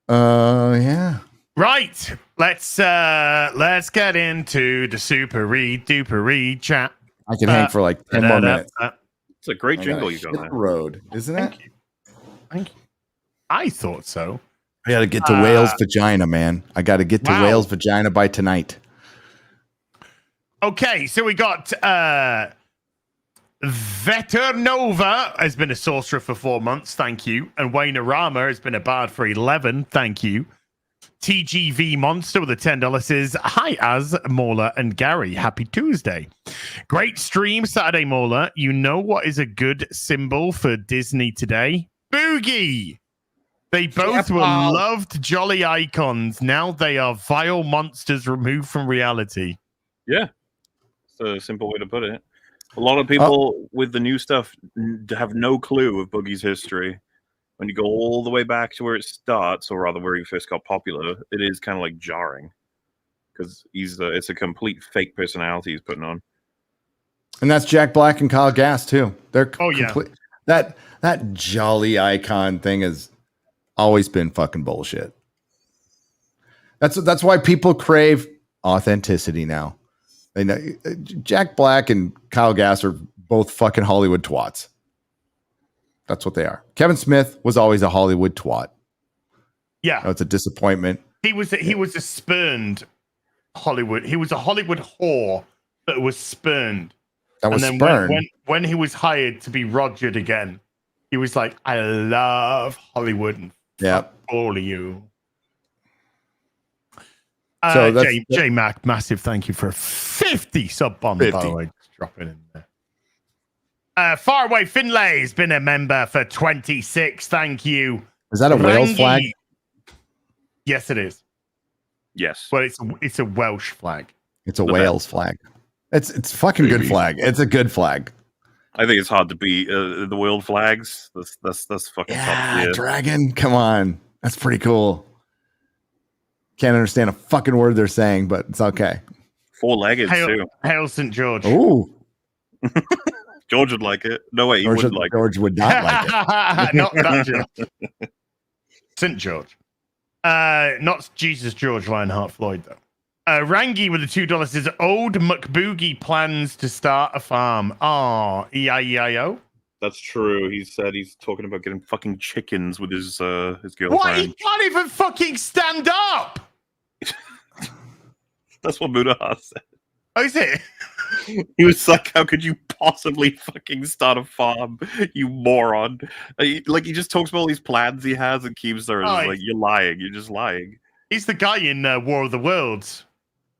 B: Yeah.
C: Right. Let's get into the super duper chat.
B: I can hang for like 10 more minutes.
D: It's a great jingle you got there.
B: Road, isn't it?
C: Thank you. I thought so.
B: I got to get to Whale's vagina, man. I got to get to Whale's vagina by tonight.
C: Okay, so we got Veternova has been a sorcerer for 4 months. Thank you. And Wayne Arama has been a bard for 11. Thank you. TGV Monster with a $10 says, hi, Az, Mauler, and Gary. Happy Tuesday. Great stream, Saturday, Mauler. You know what is a good symbol for Disney today? Boogie. They both were loved, jolly icons. Now they are vile monsters removed from reality.
D: Yeah. It's a simple way to put it. A lot of people with the new stuff have no clue of Boogie's history. When you go all the way back to where it starts, or rather where he first got popular, it is kind of like jarring because it's a complete fake personality he's putting on.
B: And that's Jack Black and Kyle Gass too. They're
C: yeah.
B: That jolly icon thing has always been fucking bullshit. That's why people crave authenticity now. They know Jack Black and Kyle Gass are both fucking Hollywood twats. That's what they are. Kevin Smith was always a Hollywood twat.
C: Yeah,
B: it's a disappointment.
C: He was a spurned Hollywood. He was a Hollywood whore that was spurned.
B: That was
C: and then
B: spurned.
C: When he was hired to be Rogered again, he was like, "I love Hollywood and fuck all of you." So J Mac, massive thank you for 50 sub bomb, by the way. Just drop it in there. Faraway Finlay has been a member for 26. Thank you.
B: Is that a Wales flag?
C: Yes, it is.
D: Yes.
C: Well, it's a Welsh flag.
B: It's a Wales flag. It's fucking good flag. It's a good flag.
D: I think it's hard to beat the world flags. That's fucking top tier.
B: Dragon. Come on. That's pretty cool. Can't understand a fucking word they're saying, but it's okay.
D: Four-legged too.
C: Hail St. George.
B: Ooh.
D: George would like it. No way,
B: George would not like it.
C: Not that George. St. George. Not Jesus George Lionheart Floyd, though. Rangi with the $2 says, old McBoogie plans to start a farm. E-I-E-I-O.
D: That's true. He said he's talking about getting fucking chickens with his girlfriend.
C: What? He can't even fucking stand up!
D: That's what Mudahar said.
C: Oh, is it?
D: He was like, how could you possibly fucking start a farm, you moron? He just talks about all these plans he has and keeps there. Like, you're lying. You're just lying.
C: He's the guy in War of the Worlds,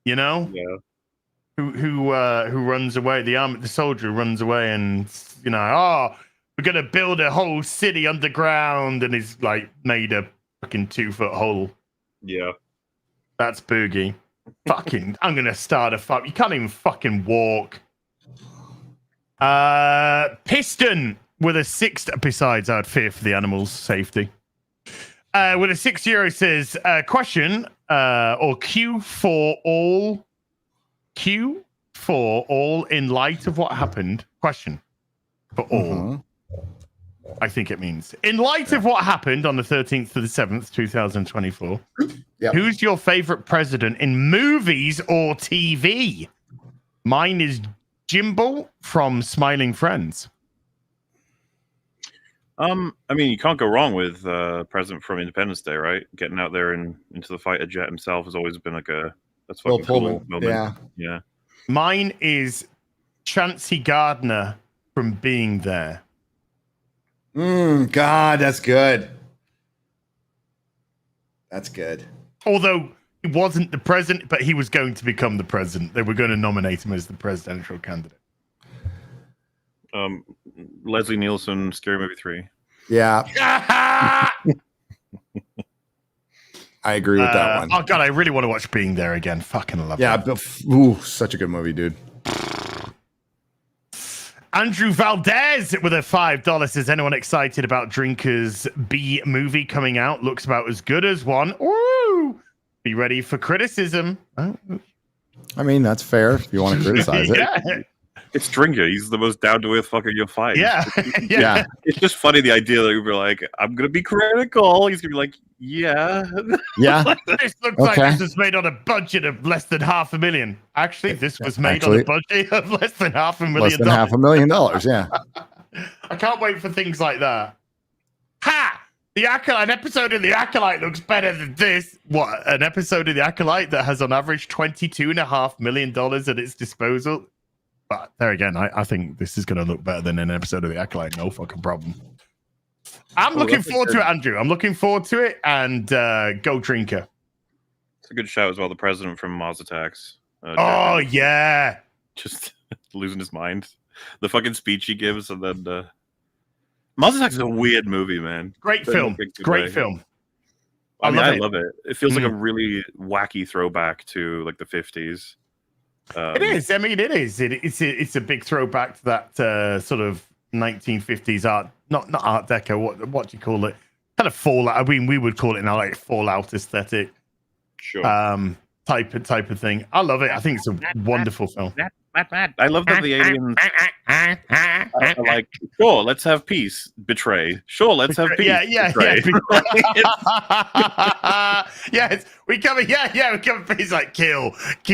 C: you know?
D: Yeah.
C: Who runs away, the soldier runs away and, we're going to build a whole city underground, and he's, like, made a fucking 2-foot hole.
D: Yeah.
C: That's Boogie. Fucking, I'm going to start a farm. You can't even fucking walk. Piston with a 6, besides I'd fear for the animals' safety. With a €6 says, question, or Q for all in light of what happened. Question for all. Mm-hmm. I think it means in light of what happened on the 13th to the 7th, 2024. Who's your favorite president in movies or TV? Mine is Jimbo from Smiling Friends.
D: I mean, you can't go wrong with President from Independence Day, right? Getting out there and into the fighter jet himself has always been like that's fucking cool moment. Yeah.
C: Mine is Chauncey Gardner from Being There.
B: God, that's good. That's good.
C: Although he wasn't the president, but he was going to become the president. They were going to nominate him as the presidential candidate.
D: Leslie Nielsen, Scary Movie 3.
B: Yeah. I agree with that one.
C: Oh god, I really want to watch Being There again. Fucking love that.
B: Ooh, such a good movie, dude.
C: Andrew Valdez with a $5. Is anyone excited about Drinker's B movie coming out? Looks about as good as one. Ooh, be ready for criticism. Oh.
B: I mean, that's fair if you want to criticize it.
C: Yeah.
D: It's Drinker. He's the most down-to-earth fucker you'll find.
C: Yeah.
B: Yeah.
D: It's just funny, the idea that you're like, I'm going to be critical. He's going to be like, yeah.
B: Yeah.
C: This looks like this was made on a budget of less than $500,000. Actually, this was made on a budget of less than $500,000.
B: Less than $500,000, yeah.
C: I can't wait for things like that. Ha! The Acolyte, an episode of The Acolyte looks better than this. What? An episode of The Acolyte that has on average $22.5 million at its disposal? But there again, I think this is going to look better than an episode of The Acolyte. No fucking problem. I'm looking forward to it, Andrew. I'm looking forward to it. And go Drinker.
D: It's a good shout as well. The president from Mars Attacks.
C: Oh, yeah.
D: Just losing his mind. The fucking speech he gives. And then Mars Attacks is a weird movie, man.
C: Great film. Great film.
D: I love it. It feels like a really wacky throwback to like the 50s.
C: It is. I mean, it is. It's a big throwback to that sort of 1950s art, not Art Deco. What do you call it? Kind of Fallout. I mean, we would call it now like Fallout aesthetic.
D: Sure.
C: Type of thing. I love it. I think it's a wonderful film.
D: I love that the aliens are like, sure, let's have peace. Betray. Sure, let's have peace.
C: Yeah. Yes, we come in. Yeah, we come in peace. Like kill.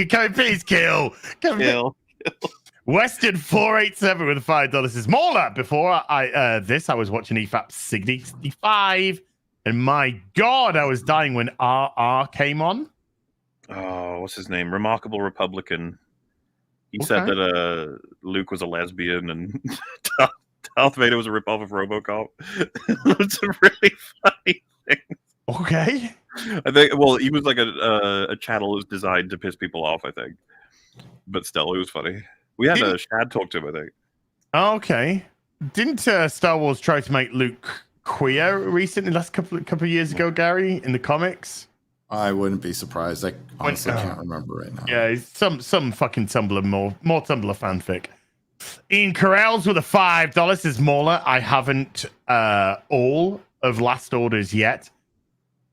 C: Come in peace. Kill.
D: Kill.
C: Western 487 with $5 is Mauler. Before I was watching EFAP 65, and my God, I was dying when RR came on.
D: Oh, what's his name? Remarkable Republican. He said that Luke was a lesbian and Darth Vader was a ripoff of RoboCop. It's a really funny thing.
C: Okay.
D: I think. Well, he was like a channel that was designed to piss people off, I think. But still, it was funny. We had a Shad talk to him, I think.
C: Okay. Didn't Star Wars try to make Luke queer recently? Last couple of years ago, Gary, in the comics.
B: I wouldn't be surprised. I honestly can't remember right now.
C: Yeah, some fucking Tumblr, more Tumblr fanfic. Ian Carell's with a $5 is Mauler. I haven't all of Last Orders yet.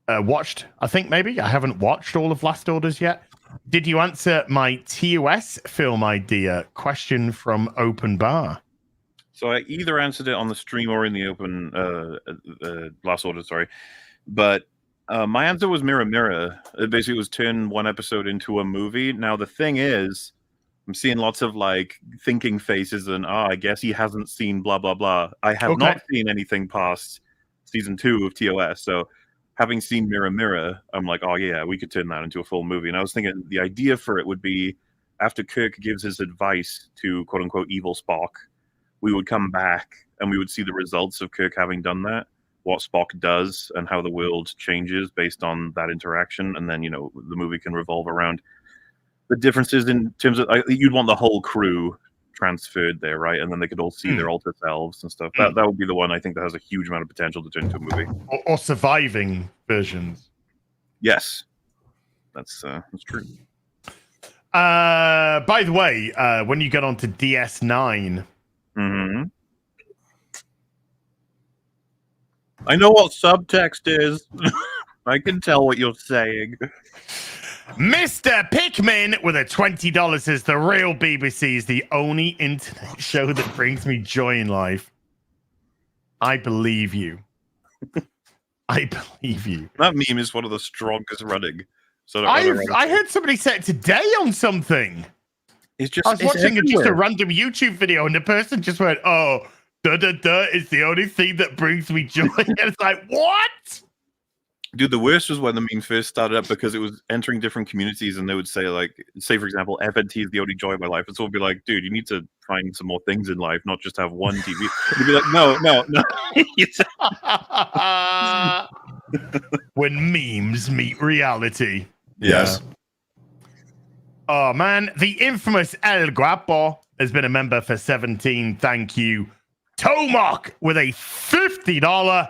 C: Watched, I think maybe. I haven't watched all of Last Orders yet. Did you answer my TOS film idea? Question from Open Bar.
D: So I either answered it on the stream or in the open Last Order, sorry. But my answer was Mirror Mirror. It basically was turn one episode into a movie. Now the thing is, I'm seeing lots of like thinking faces and I guess he hasn't seen blah blah blah. I have not seen anything past season 2 of TOS. So having seen Mirror Mirror, I'm like, oh yeah, we could turn that into a full movie. And I was thinking the idea for it would be after Kirk gives his advice to quote unquote evil Spock, we would come back and we would see the results of Kirk having done that. What Spock does and how the world changes based on that interaction, and then the movie can revolve around the differences in terms of you'd want the whole crew transferred there, right? And then they could all see their alter selves and stuff. That would be the one I think that has a huge amount of potential to turn into a movie.
C: Or surviving versions.
D: Yes, that's true.
C: By the way, when you get onto DS9.
D: Mm-hmm. I know what subtext is. I can tell what you're saying.
C: Mr. Pickman with a $20 says the real BBC is the only internet show that brings me joy in life. I believe you. I believe you.
D: That meme is one of the strongest running. So
C: I heard somebody say it today on something. I was watching just a random YouTube video and the person just went, "Oh, is the only thing that brings me joy." And it's like, what?
D: Dude, the worst was when the meme first started up because it was entering different communities and they would say, for example, FNT is the only joy of my life. And so we'll be like, dude, you need to find some more things in life, not just have one TV. And you'd be like, no.
C: when memes meet reality.
B: Yes.
C: Oh man, the infamous El Guapo has been a member for 17. Thank you. Tomok with a $50.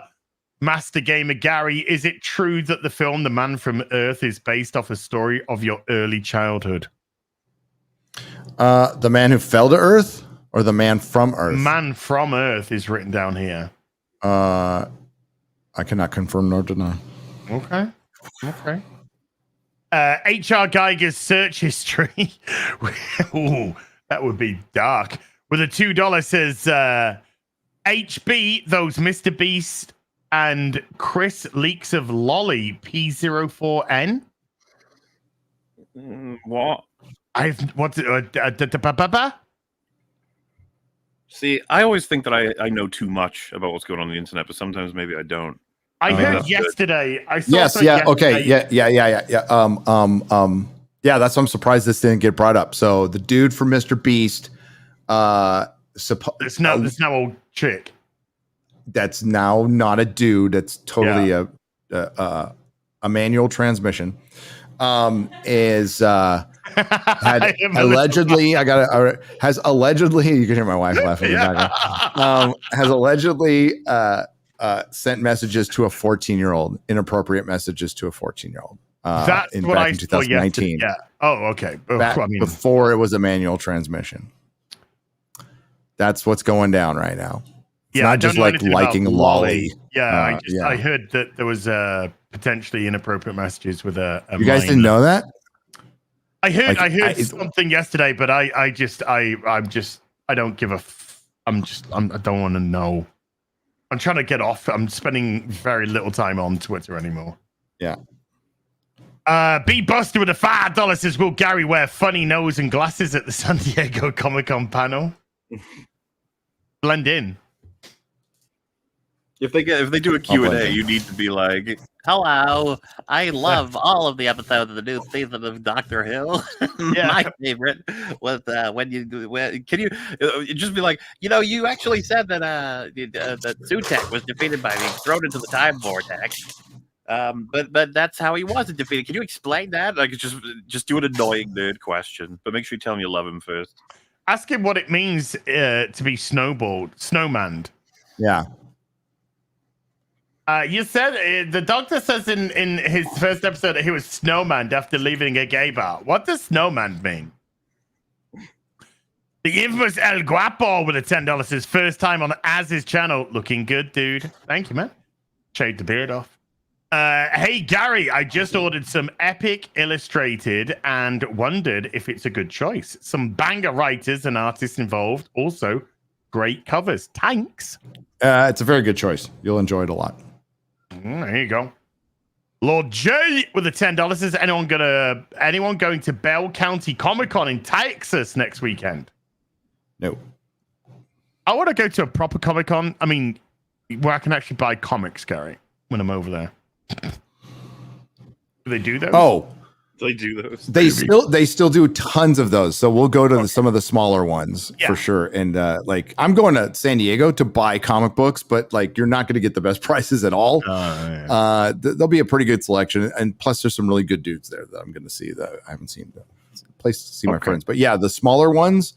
C: Master Gamer Gary, is it true that the film The Man from Earth is based off a story of your early childhood?
B: The Man Who Fell to Earth or The Man from Earth?
C: Man from Earth is written down here.
B: I cannot confirm nor deny.
C: Okay. HR Geiger's search history. Ooh, that would be dark. With a $2 says HB, those Mr. Beast and Chris leaks of Lolly P04N.
D: What? See, I always think that I know too much about what's going on the internet, but sometimes maybe I don't.
C: I heard yesterday. I saw
B: Yes, yeah, okay, yeah. Yeah, that's why I'm surprised this didn't get brought up. So the dude from Mr. Beast,
C: it's now old chick.
B: That's now not a dude. That's totally a manual transmission. Is had allegedly has allegedly, you can hear my wife laughing in the background. Has allegedly sent messages to a 14-year-old, inappropriate messages to a 14-year-old.
C: That's what I
B: in
C: saw
B: 2019.
C: Yeah. Oh, okay.
B: Before it was a manual transmission. That's what's going down right now. It's not just like liking Lolly.
C: Yeah, I heard that there was potentially inappropriate messages with a
B: You guys didn't know that?
C: I heard something yesterday, but I don't give a I don't want to know. I'm trying to get off. I'm spending very little time on Twitter anymore.
B: Yeah.
C: B Buster with a $5 says, will Gary wear funny nose and glasses at the San Diego Comic-Con panel? Blend in.
D: If they do a Q&A, you need to be like,
K: hello, I love all of the episodes of the new season of Doctor Who. My favorite was can you just be like, you actually said that that Sutek was defeated by being thrown into the time vortex. But that's how he wasn't defeated. Can you explain that?
D: Like, just do an annoying nerd question, but make sure you tell him you love him first.
C: Ask him what it means to be snowmanned.
B: Yeah.
C: You said the doctor says in his first episode that he was snowmanned after leaving a gay bar. What does snowman mean? The infamous El Guapo with a $10 says first time on Az's channel. Looking good, dude. Thank you, man. Shade the beard off. Hey, Gary, I just ordered some Epic Illustrated and wondered if it's a good choice. Some banger writers and artists involved. Also, great covers. Thanks.
B: It's a very good choice. You'll enjoy it a lot.
C: There you go. Lord J with the $10 says anyone going to Bell County Comic-Con in Texas next weekend?
B: No.
C: I want to go to a proper Comic-Con. I mean, where I can actually buy comics, Gary, when I'm over there. Do they do those?
B: Oh,
D: they do those.
B: They still do tons of those. So we'll go to some of the smaller ones for sure. And like I'm going to San Diego to buy comic books, but like you're not going to get the best prices at all. There'll be a pretty good selection, and plus there's some really good dudes there that I'm going to see that I haven't seen. Place to see my friends, but yeah, the smaller ones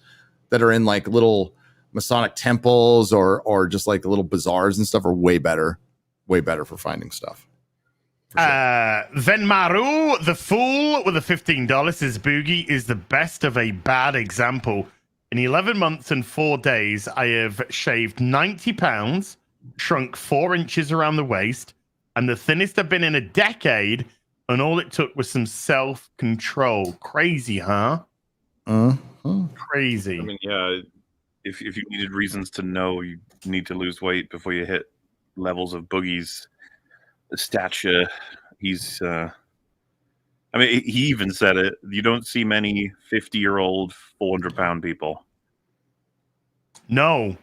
B: that are in like little Masonic temples or just like little bazaars and stuff are way better for finding stuff.
C: Venmaru, the fool with a $15 says Boogie is the best of a bad example. In 11 months and 4 days, I have shaved 90 pounds, shrunk 4 inches around the waist, and the thinnest I've been in a decade, and all it took was some self-control. Crazy, huh? Crazy.
D: I mean, yeah, if you needed reasons to know you need to lose weight before you hit levels of Boogie's stature, he's I mean, he even said it, you don't see many 50-year-old 400-pound people.
C: No,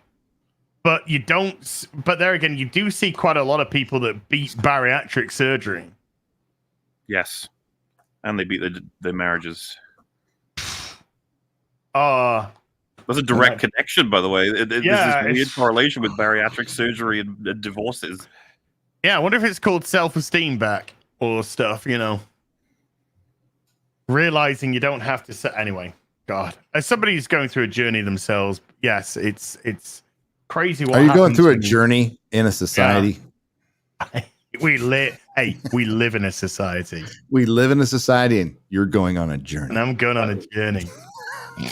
C: but you don't, but there again, you do see quite a lot of people that beat bariatric surgery.
D: Yes, and they beat their marriages.
C: There's
D: a direct connection, by the way. There's this weird correlation with bariatric surgery and divorces.
C: Yeah, I wonder if it's called self-esteem back. or stuff, you know. Realizing you don't have to say anyway. God, as somebody who's going through a journey themselves, yes, it's crazy. What
B: are you going
C: happens
B: through a
C: when
B: journey in a society?
C: Yeah. we live in a society.
B: We live in a society, and you're going on a journey.
C: And I'm going on a journey.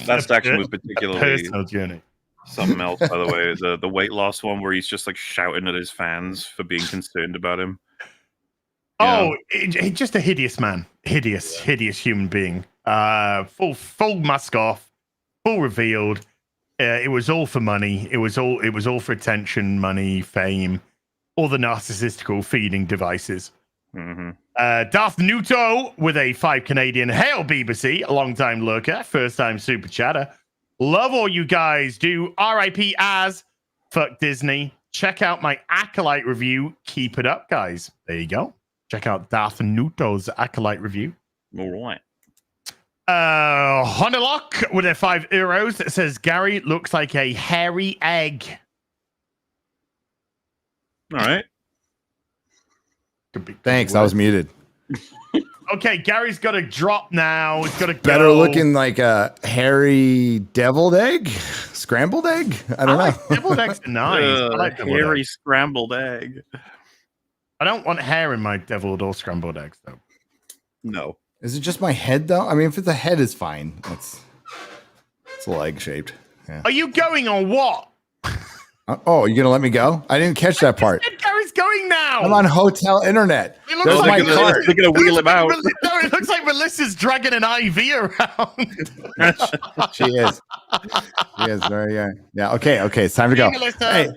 D: That section was
C: A
D: particularly
C: personal journey.
D: something else, by the way. The weight loss one where he's just like shouting at his fans for being concerned about him.
C: Oh, just a hideous man. Hideous human being. Full mask off, full revealed. It was all for money. It was all for attention, money, fame, all the narcissistical feeding devices.
D: Mm-hmm.
C: Darth Nuto with a 5 Canadian. Hail BBC, a long time lurker, first time super chatter. Love all you guys do. RIP as fuck Disney. Check out my Acolyte review. Keep it up, guys. There you go. Check out Darth Nuto's Acolyte review.
D: All right.
C: Honeylock with their €5 that says Gary looks like a hairy egg.
D: All right.
B: Thanks. I was muted.
C: Okay, Gary's got to drop now. He's got to go.
B: Better looking like a hairy deviled egg, scrambled egg. I don't know.
C: Deviled eggs are nice. I like deviled
D: hairy
C: eggs.
D: scrambled egg.
C: I don't want hair in my deviled or scrambled eggs, though.
D: No.
B: Is it just my head though? I mean, if it's a head, is fine. It's a little egg shaped. Yeah.
C: Are you going on what?
B: Oh, you gonna let me go? I didn't catch that part.
C: Gary's going now.
B: I'm on hotel internet.
C: It looks
B: There's
C: like
B: my card.
D: They're gonna wheel him out.
C: No, it looks like Melissa's dragging an IV around.
B: She is. She is. There you go. Yeah. Okay. It's time to go.
C: Melissa.
B: Hey.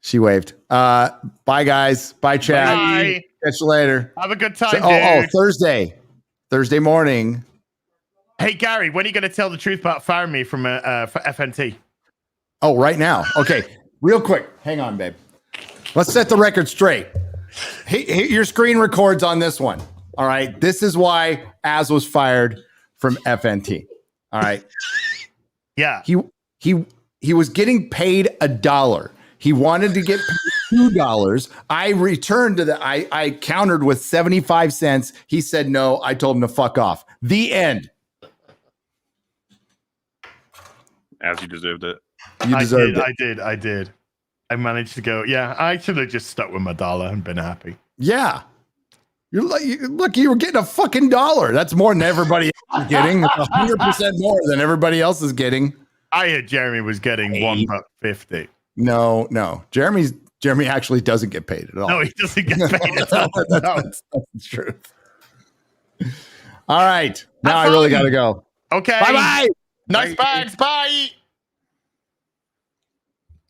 B: She waved. Bye, guys. Bye, chat.
C: Bye.
B: Catch you later.
C: Have a good time,
B: dude. Thursday morning.
C: Hey, Gary, when are you going to tell the truth about firing me from for FNT?
B: Oh, right now. Okay. Real quick. Hang on, babe. Let's set the record straight. Hey, your screen records on this one. All right. This is why Az was fired from FNT. All right.
C: Yeah.
B: He was getting paid $1. He wanted to get paid $2. I returned to that. I countered with 75 cents. He said no. I told him to fuck off. The end.
D: As you deserved it.
B: You deserved it.
C: I did. I managed to go. Yeah, I should have just stuck with my dollar and been happy.
B: Yeah. Look, you were getting a fucking $1. That's more than everybody else is getting. 100% more than everybody else is getting.
C: I heard Jeremy was getting $1.50.
B: No. Jeremy actually doesn't get paid at all.
C: No, he doesn't get paid at all.
B: That's the truth. All right. Now I really got to go.
C: Okay.
B: Bye-bye.
C: Nice bags. Bye.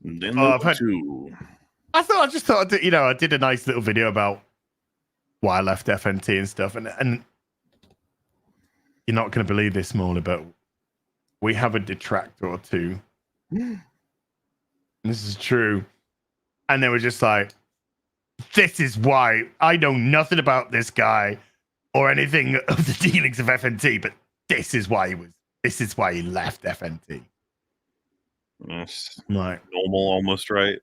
C: I just thought, I did a nice little video about why I left FNT and stuff. And you're not going to believe this, Smalley, but we have a detractor or two. This is true. And they were just like, this is why I know nothing about this guy or anything of the dealings of FNT, but this is why he left FNT.
D: Yes.
C: Like
D: normal, almost right.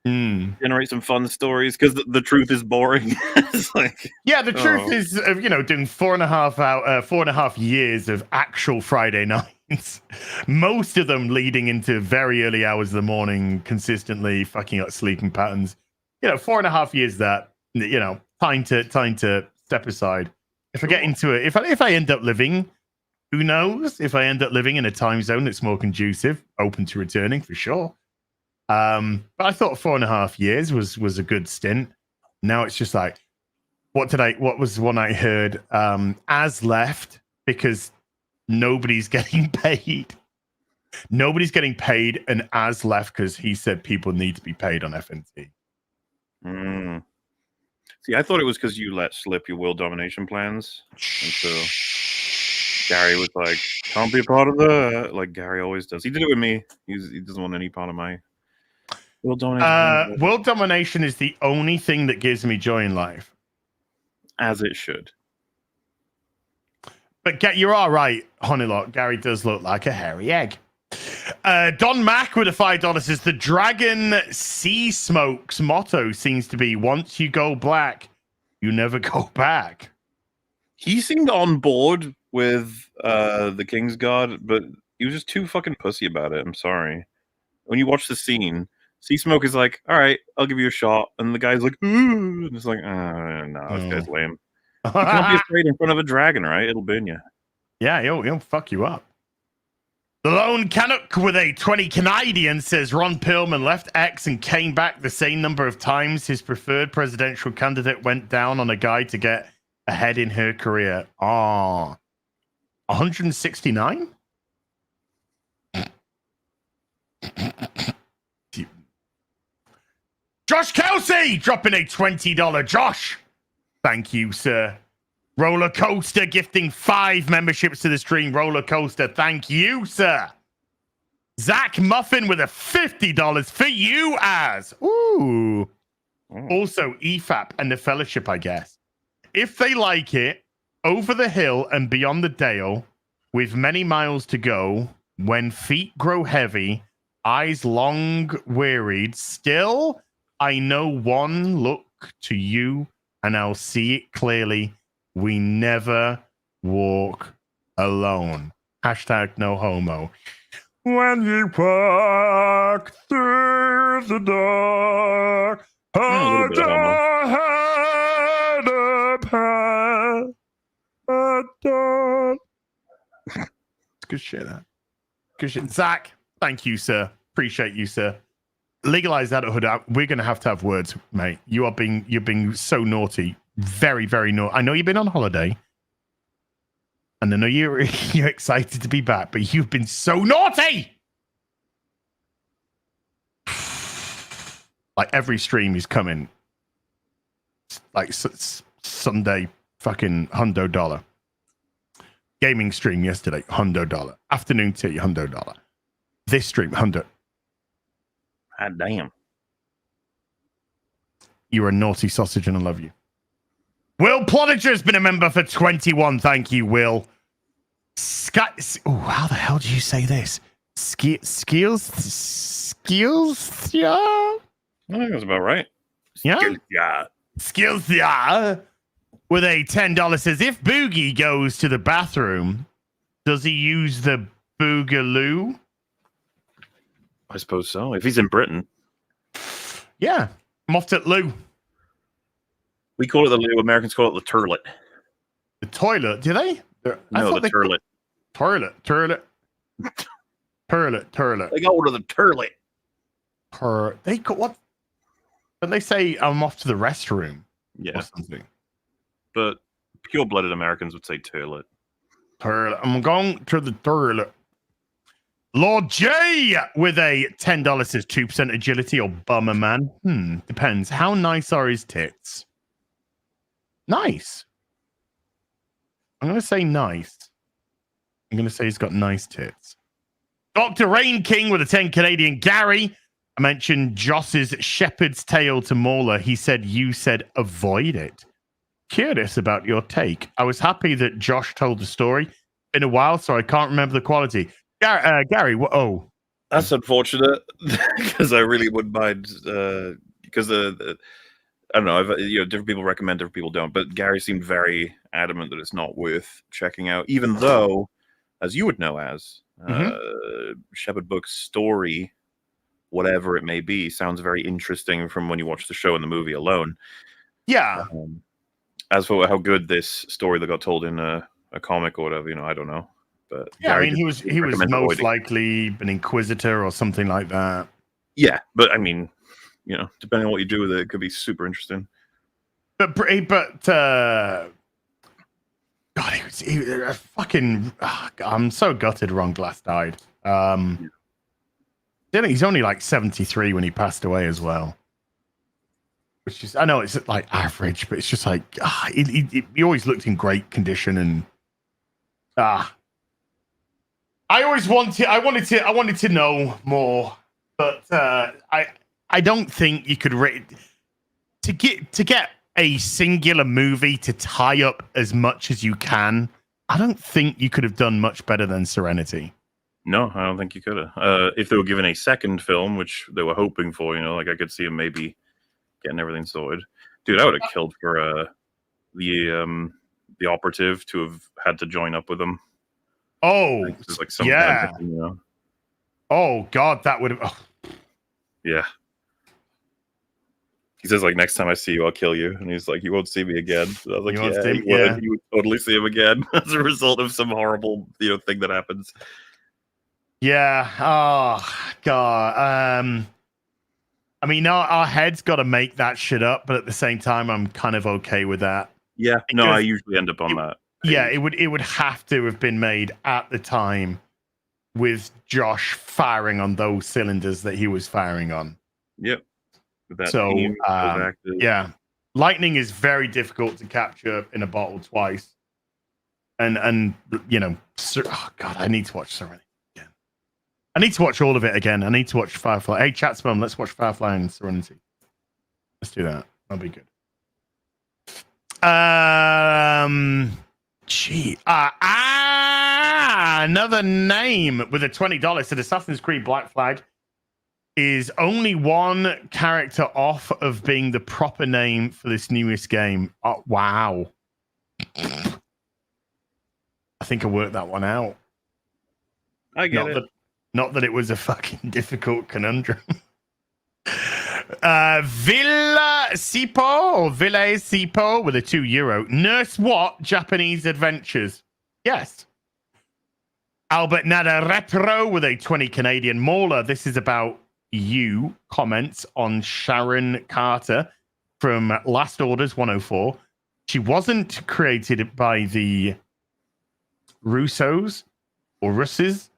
D: Generate some fun stories because the truth is boring. It's like,
C: the truth is, doing 4.5 years of actual Friday nights, most of them leading into very early hours of the morning, consistently fucking up sleeping patterns. 4.5 years that time to step aside. If I get into it, if I end up living, who knows? If I end up living in a time zone that's more conducive, open to returning for sure. But I thought 4.5 years was a good stint. Now it's just like, what was one I heard? Az left because nobody's getting paid. Nobody's getting paid, and Az left because he said people need to be paid on FNT.
D: See, I thought it was because you let slip your world domination plans. And so Gary was like, can't be a part of that. Like Gary always does. He did it with me. He doesn't want any part of my world domination.
C: World domination is the only thing that gives me joy in life.
D: As it should.
C: But you're all right, Honeylock. Gary does look like a hairy egg. Don Mack with a $5 says the Dragon Sea Smokes motto seems to be once you go black, You never go back.
D: He seemed on board with the Kingsguard, but he was just too fucking pussy about it. I'm sorry. When you watch the scene, Sea Smoke is like, all right, I'll give you a shot. And the guy's like, ooh. And it's like, no, this guy's lame. You can't be afraid in front of a dragon, right? It'll burn you.
C: Yeah, he'll fuck you up. The Lone Canuck with a 20 Canadian says Ron Perlman left X and came back the same number of times. His preferred presidential candidate went down on a guy to get ahead in her career. 169? Josh Kelsey dropping a $20. Josh, thank you, sir. Roller Coaster gifting 5 memberships to the stream. Roller Coaster, thank you, sir. Zach Muffin with a $50 for you as. Ooh. Also, EFAP and the Fellowship, I guess. If they like it, over the hill and beyond the dale, with many miles to go, when feet grow heavy, eyes long wearied, still, I know one look to you, and I'll see it clearly. We never walk alone. Hashtag no homo. When you walk through the dark, hold your head up high. It's good shit, that. Good shit. Zach, thank you, sir. Appreciate you, sir. Legalize that hood out. We're going to have words, mate. You're being so naughty. Very, very naughty. I know you've been on holiday. And I know you're excited to be back, but you've been so naughty. Like every stream he's coming. Like Sunday, fucking $100. Gaming stream yesterday, $100. Afternoon tea, $100. This stream, $100.
D: God damn.
C: You're a naughty sausage and I love you. Will Plodiger has been a member for 21. Thank you, Will. How the hell do you say this? Skills? Yeah?
D: I think that's about right.
C: Yeah? Skills, yeah. With a $10 says, if Boogie goes to the bathroom, does he use the boogaloo?
D: I suppose so. If he's in Britain.
C: Yeah. Moffed at Lou.
D: We call it the loo. Americans call it the turlet.
C: The toilet, do they?
D: No, the turlet.
C: Turlet. Turlet.
D: They go to the turlet.
C: They got what? Don't they say I'm off to the restroom?
D: Yeah.
C: Or something.
D: But pure-blooded Americans would say turlet.
C: Turlet. I'm going to the turlet. Lord J with a $10 says 2% agility or bummer man. Depends. How nice are his tits? Nice. I'm going to say nice. I'm going to say he's got nice tits. Dr. Rain King with a 10 Canadian. Gary, I mentioned Joss's shepherd's tail to Mauler. He said, you said avoid it. Curious about your take. I was happy that Josh told the story. Been a while, so I can't remember the quality. Gary, oh.
D: That's unfortunate because I really wouldn't mind because I don't know. Different people recommend, different people don't. But Gary seemed very adamant that it's not worth checking out, even though, as you would know, Shepherd Book's story, whatever it may be, sounds very interesting from when you watch the show and the movie alone.
C: Yeah.
D: As for how good this story that got told in a comic or whatever, I don't know. But
C: yeah,
D: Gary
C: he was most likely an inquisitor or something like that.
D: Yeah, but I mean, depending on what you do with it, it could be super interesting.
C: But God, he was fucking. I'm so gutted. Ron Glass died. He's only like 73 when he passed away as well. Which is, I know it's like average, but it's just like he always looked in great condition and I wanted to know more, but I don't think you could to get a singular movie to tie up as much as you can. I don't think you could have done much better than Serenity.
D: No, I don't think you could have. If they were given a second film, which they were hoping for, I could see them maybe getting everything sorted. Dude, I would have killed for the operative to have had to join up with them.
C: Oh,
D: There's like some
C: yeah.
D: kind of, you know.
C: Oh God, that would have. Oh.
D: Yeah. He says, like, next time I see you, I'll kill you. And he's like, you won't see me again. So I was like, you would totally see him again as a result of some horrible, you know, thing that happens.
C: Yeah. Oh God. I mean, our heads got to make that shit up, but at the same time, I'm kind of okay with that.
D: Yeah. No, I usually end up on that.
C: Yeah, it would have to have been made at the time with Josh firing on those cylinders that he was firing on.
D: Yep.
C: So yeah, lightning is very difficult to capture in a bottle twice, and you know, oh God, I need to watch Serenity again. I need to watch all of it again. I need to watch Firefly. Hey, chat spam, let's watch Firefly and Serenity. Let's do that. That'll be good. Another name with a $20 said Assassin's Creed Black Flag is only one character off of being the proper name for this newest game. Oh, wow. I think I worked that one out.
D: I get it.
C: Not that it was a fucking difficult conundrum. Villa Sipo with a €2. Nurse what? Japanese Adventures. Yes. Albert Nada Retro with a 20 Canadian. Mauler, this is about you. Comments on Sharon Carter from Last Orders 104. She wasn't created by the Russos or Russes.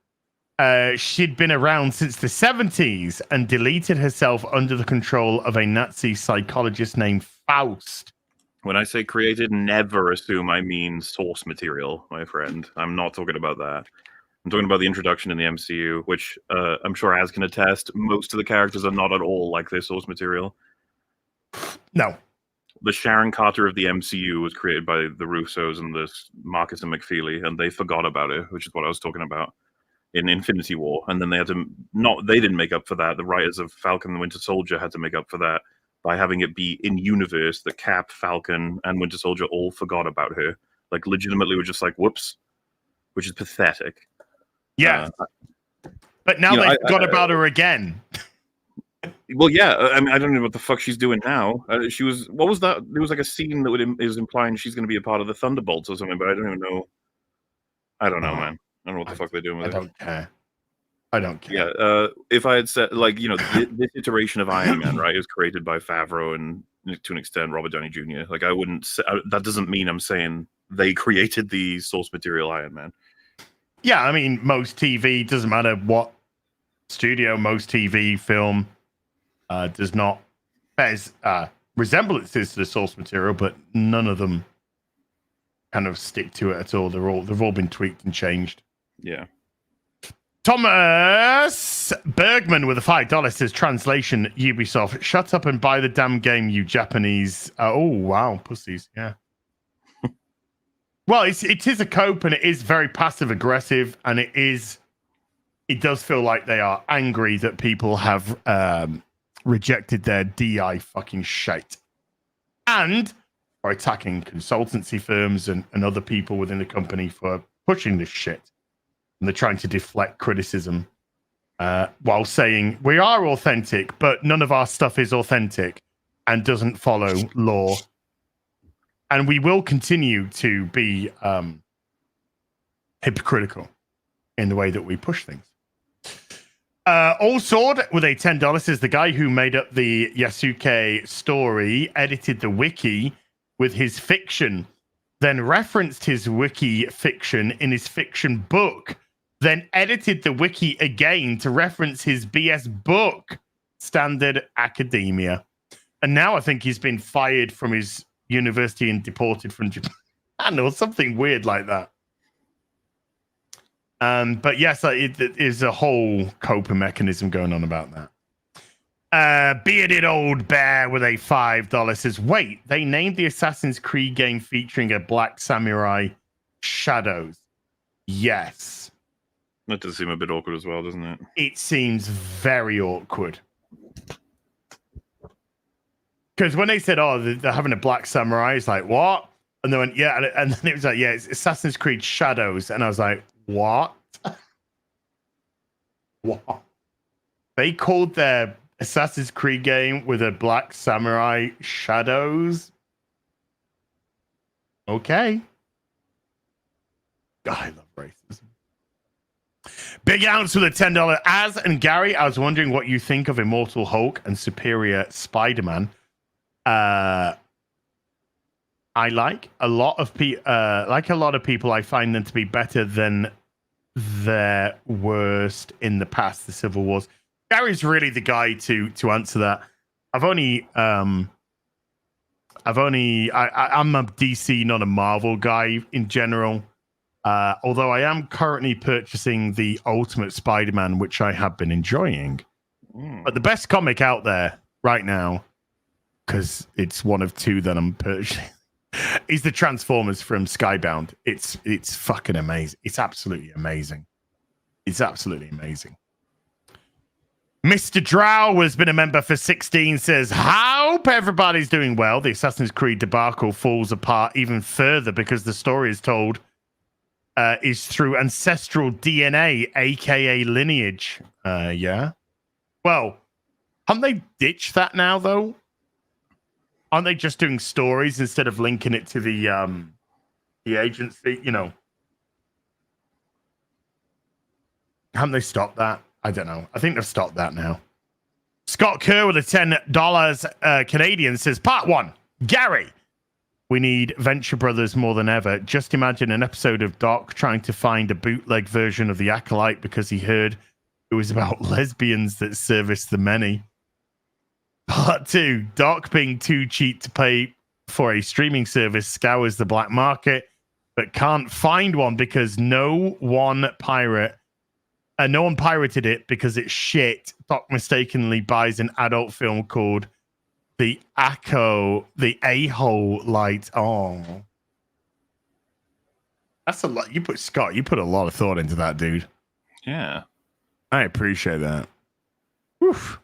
C: She'd been around since the 70s and deleted herself under the control of a Nazi psychologist named Faust.
D: When I say created, never assume I mean source material, my friend. I'm not talking about that. I'm talking about the introduction in the MCU, which I'm sure Az can attest. Most of the characters are not at all like their source material.
C: No.
D: The Sharon Carter of the MCU was created by the Russos and the Marcus and McFeely, and they forgot about it, which is what I was talking about in Infinity War. And then they had to they didn't make up for that. The writers of Falcon and the Winter Soldier had to make up for that by having it be in universe that Cap, Falcon, and Winter Soldier all forgot about her. Like, legitimately were just like, whoops, which is pathetic.
C: Yeah. But now they forgot about her again.
D: Well, yeah. I mean, I don't know what the fuck she's doing now. She was, what was that? There was like a scene that is implying she's going to be a part of the Thunderbolts or something, but I don't even know. I don't know, man. I don't know what the fuck they're doing with it.
C: I don't care.
D: Yeah. If I had said, like, you know, this iteration of Iron Man, right, it was created by Favreau and, to an extent, Robert Downey Jr. Like, I wouldn't say, that doesn't mean I'm saying they created the source material Iron Man.
C: Yeah, I mean, most TV, doesn't matter what studio, most TV film does not bears resemblances to the source material, but none of them kind of stick to it at all. They've all been tweaked and changed.
D: Yeah.
C: Thomas Bergman with a $5 says, translation, Ubisoft, shut up and buy the damn game, you Japanese. Oh, wow, pussies, yeah. Well, it is a cope, and it is very passive aggressive, and it does feel like they are angry that people have rejected their DI fucking shite, and are attacking consultancy firms and other people within the company for pushing this shit, and they're trying to deflect criticism while saying we are authentic, but none of our stuff is authentic and doesn't follow law. And we will continue to be hypocritical in the way that we push things. All Sword with a $10 says the guy who made up the Yasuke story edited the wiki with his fiction, then referenced his wiki fiction in his fiction book, then edited the wiki again to reference his BS book, Standard Academia. And now I think he's been fired from his university and deported from Japan or something weird like that. But yes, it is a whole coping mechanism going on about that. Bearded Old Bear with a $5 says, wait, they named the Assassin's Creed game featuring a black samurai Shadows. Yes.
D: That does seem a bit awkward as well, doesn't it?
C: It seems very awkward. Because when they said, oh, they're having a black samurai, it's like, what? And they went, yeah. And then it was like, yeah, it's Assassin's Creed Shadows. And I was like, what? What? They called their Assassin's Creed game with a black samurai Shadows? Okay. God, I love racism. Big Ounce with a $10. Az and Gary, I was wondering what you think of Immortal Hulk and Superior Spider-Man. I like a lot of people. I find them to be better than their worst in the past. The Civil Wars. Gary's really the guy to answer that. I'm a DC, not a Marvel guy in general. Although I am currently purchasing the Ultimate Spider-Man, which I have been enjoying. But the best comic out there right now, because it's one of two that I'm purchasing, is the Transformers from Skybound. It's fucking amazing. It's absolutely amazing. It's absolutely amazing. Mr. Drow has been a member for 16, says, hope everybody's doing well. The Assassin's Creed debacle falls apart even further because the story is told is through ancestral DNA, aka lineage. Yeah. Well, haven't they ditched that now, though? Aren't they just doing stories instead of linking it to the agency? You know, haven't they stopped that? I don't know. I think they've stopped that now. Scott Kerr with a $10 Canadian says, Part 1, Gary. We need Venture Brothers more than ever. Just imagine an episode of Doc trying to find a bootleg version of The Acolyte because he heard it was about lesbians that serviced the many. Part 2, Doc being too cheap to pay for a streaming service scours the black market, but can't find one because no one pirated it because it's shit. Doc mistakenly buys an adult film called The A-Hole Light. Oh. That's a lot. You put a lot of thought into that, dude.
D: Yeah.
C: I appreciate that. Oof.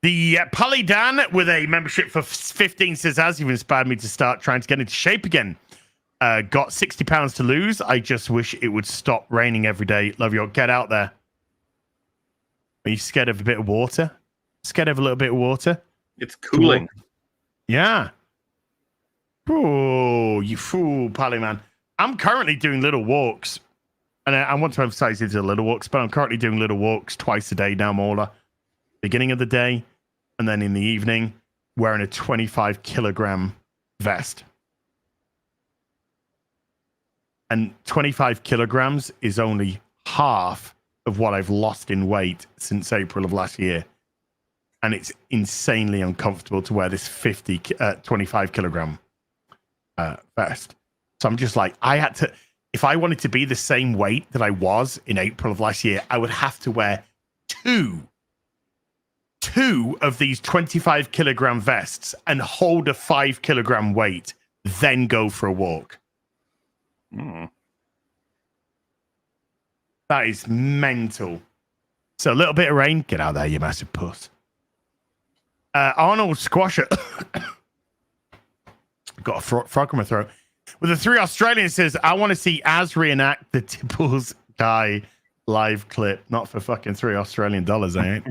C: The Polydan with a membership for 15 says, as you've inspired me to start trying to get into shape again. Got 60 pounds to lose. I just wish it would stop raining every day. Love you all. Get out there. Are you scared of a bit of water? Scared of a little bit of water?
D: It's cooling.
C: Yeah. Oh, you fool, Polyman. I'm currently doing little walks. And I want to emphasize these are little walks, but I'm currently doing little walks twice a day now, Mauler. Beginning of the day, and then in the evening, wearing a 25 kilogram vest. And 25 kilograms is only half of what I've lost in weight since April of last year. And it's insanely uncomfortable to wear this 25 kilogram vest. So I'm just like, if I wanted to be the same weight that I was in April of last year, I would have to wear two of these 25 kilogram vests and hold a 5 kilogram weight, then go for a walk. That is mental. So a little bit of rain. Get out there, you massive puss. Arnold Squasher. Got a frog in my throat. With the 3 Australians says, I want to see Az reenact the Tipples guy live clip. Not for fucking $3 I ain't.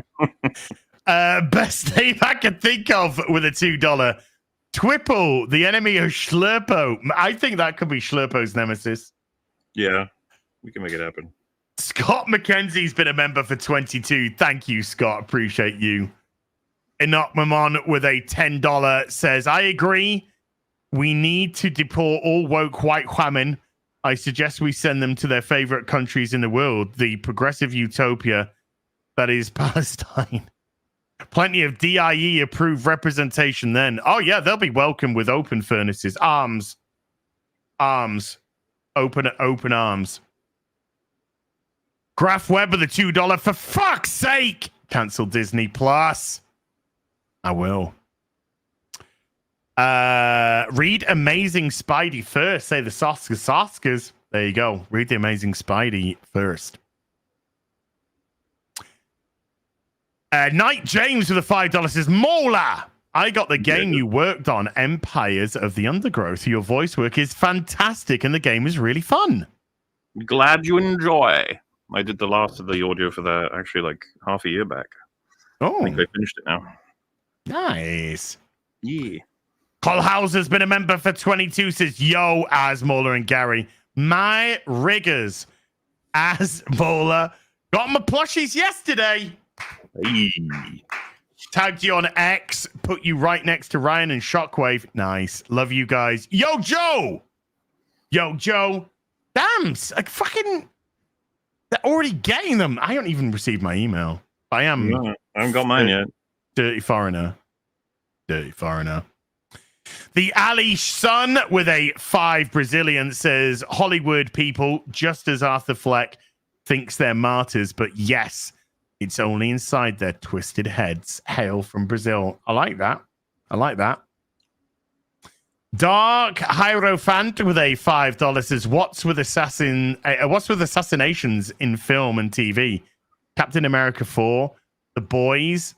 C: Best name I can think of with a $2. Twipple, the enemy of Schlurpo. I think that could be Schlurpo's nemesis.
D: Yeah, we can make it happen.
C: Scott McKenzie's been a member for 22. Thank you, Scott. Appreciate you. Enoch Mamon with a $10 says, I agree. We need to deport all woke white women. I suggest we send them to their favorite countries in the world, the progressive utopia that is Palestine. Plenty of DIE approved representation then. Oh, yeah, they'll be welcome with open furnaces. Arms. Open arms. Graf Webb with a $2. For fuck's sake! Cancel Disney Plus. I will. Read Amazing Spidey first. Say the Soskers. There you go. Read the Amazing Spidey first. Knight James with a $5 says, Mola, I got the game you worked on, Empires of the Undergrowth. Your voice work is fantastic, and the game is really fun.
D: Glad you enjoy. I did the last of the audio for that actually like half a year back.
C: Oh,
D: I think I finished it now.
C: Nice.
D: Yeah.
C: Colhauser's been a member for 22. Says, yo, Asmola and Gary. My riggers. Asmola. Got my plushies yesterday.
D: Hey.
C: Tagged you on X. Put you right next to Ryan and Shockwave. Nice. Love you guys. Yo, Joe. Yo, Joe. Damn. Like fucking. They're already getting them. I haven't even received my email. I
D: haven't got mine yet.
C: Dirty foreigner. Dirty foreigner. The Ali Sun with a 5 Brazilian says, Hollywood people, just as Arthur Fleck thinks they're martyrs, but yes, it's only inside their twisted heads. Hail from Brazil. I like that. I like that. Dark Hierophant with a $5 says, what's with assassinations in film and TV? Captain America 4, The Boys,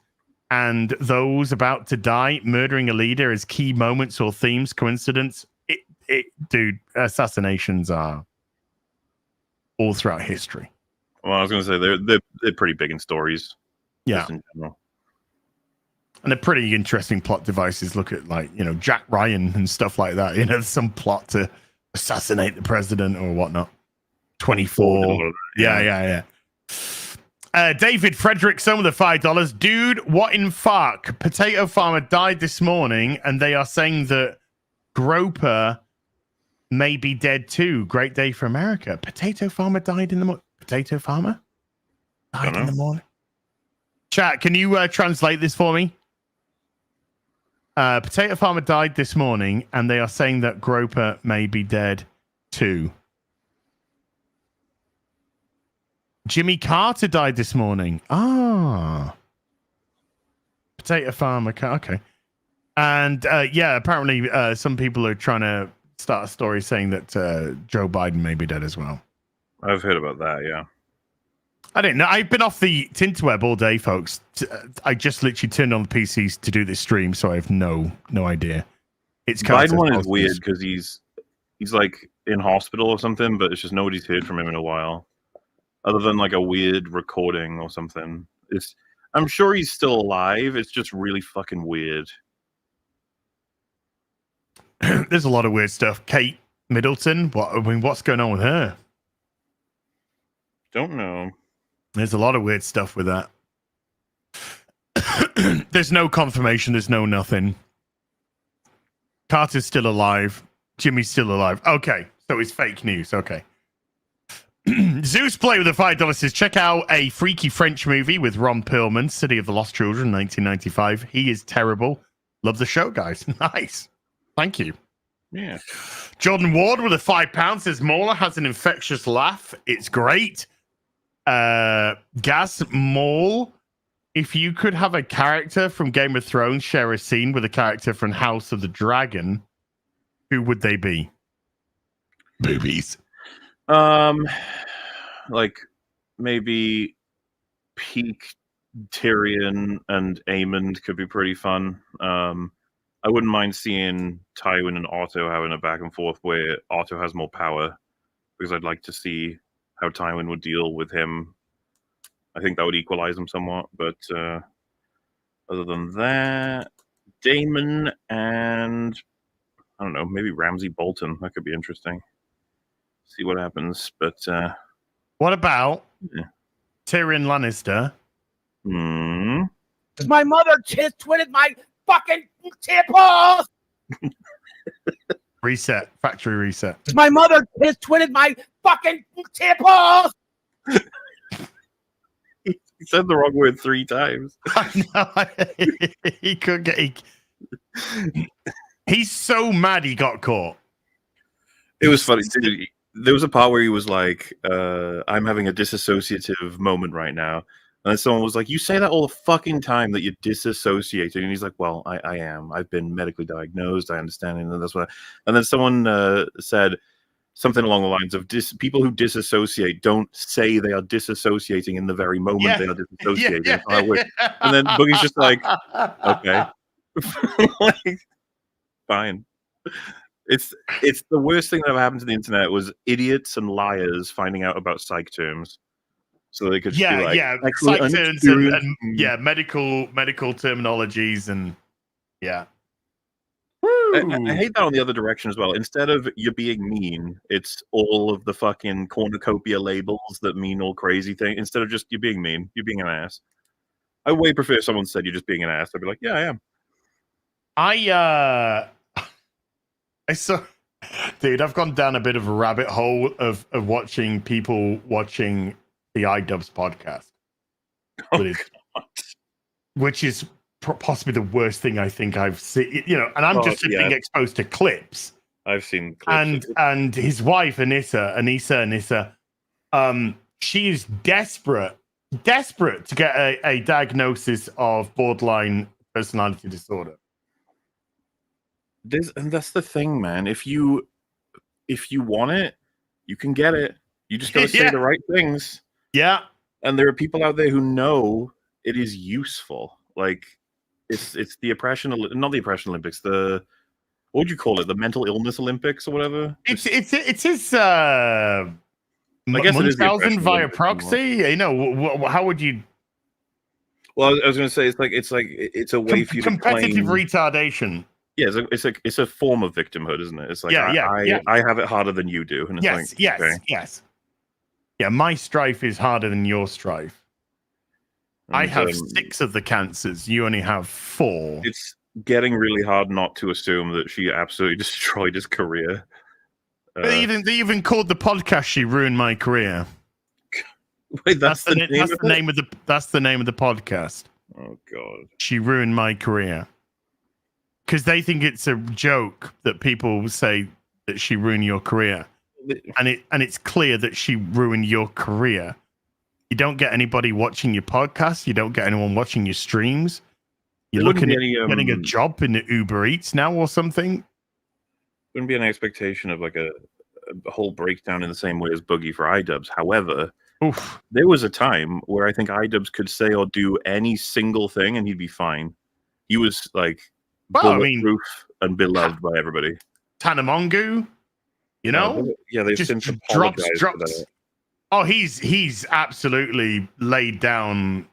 C: and those about to die, murdering a leader as key moments or themes. Coincidence? Dude, assassinations are all throughout history.
D: Well, I was going to say they're pretty big in stories.
C: Yeah.
D: Just in general.
C: And they're pretty interesting plot devices. Look at, like, you know, Jack Ryan and stuff like that. You know, some plot to assassinate the president or whatnot. 24. Yeah. David Frederickson with a $5. Dude, what in fuck? Potato Farmer died this morning, and they are saying that Groper may be dead too. Great day for America. Potato Farmer died in the morning. Potato Farmer died in the morning. Chat, can you translate this for me? Potato Farmer died this morning, and they are saying that Groper may be dead too. Jimmy Carter died this morning. Potato Farmer. Okay. And apparently some people are trying to start a story saying that Joe Biden may be dead as well.
D: I've heard about that, yeah.
C: I didn't know. I've been off the Tinterweb all day, folks. I just literally turned on the PCs to do this stream, so I have no idea. It's
D: Biden one is weird because he's like in hospital or something, but it's just nobody's heard from him in a while. Other than like a weird recording or something. I'm sure he's still alive. It's just really fucking weird.
C: There's a lot of weird stuff. Kate Middleton. What's going on with her?
D: Don't know.
C: There's a lot of weird stuff with that. There's no confirmation. There's no nothing. Carter's still alive. Jimmy's still alive. Okay. So it's fake news. Okay. Zeus Play with a $5 says, check out a freaky French movie with Ron Perlman, City of the Lost Children, 1995. He is terrible. Love the show, guys. Nice. Thank you.
D: Yeah.
C: Jordan Ward with a £5 says, Mauler has an infectious laugh. It's great. Gas Maul, if you could have a character from Game of Thrones share a scene with a character from House of the Dragon, who would they be? Boobies.
D: Like maybe peak Tyrion and Aemond could be pretty fun. I wouldn't mind seeing Tywin and Otto having a back and forth where Otto has more power, because I'd like to see how Tywin would deal with him. I think that would equalize them somewhat, but other than that, Daemon and I don't know, maybe Ramsay Bolton. That could be interesting. See what happens, but
C: what about Tyrion Lannister?
E: My mother twitted my fucking temples.
C: Reset. Factory reset.
E: My mother twitted my fucking temples.
D: He said the wrong word 3 times.
C: I know. He could get. He's so mad he got caught.
D: It was funny. There was a part where he was like, I'm having a disassociative moment right now. And then someone was like, you say that all the fucking time that you're disassociated. And he's like, well, I am. I've been medically diagnosed. I understand. And that's what. And then someone said something along the lines of people who disassociate don't say they are disassociating in the very moment they are disassociating. And then Boogie's just like, okay. Like, fine. It's the worst thing that ever happened to the internet was idiots and liars finding out about psych terms, so they could just be like,
C: psych terms and medical terminologies and
D: I hate that on the other direction as well. Instead of you're being mean, it's all of the fucking cornucopia labels that mean all crazy things. Instead of just you're being mean, you're being an ass. I way prefer if someone said you're just being an ass. I'd be like, yeah, I am.
C: I saw, dude, I've gone down a bit of a rabbit hole of watching people watching the iDubbbz podcast, which is possibly the worst thing I think I've seen. You know, and I'm just being exposed to clips.
D: I've seen clips.
C: And his wife Anissa, she is desperate to get a diagnosis of borderline personality disorder.
D: And that's the thing, man. If you want it, you can get it. You just gotta say the right things.
C: Yeah.
D: And there are people out there who know it is useful. Like it's the not the oppression Olympics, what would you call it? The mental illness Olympics or whatever?
C: It's his I guess Munchausen via proxy. You know, how would you?
D: Well, I was going to say it's a way for you to
C: competitive
D: claim
C: retardation.
D: Yeah, it's a form of victimhood, isn't it? It's like I have it harder than you do, and it's
C: yes. Yeah, my strife is harder than your strife. And I have 6 of the cancers. You only have 4.
D: It's getting really hard not to assume that she absolutely destroyed his career.
C: They even called the podcast "She Ruined My Career."
D: Wait, that's the
C: name of the podcast.
D: Oh God,
C: she ruined my career. Because they think it's a joke that people say that she ruined your career, and it's clear that she ruined your career. You don't get anybody watching your podcast. You don't get anyone watching your streams. You're looking at getting a job in the Uber Eats now or something.
D: Wouldn't be an expectation of like a whole breakdown in the same way as Boogie for iDubbbz. However, there was a time where I think iDubbbz could say or do any single thing and he'd be fine. He was like bulletproof and beloved by everybody.
C: Tanamongu, you know?
D: They've
C: just
D: since apologized for that.
C: Oh, he's absolutely laid down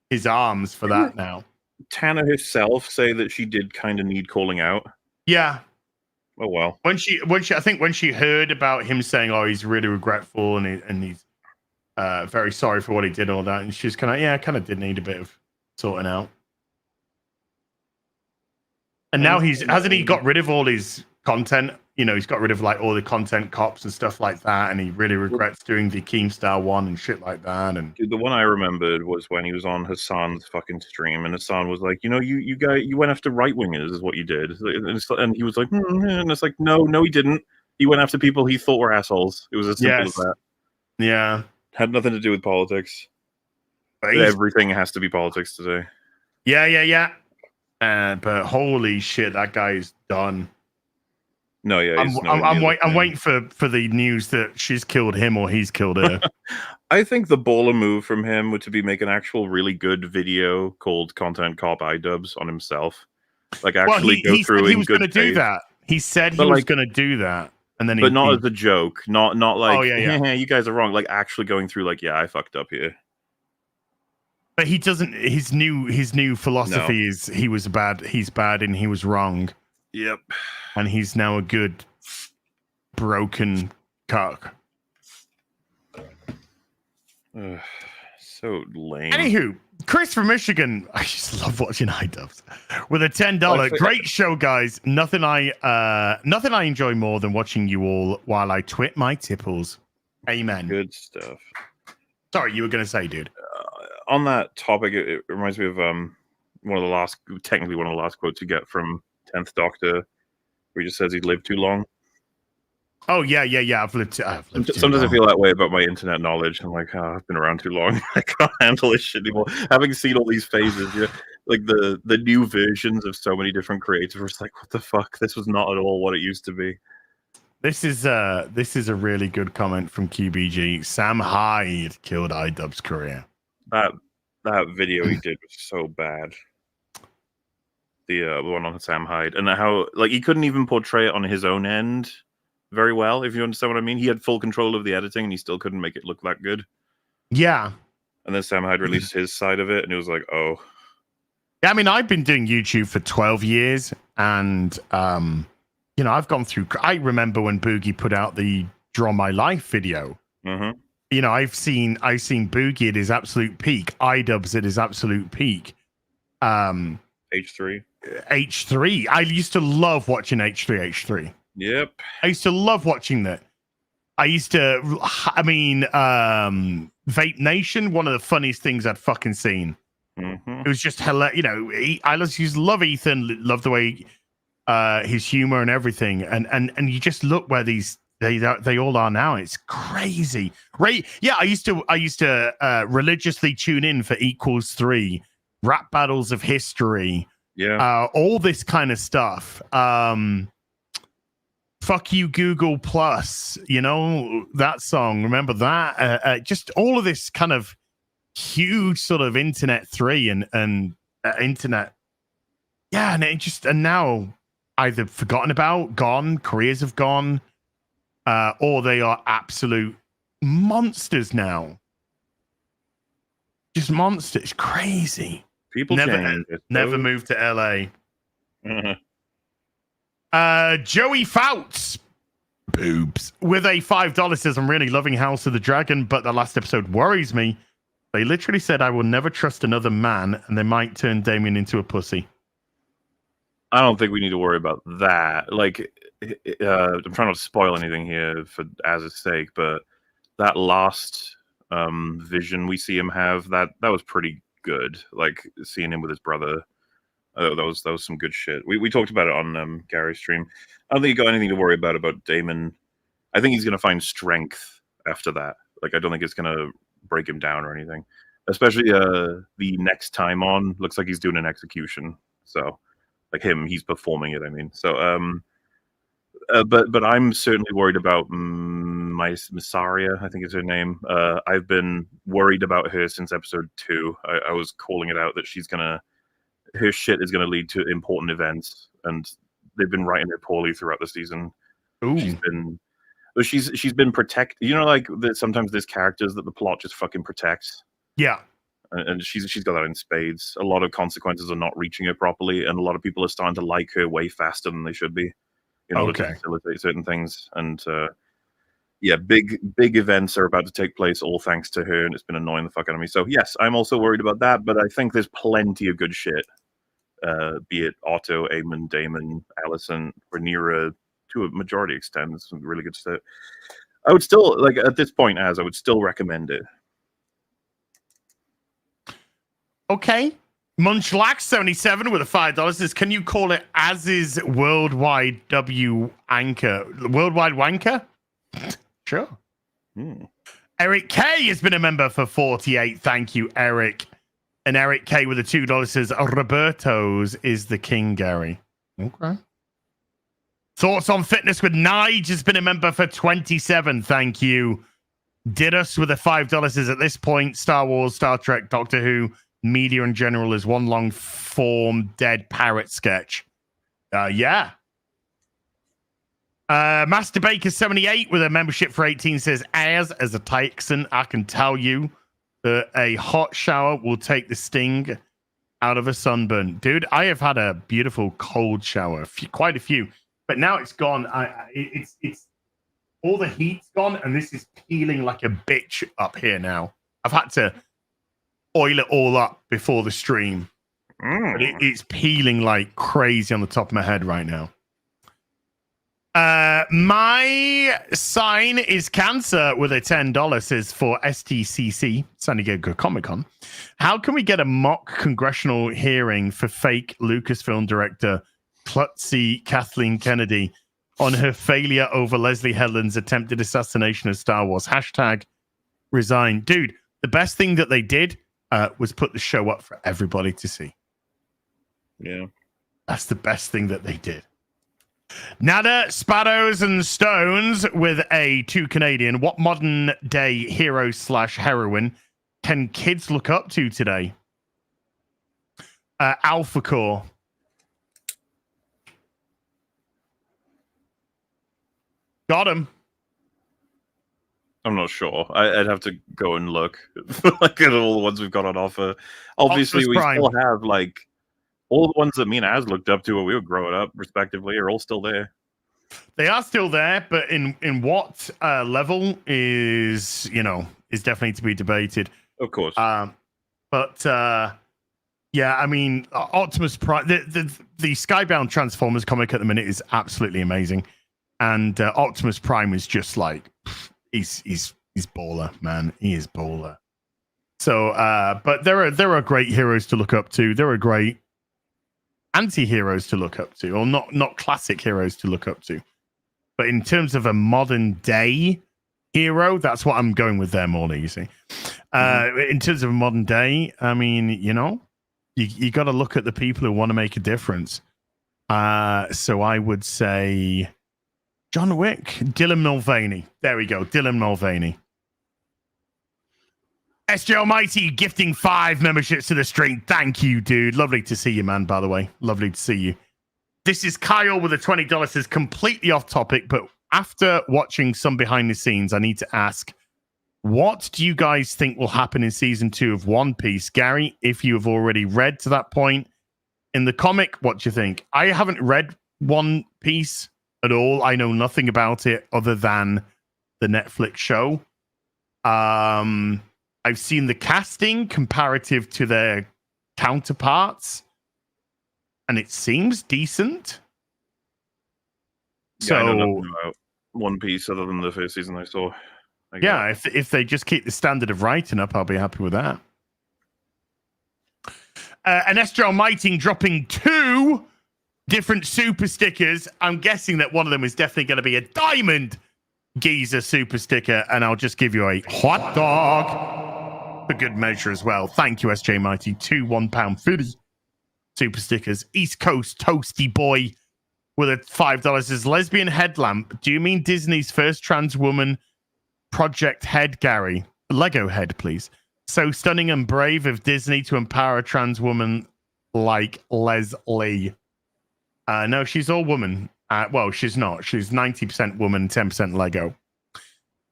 C: his arms for that now.
D: Tana herself say that she did kind of need calling out.
C: Yeah.
D: Oh well.
C: When she heard about him saying, "Oh, he's really regretful and he's very sorry for what he did," all that, and she's kind of did need a bit of sorting out. And now hasn't he got rid of all his content? You know, he's got rid of like all the content cops and stuff like that, and he really regrets doing the Keemstar one and shit like that. And
D: dude, the one I remembered was when he was on Hassan's fucking stream, and Hassan was like, "You know, you went after right wingers, is what you did," and he was like, and it's like, no, he didn't. He went after people he thought were assals. It was as simple as that.
C: Yeah,
D: had nothing to do with politics. Everything has to be politics today.
C: Yeah. But holy shit, that guy's done.
D: No, yeah,
C: I'm waiting for the news that she's killed him or he's killed her.
D: I think the baller move from him would to be make an actual really good video called "Content Cop iDubbbz" on himself. Like actually go through. He was going to do
C: that. He said he was going to do that, and then
D: not as a joke, not like, you guys are wrong. Like actually going through, like, I fucked up here.
C: But he doesn't. His new philosophy is he was bad. He's bad, and he was wrong.
D: Yep.
C: And he's now a good broken cock.
D: So lame.
C: Anywho, Chris from Michigan. I just love watching iDubbbz with a $10. Great show, guys. Nothing I enjoy more than watching you all while I twit my tipples. Amen.
D: Good stuff.
C: Sorry, you were going to say, dude.
D: On that topic, it reminds me of one of the last quotes you get from 10th Doctor, where he just says he lived too long.
C: Oh yeah. I've lived too
D: Sometimes
C: long.
D: I feel that way about my internet knowledge. I'm like, I've been around too long. I can't handle this shit anymore. Having seen all these phases, like the new versions of so many different creators, where it's like, what the fuck? This was not at all what it used to be.
C: This is a really good comment from QBG. Sam Hyde killed iDubbbz's career.
D: That video he did was so bad. the one on Sam Hyde, and how like he couldn't even portray it on his own end very well, if you understand what I mean. He had full control of the editing, and he still couldn't make it look that good.
C: Yeah.
D: And then Sam Hyde released his side of it, and it was like, oh.
C: Yeah, I mean, I've been doing YouTube for 12 years, and you know, I've gone through. I remember when Boogie put out the Draw My Life video.
D: Mm-hmm.
C: You know, I've seen Boogie at his absolute peak. iDubbbz at his absolute peak.
D: H3.
C: H3. I used to love watching H3.
D: Yep.
C: I used to love watching that. I used to. I mean, Vape Nation. One of the funniest things I'd fucking seen.
D: Mm-hmm.
C: It was just hilarious. You know, I used to love Ethan. Love the way his humor and everything. And you just look where they all are now. It's crazy, right? Yeah, I used to religiously tune in for =3, rap battles of history, all this kind of stuff. Fuck you, Google Plus. You know that song. Remember that? Just all of this kind of huge sort of internet 3 and internet. Yeah, and now either forgotten about, gone. Careers have gone. Or they are absolute monsters now. Just monsters. Crazy.
D: People
C: never moved to LA.
D: Mm-hmm.
C: Joey Fouts, boobs, with a $5 says, I'm really loving House of the Dragon, but the last episode worries me. They literally said I will never trust another man, and they might turn Damien into a pussy.
D: I don't think we need to worry about that. Like, I'm trying not to spoil anything here for Az's sake, but that last vision we see him have, that was pretty good. Like seeing him with his brother, that was some good shit. We talked about it on Gary's stream. I don't think you got anything to worry about Damon. I think he's gonna find strength after that. Like I don't think it's gonna break him down or anything. Especially the next time on, looks like he's doing an execution. So like he's performing it. I mean, so but I'm certainly worried about Missaria, I think is her name. I've been worried about her since episode 2. I was calling it out that her shit is gonna lead to important events, and they've been writing her poorly throughout the season.
C: Ooh.
D: She's been protected. You know, like sometimes there's characters that the plot just fucking protects.
C: Yeah.
D: And she's got that in spades. A lot of consequences are not reaching her properly, and a lot of people are starting to like her way faster than they should be in order to facilitate certain things. And big events are about to take place, all thanks to her, and it's been annoying the fuck out of me. So yes, I'm also worried about that, but I think there's plenty of good shit. Be it Otto, Eamon, Damon, Allison, Rhaenyra, to a majority extent, there's some really good stuff. I would still, like, at this point, I would still recommend it.
C: Okay. Munchlax77 with a $5 says, can you call it Az's Worldwide Worldwide Wanker? Sure. Eric K has been a member for 48. Thank you, Eric. And Eric K with a $2 says, Roberto's is the king, Gary. Okay. Thoughts on Fitness with Nige has been a member for 27. Thank you. Did us with a $5 is at this point Star Wars, Star Trek, Doctor Who, media in general is one long form dead parrot sketch. Yeah. Master Baker 78 with a membership for 18 says, as a Texan, I can tell you that a hot shower will take the sting out of a sunburn. Dude, I have had a beautiful cold shower, quite a few, but now it's gone. It's all the heat's gone, and this is peeling like a bitch up here now. I've had to oil it all up before the stream. But it's peeling like crazy on the top of my head right now. My sign is Cancer with a $10 says for STCC, San Diego Comic-Con. How can we get a mock congressional hearing for fake Lucasfilm director Klutzy Kathleen Kennedy on her failure over Leslie Headland's attempted assassination of Star Wars? #resign. Dude, the best thing that they did was put the show up for everybody to see.
D: Yeah.
C: That's the best thing that they did. Nada, Sparrows and Stones with a 2 Canadian. What modern day hero / heroine can kids look up to today? Alpha Core. Got him.
D: I'm not sure. I'd have to go and look like at all the ones we've got on offer. Obviously,
C: Optimus
D: we
C: Prime.
D: still have like all the ones that me and Az looked up to when we were growing up, respectively, are all still there.
C: They are still there, but in what level is definitely to be debated.
D: Of course.
C: But yeah, I mean, Optimus Prime, the Skybound Transformers comic at the minute is absolutely amazing, and Optimus Prime is just like he's baller, man. He is baller. So, but there are great heroes to look up to. There are great anti-heroes to look up to, or not classic heroes to look up to. But in terms of a modern day hero, that's what I'm going with there, Morley, you see. In terms of a modern day, I mean, you got to look at the people who want to make a difference. So I would say John Wick, Dylan Mulvaney. There we go, Dylan Mulvaney. SJ Almighty gifting 5 memberships to the stream. Thank you, dude. Lovely to see you, man, by the way. Lovely to see you. This is Kyle with the $20. Is completely off topic, but after watching some behind the scenes, I need to ask, what do you guys think will happen in season 2 of One Piece? Gary, if you have already read to that point in the comic, what do you think? I haven't read One Piece at all. I know nothing about it other than the Netflix show. I've seen the casting comparative to their counterparts, and it seems decent.
D: Yeah, I know nothing about One Piece other than the first season I saw.
C: Yeah, if they just keep the standard of writing up, I'll be happy with that. And SJ Almighty dropping 2 different super stickers. I'm guessing that one of them is definitely going to be a Diamond Geezer super sticker, and I'll just give you a hot dog for good measure as well. Thank you, SJ Mighty. 2 £1.50 super stickers. East Coast Toasty Boy with a $5 is lesbian headlamp. Do you mean Disney's first trans woman project head, Gary? Lego head, please. So stunning and brave of Disney to empower a trans woman like Leslie. No, she's all woman. Well, she's not. She's 90% woman, 10% Lego.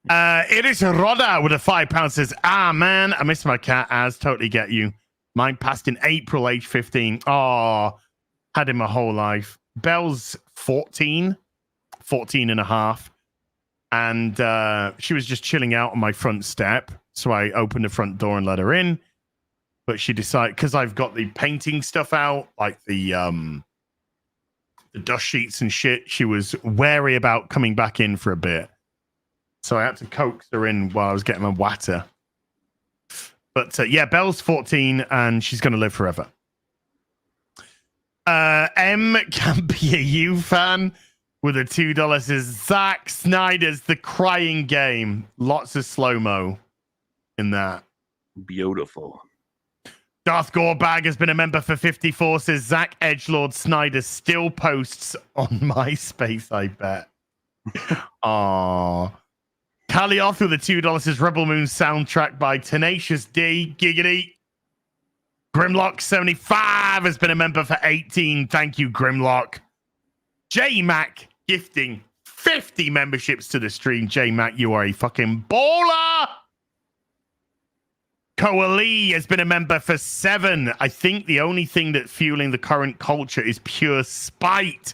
C: It is Rodda with a £5 says, man, I miss my cat. As totally get you. Mine passed in April, age 15. Oh, had him my whole life. Belle's 14 and a half. And she was just chilling out on my front step. So I opened the front door and let her in. But she decided, because I've got the painting stuff out, like the dust sheets and shit, she was wary about coming back in for a bit. So I had to coax her in while I was getting my water. But yeah, Belle's 14 and she's going to live forever. M can be a U fan with a $2 is Zack Snyder's The Crying Game. Lots of slow-mo in that.
D: Beautiful.
C: Darth Gorebag has been a member for 54, says Zach Edgelord Snyder still posts on MySpace, I bet. Aww. Kalioth with the $2 is Rebel Moon soundtrack by Tenacious D. Giggity. Grimlock 75 has been a member for 18. Thank you, Grimlock. J Mac gifting 50 memberships to the stream. J Mac, you are a fucking baller. Coalee has been a member for 7. I think the only thing that's fueling the current culture is pure spite.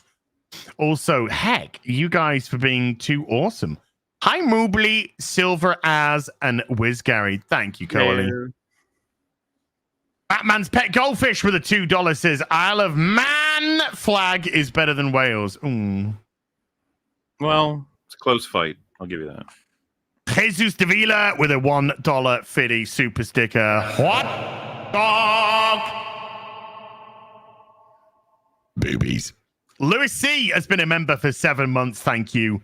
C: Also, heck, you guys for being too awesome. Hi, Moobly, Silver As, and Wiz Gary. Thank you, Coalee. Batman's Pet Goldfish with a $2 says Isle of Man flag is better than Wales. Ooh.
D: Well, it's a close fight. I'll give you that.
C: Jesus Davila with a $1 Fiddy super sticker. What? Dog. Boobies. Louis C has been a member for 7 months. Thank you.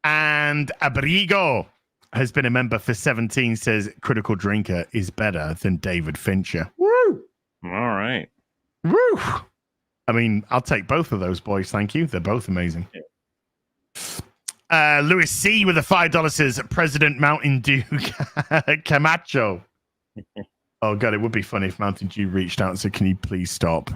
C: And Abrigo has been a member for 17. Says Critical Drinker is better than David Fincher. Woo!
D: All right.
C: Woo! I mean, I'll take both of those boys. Thank you. They're both amazing. Yeah. Louis C with a $5 says President Mountain Dew Camacho. Oh god, it would be funny if Mountain Dew reached out and said, "Can you please stop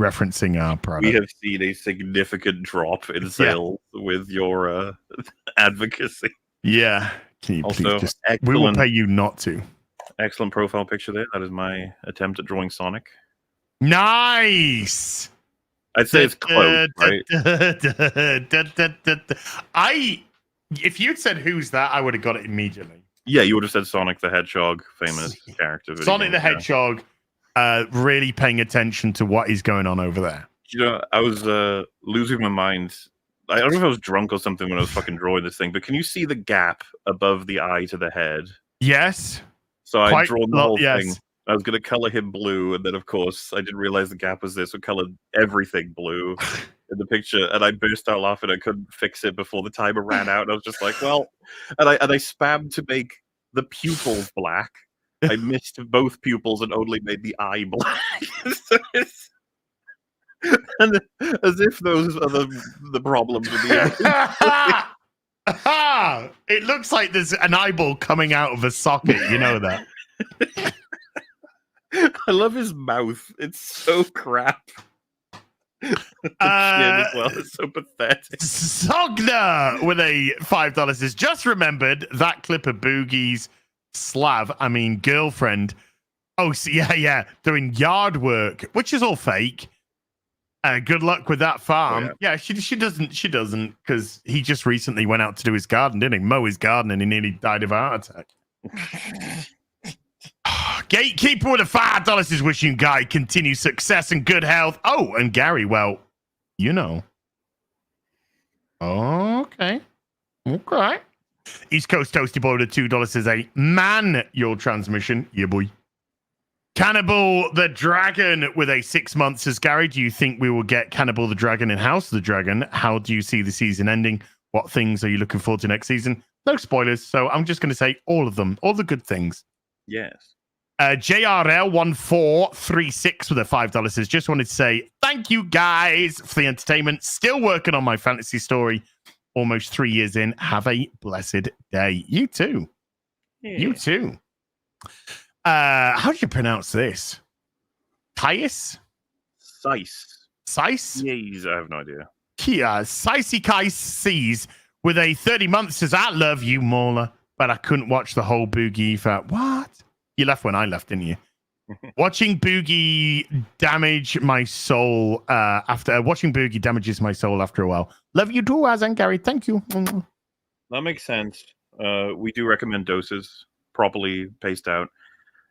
C: referencing our product.
D: We have seen a significant drop in sales with your advocacy.
C: Yeah. Can you
D: Also,
C: please just... We will pay you not to.
D: Excellent profile picture there. That is my attempt at drawing Sonic.
C: Nice!
D: I'd say it's close, right?
C: If you'd said who's that, I would have got it immediately.
D: Yeah, you would have said Sonic the Hedgehog, famous character.
C: Sonic the Hedgehog, really paying attention to what is going on over there.
D: You know, I was losing my mind. I don't know if I was drunk or something when I was fucking drawing this thing, but can you see the gap above the eye to the head?
C: Yes.
D: So I drawn the whole thing. I was going to color him blue, and then, of course, I didn't realize the gap was there, so colored everything blue in the picture, and I burst out laughing. I couldn't fix it before the timer ran out, and I was just like, well... And I spammed to make the pupils black. I missed both pupils and only made the eye black. And as if those are the problems with the eye.
C: It looks like there's an eyeball coming out of a socket. You know that.
D: I love his mouth. It's so crap. Chin as well. It's so pathetic.
C: Sogner with a $5 has just remembered that clip of Boogie's girlfriend. Oh, so yeah, doing yard work, which is all fake. Good luck with that farm. Oh, yeah, she doesn't, because he just recently went out to do his garden, didn't he? Mow his garden, and he nearly died of a heart attack. Gatekeeper with a $5 is wishing Guy continued success and good health. Oh, and Gary, well, you know. Okay. East Coast Toasty Boy with a $2 is a man your transmission. Yeah, boy. Cannibal the Dragon with a 6 months says, Gary, do you think we will get Cannibal the Dragon in House of the Dragon? How do you see the season ending? What things are you looking forward to next season? No spoilers, so I'm just going to say all of them, all the good things.
D: Yes.
C: JRL1436 with a $5 says, just wanted to say thank you guys for the entertainment. Still working on my fantasy story. Almost 3 years in. Have a blessed day. You too. Yeah. You too. How do you pronounce this? Caius? Sice?
D: Yes, I have no idea.
C: Kia Sicey Kai sees with a 30 months says, I love you, Mauler, but I couldn't watch the whole Boogie for what? You left when I left, didn't you? Watching Boogie damage my soul watching Boogie damages my soul after a while. Love you too, Azan Gary. Thank you.
D: That makes sense. We do recommend doses properly paced out.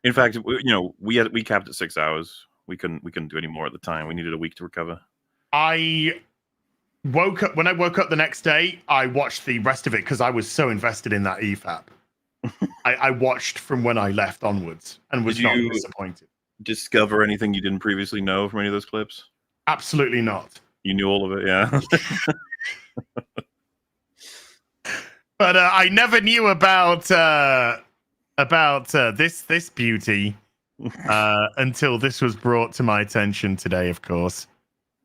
D: In fact, we capped at 6 hours. We couldn't do any more at the time. We needed a week to recover.
C: When I woke up the next day, I watched the rest of it because I was so invested in that EFAP. I watched from when I left onwards and was not disappointed.
D: Discover anything you didn't previously know from any of those clips?
C: Absolutely not.
D: You knew all of it, yeah.
C: But I never knew about this beauty until this was brought to my attention today, of course.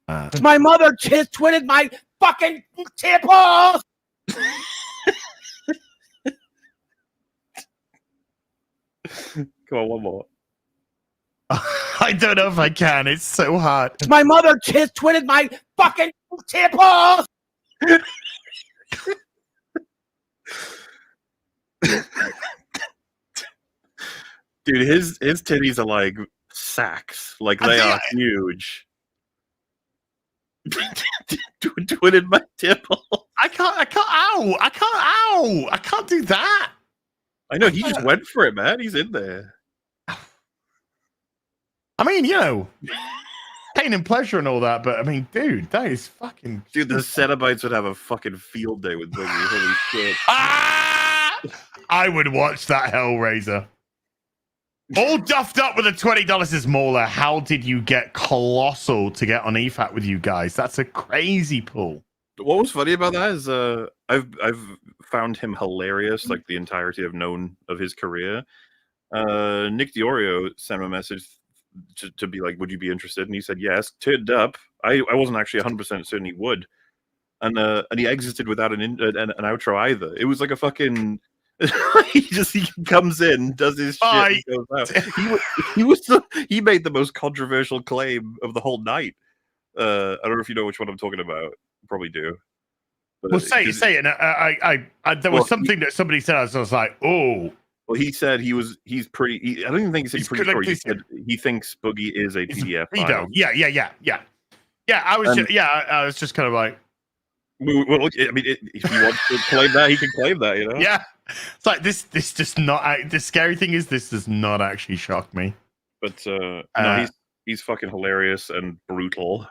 E: My mother just twitted my fucking tampon!
D: Come on, one more.
C: I don't know if I can. It's so hard.
E: My mother just twitted my fucking tampon!
D: Dude, his titties are like sacks. Like they are huge. Twitted my tipple.
C: I can't do that.
D: I know, he just went for it, man. He's in there.
C: I mean, pain and pleasure and all that, but I mean, dude, that is fucking...
D: Dude, the Cenobites would have a fucking field day with Boogie. Holy shit.
C: I would watch that Hellraiser. All duffed up with a $20 is Mauler. How did you get Colossal to get on EFAT with you guys? That's a crazy pull.
D: What was funny about that is I've found him hilarious, like the entirety I've known of his career. Nick DiOrio sent him a message to be like, would you be interested? And he said yes, turned up. I wasn't actually 100% certain he would. And he exited without an outro either. It was like a fucking... he comes in, does his shit, and goes out. He made the most controversial claim of the whole night. I don't know if you know which one I'm talking about. You probably do. But
C: Well, say it. And there was something that somebody said. I was like, oh.
D: Well, he said he's pretty. I don't even think he said he's pretty sure. He said he thinks Boogie is a PDF file.
C: Yeah. I was just kind of like,
D: well, I mean, if he wants to claim that, he can claim that, you know.
C: Yeah, it's like this does not. The scary thing is, this does not actually shock me.
D: But no, he's fucking hilarious and brutal.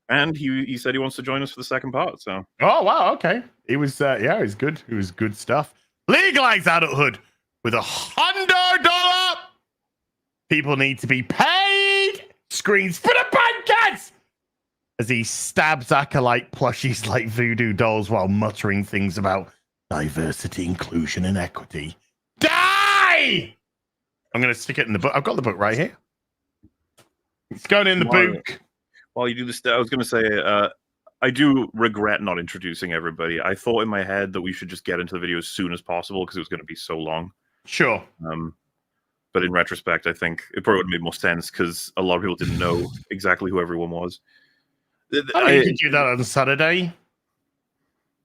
D: And he said he wants to join us for the second part. So.
C: Oh wow, okay. It was it was good. It was good stuff. Legalize adulthood with $100. People need to be paid. Screens for the podcast as he stabs Acolyte plushies like voodoo dolls while muttering things about diversity, inclusion, and equity. Die! I'm going to stick it in the book. I've got the book right here. It's going in the book.
D: While you do this, I was going to say, I do regret not introducing everybody. I thought in my head that we should just get into the video as soon as possible because it was going to be so long.
C: Sure.
D: But in retrospect, I think it probably would have made more sense because a lot of people didn't know exactly who everyone was.
C: You can do that on Saturday.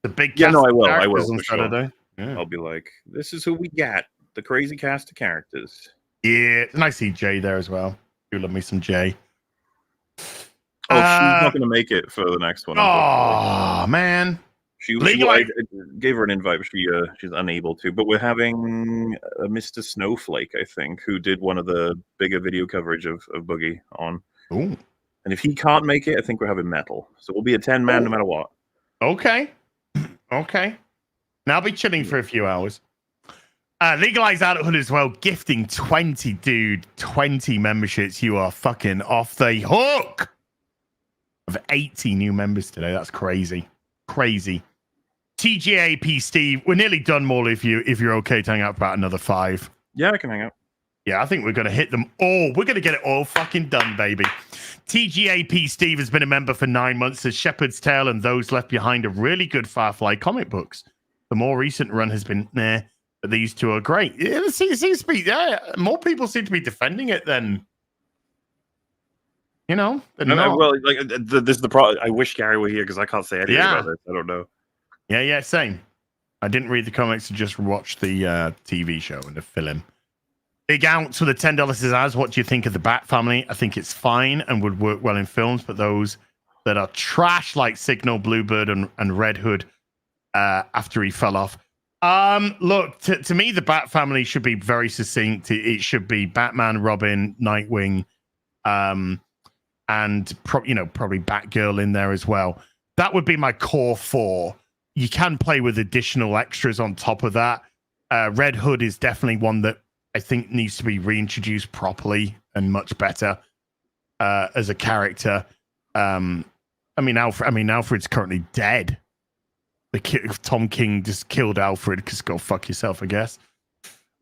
C: The big
D: cast I will
C: on Saturday.
D: Sure. Yeah. I'll be like, this is who we got. The crazy cast of characters.
C: Yeah, and I see Jay there as well. You love me some Jay.
D: Oh, she's not going to make it for the next one.
C: Oh, man.
D: I gave her an invite, but she's unable to. But we're having Mr. Snowflake, I think, who did one of the bigger video coverage of Boogie on.
C: Ooh. And
D: if he can't make it, I think we're having Metal. So we'll be a 10-man no matter what.
C: Okay. Okay. Now I'll be chilling for a few hours. Legalize adulthood as well. Gifting 20 memberships. You are fucking off the hook. Of 80 new members today. That's crazy. Crazy. TGAP Steve, we're nearly done, Maul, if you're okay to hang out for about another 5.
D: Yeah, I can hang out.
C: Yeah, I think we're going to hit them all. We're going to get it all fucking done, baby. TGAP Steve has been a member for 9 months. As Shepherd's Tale and Those Left Behind are really good Firefly comic books. The more recent run has been, but these two are great. It seems to be, more people seem to be defending it than... You know,
D: well, like this is the problem. I wish Gary were here because I can't say anything about this. I don't know.
C: Yeah, same. I didn't read the comics and just watch the TV show and the film. Big Out with the $10 says, what do you think of the Bat Family? I think it's fine and would work well in films, but those that are trash like Signal, Bluebird, and Red Hood after he fell off. Look, to me, the Bat Family should be very succinct. It should be Batman, Robin, Nightwing, and probably Batgirl in there as well. That would be my core 4. You can play with additional extras on top of that. Red Hood is definitely one that I think needs to be reintroduced properly and much better as a character. Alfred's currently dead. Tom King just killed Alfred because go fuck yourself, I guess.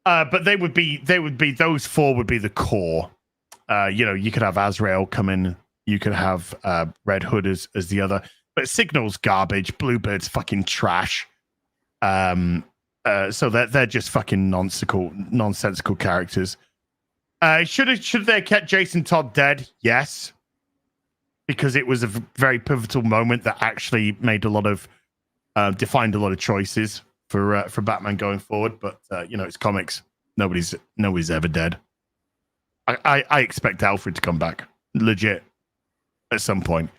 C: But those 4 would be the core. You could have Azrael come in. You could have Red Hood as the other. But Signal's garbage. Bluebird's fucking trash. So they're just fucking nonsensical characters. Should they have kept Jason Todd dead? Yes. Because it was a very pivotal moment that actually made a lot of defined a lot of choices for Batman going forward. But it's comics. Nobody's ever dead. I expect Alfred to come back, legit, at some point.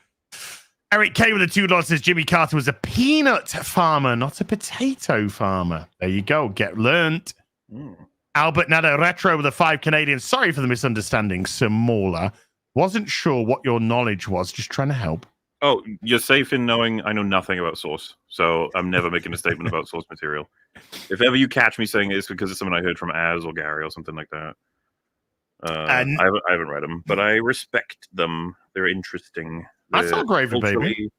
C: Eric K with the $2 says Jimmy Carter was a peanut farmer, not a potato farmer. There you go. Get learnt. Albert Nada Retro with a 5 Canadian. Sorry for the misunderstanding, Samola. Wasn't sure what your knowledge was. Just trying to help.
D: Oh, you're safe in knowing I know nothing about Source. So I'm never making a statement about Source material. If ever you catch me saying it's because it's something I heard from Az or Gary or something like that. I haven't read them, but I respect them. They're interesting.
C: That's all gravy, baby.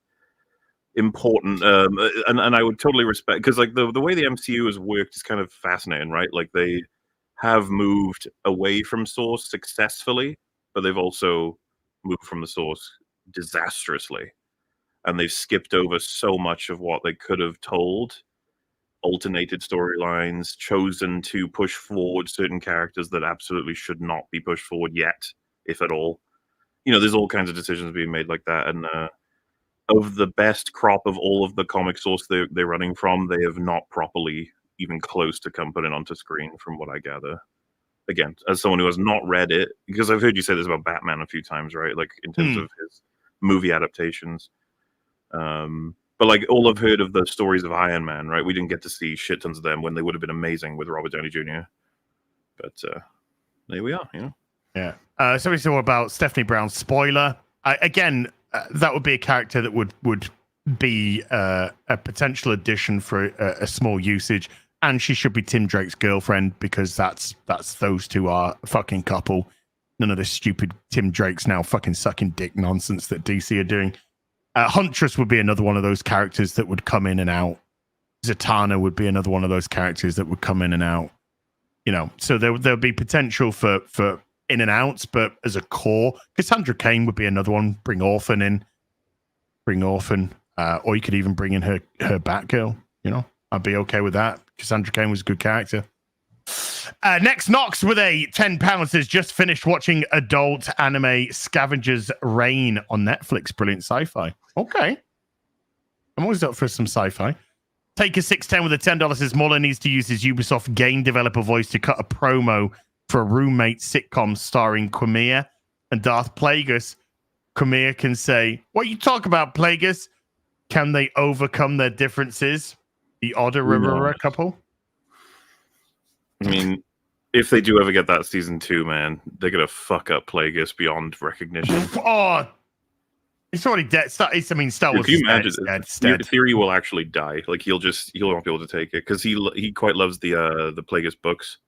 D: Important, and I would totally respect, because like the way the MCU has worked is kind of fascinating, right? Like they have moved away from Source successfully, but they've also moved from the Source disastrously, and they've skipped over so much of what they could have told. Alternated storylines, chosen to push forward certain characters that absolutely should not be pushed forward yet, if at all. there's all kinds of decisions being made like that, and of the best crop of all of the comic source they're running from, they have not properly even close to come put it onto screen, from what I gather. Again, as someone who has not read it, because I've heard you say this about Batman a few times, right? Like in terms of his movie adaptations. But like all I've heard of the stories of Iron Man, right? We didn't get to see shit tons of them when they would have been amazing with Robert Downey Jr. But there we are,
C: Yeah. Somebody said about Stephanie Brown. Spoiler. That would be a character that would be a potential addition for a small usage. And she should be Tim Drake's girlfriend, because that's those two are a fucking couple. None of this stupid Tim Drake's now fucking sucking dick nonsense that DC are doing. Huntress would be another one of those characters that would come in and out. Zatanna would be another one of those characters that would come in and out. So there'll be potential for in and outs, but as a core, Cassandra Cain would be another one. Bring Orphan in. Or you could even bring in her Batgirl. I'd be okay with that. Cassandra Cain was a good character. Next, Knox with a £10 says, just finished watching adult anime Scavenger's Reign on Netflix. Brilliant sci-fi. Okay. I'm always up for some sci-fi. Take a 610 with a $10 says, Muller needs to use his Ubisoft game developer voice to cut a promo for a roommate sitcom starring Quimea and Darth Plagueis. Quimea can say, what you talk about, Plagueis? Can they overcome their differences? The Deadererererer couple?
D: I mean, if they do ever get that season 2, man, they're gonna fuck up Plagueis beyond recognition.
C: Oh, it's already dead. Star Wars is dead.
D: Theory will actually die. Like he'll not be able to take it, because he quite loves the Plagueis books,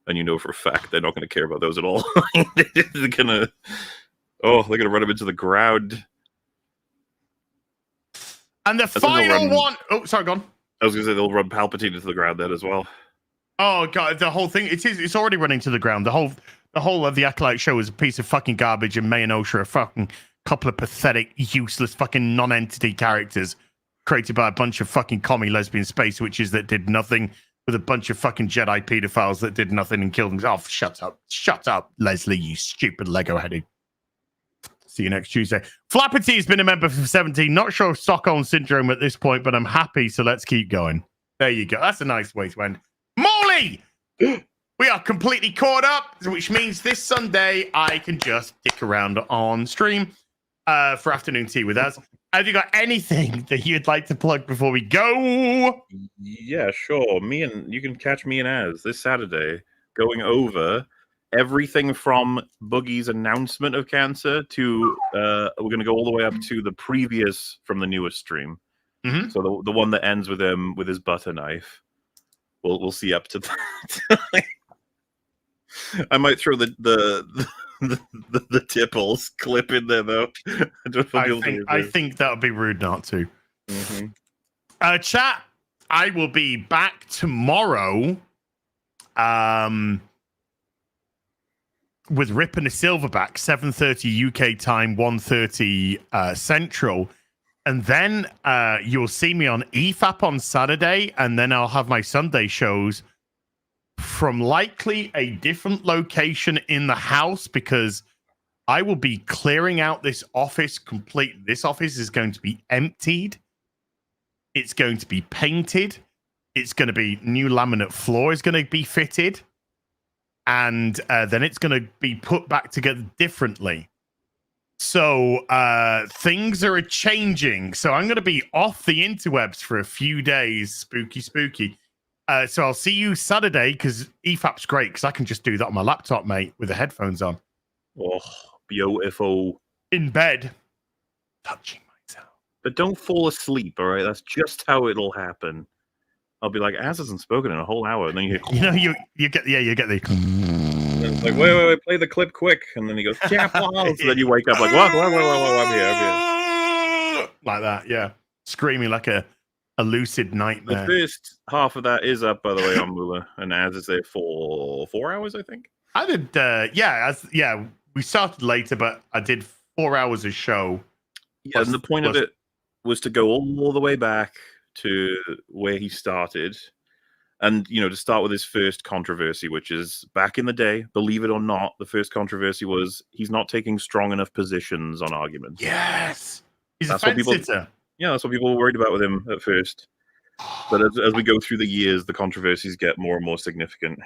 D: and for a fact they're not gonna care about those at all. they're gonna run him into the ground.
C: And the final one. Oh, sorry, go on.
D: I was gonna say they'll run Palpatine into the ground then as well.
C: Oh god, the whole thing, it's already running to the ground. The whole of the Acolyte show is a piece of fucking garbage, and May and Osha are fucking couple of pathetic, useless fucking non-entity characters created by a bunch of fucking commie lesbian space witches that did nothing, with a bunch of fucking Jedi pedophiles that did nothing and killed them. Oh, shut up, Leslie, you stupid Lego-headed. See you next Tuesday. Flappity has been a member for 17. Not sure of Stockholm Syndrome at this point, but I'm happy, so let's keep going. There you go. That's a nice way to end. Morley! We are completely caught up, which means this Sunday I can just dick around on stream for afternoon tea with us. Have you got anything that you'd like to plug before we go?
D: Yeah, sure. You can catch me and Az this Saturday going over everything from Boogie's announcement of cancer to we're going to go all the way up to the previous from the newest stream.
C: Mm-hmm.
D: So the one that ends with him with his butter knife. We'll see up to that. I might throw the Tipples clip in there though.
C: I think that would be rude not to.
D: Mm-hmm.
C: Chat, I will be back tomorrow. With Rip and a Silverback, 7:30 UK time, 1:30 Central. And then you'll see me on EFAP on Saturday, and then I'll have my Sunday shows from likely a different location in the house, because I will be clearing out this office completely. This office is going to be emptied. It's going to be painted. It's going to be new laminate floor is going to be fitted. And then it's going to be put back together differently. So things are changing. So I'm going to be off the interwebs for a few days. Spooky. So I'll see you Saturday, because EFAP's great, because I can just do that on my laptop, mate, with the headphones on.
D: Oh, beautiful.
C: In bed. Touching myself.
D: But don't fall asleep, all right? That's just how it'll happen. I'll be like, Az hasn't spoken in a whole hour, and then you
C: get the.
D: And it's like, wait, play the clip quick, and then he goes, yeah, and then you wake up like, what? I'm here.
C: Like that, yeah, screaming like a lucid nightmare.
D: The first half of that is up, by the way, on Moolah, and Az is there for 4 hours, I think.
C: I did, we started later, but I did 4 hours of show.
D: Yeah, and the point of it was to go all the way back to where he started, And, to start with his first controversy, which is back in the day, believe it or not, the first controversy was he's not taking strong enough positions on arguments.
C: Yes. He's
D: That's
C: a
D: what
C: fence
D: people,
C: sitter.
D: yeah, that's what people were worried about with him at first. But as we go through the years, the controversies get more and more significant.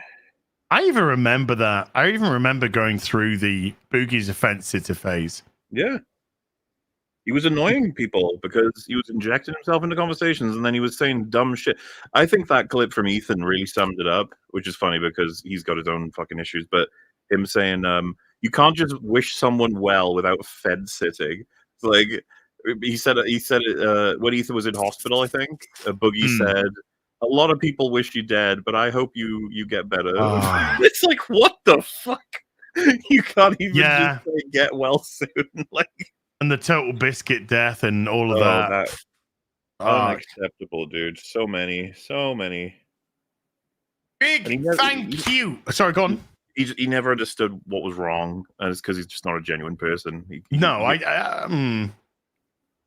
C: I even remember that. I even remember going through the Boogie's a fence sitter phase.
D: Yeah. He was annoying people because he was injecting himself into conversations and then he was saying dumb shit. I think that clip from Ethan really summed it up, which is funny because he's got his own fucking issues. But him saying, you can't just wish someone well without fed sitting. It's like, he said it when Ethan was in hospital, I think. Boogie said, a lot of people wish you dead, but I hope you get better. It's like, what the fuck? You can't even just say get well soon. Like,
C: and the total biscuit death and all of that.
D: Unacceptable, dude. So many.
C: Big thank you. Sorry, go on.
D: He never understood what was wrong, and it's because he's just not a genuine person.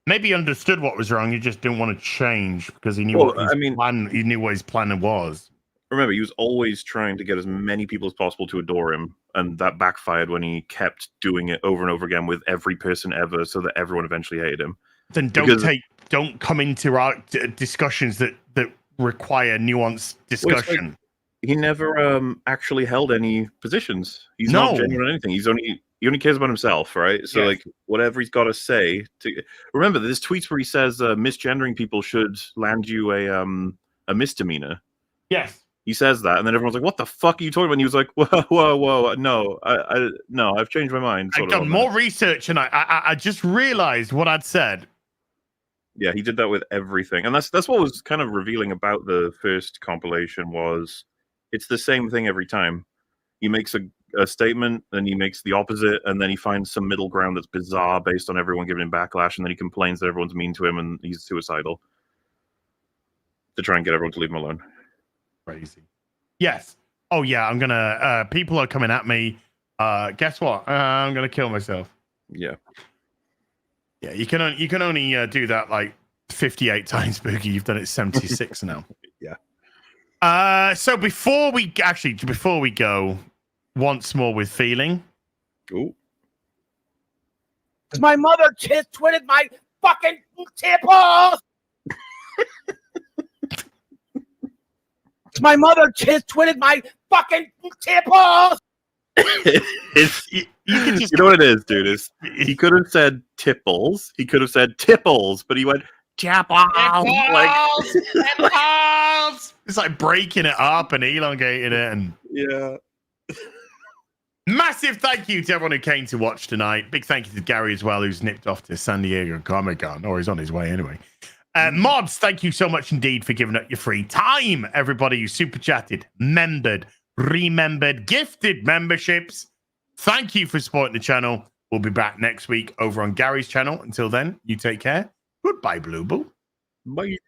C: Maybe he understood what was wrong. He just didn't want to change because he knew he knew what his plan was.
D: Remember, he was always trying to get as many people as possible to adore him, and that backfired when he kept doing it over and over again with every person ever, so that everyone eventually hated him.
C: Then don't come into our discussions that require nuanced discussion.
D: Like, he never actually held any positions. He's not genuine on anything. He only cares about himself, right? So like whatever he's got to say. Remember, there's tweets where he says misgendering people should land you a misdemeanor.
C: Yes.
D: He says that, and then everyone's like, "What the fuck are you talking about?" And he was like, "Whoa, no, I've changed my mind."
C: I've done more research, and I just realized what I'd said.
D: Yeah, he did that with everything, and that's what was kind of revealing about the first compilation was it's the same thing every time. He makes a statement, then he makes the opposite, and then he finds some middle ground that's bizarre based on everyone giving him backlash, and then he complains that everyone's mean to him and he's suicidal to try and get everyone to leave him alone.
C: Crazy. Yes. Oh yeah. I'm gonna. People are coming at me. Guess what? I'm gonna kill myself.
D: Yeah.
C: Yeah. You can only do that like 58 times, Boogie. You've done it 76 now.
D: Yeah.
C: So before we go, once more with feeling.
D: Ooh.
E: My mother twitted my fucking tipple. My mother twitted my fucking tipple.
D: You know what it is, dude? He could have said tipples. He could have said tipples, but he went tipples.
C: It's like breaking it up and elongating it, and
D: yeah.
C: Massive thank you to everyone who came to watch tonight. Big thank you to Gary as well, who's nipped off to San Diego Comic-Con, or he's on his way anyway. Mods, thank you so much indeed for giving up your free time. Everybody who super chatted, membered, remembered, gifted memberships. Thank you for supporting the channel. We'll be back next week over on Gary's channel. Until then, you take care. Goodbye, Blue Bull.
D: Bye.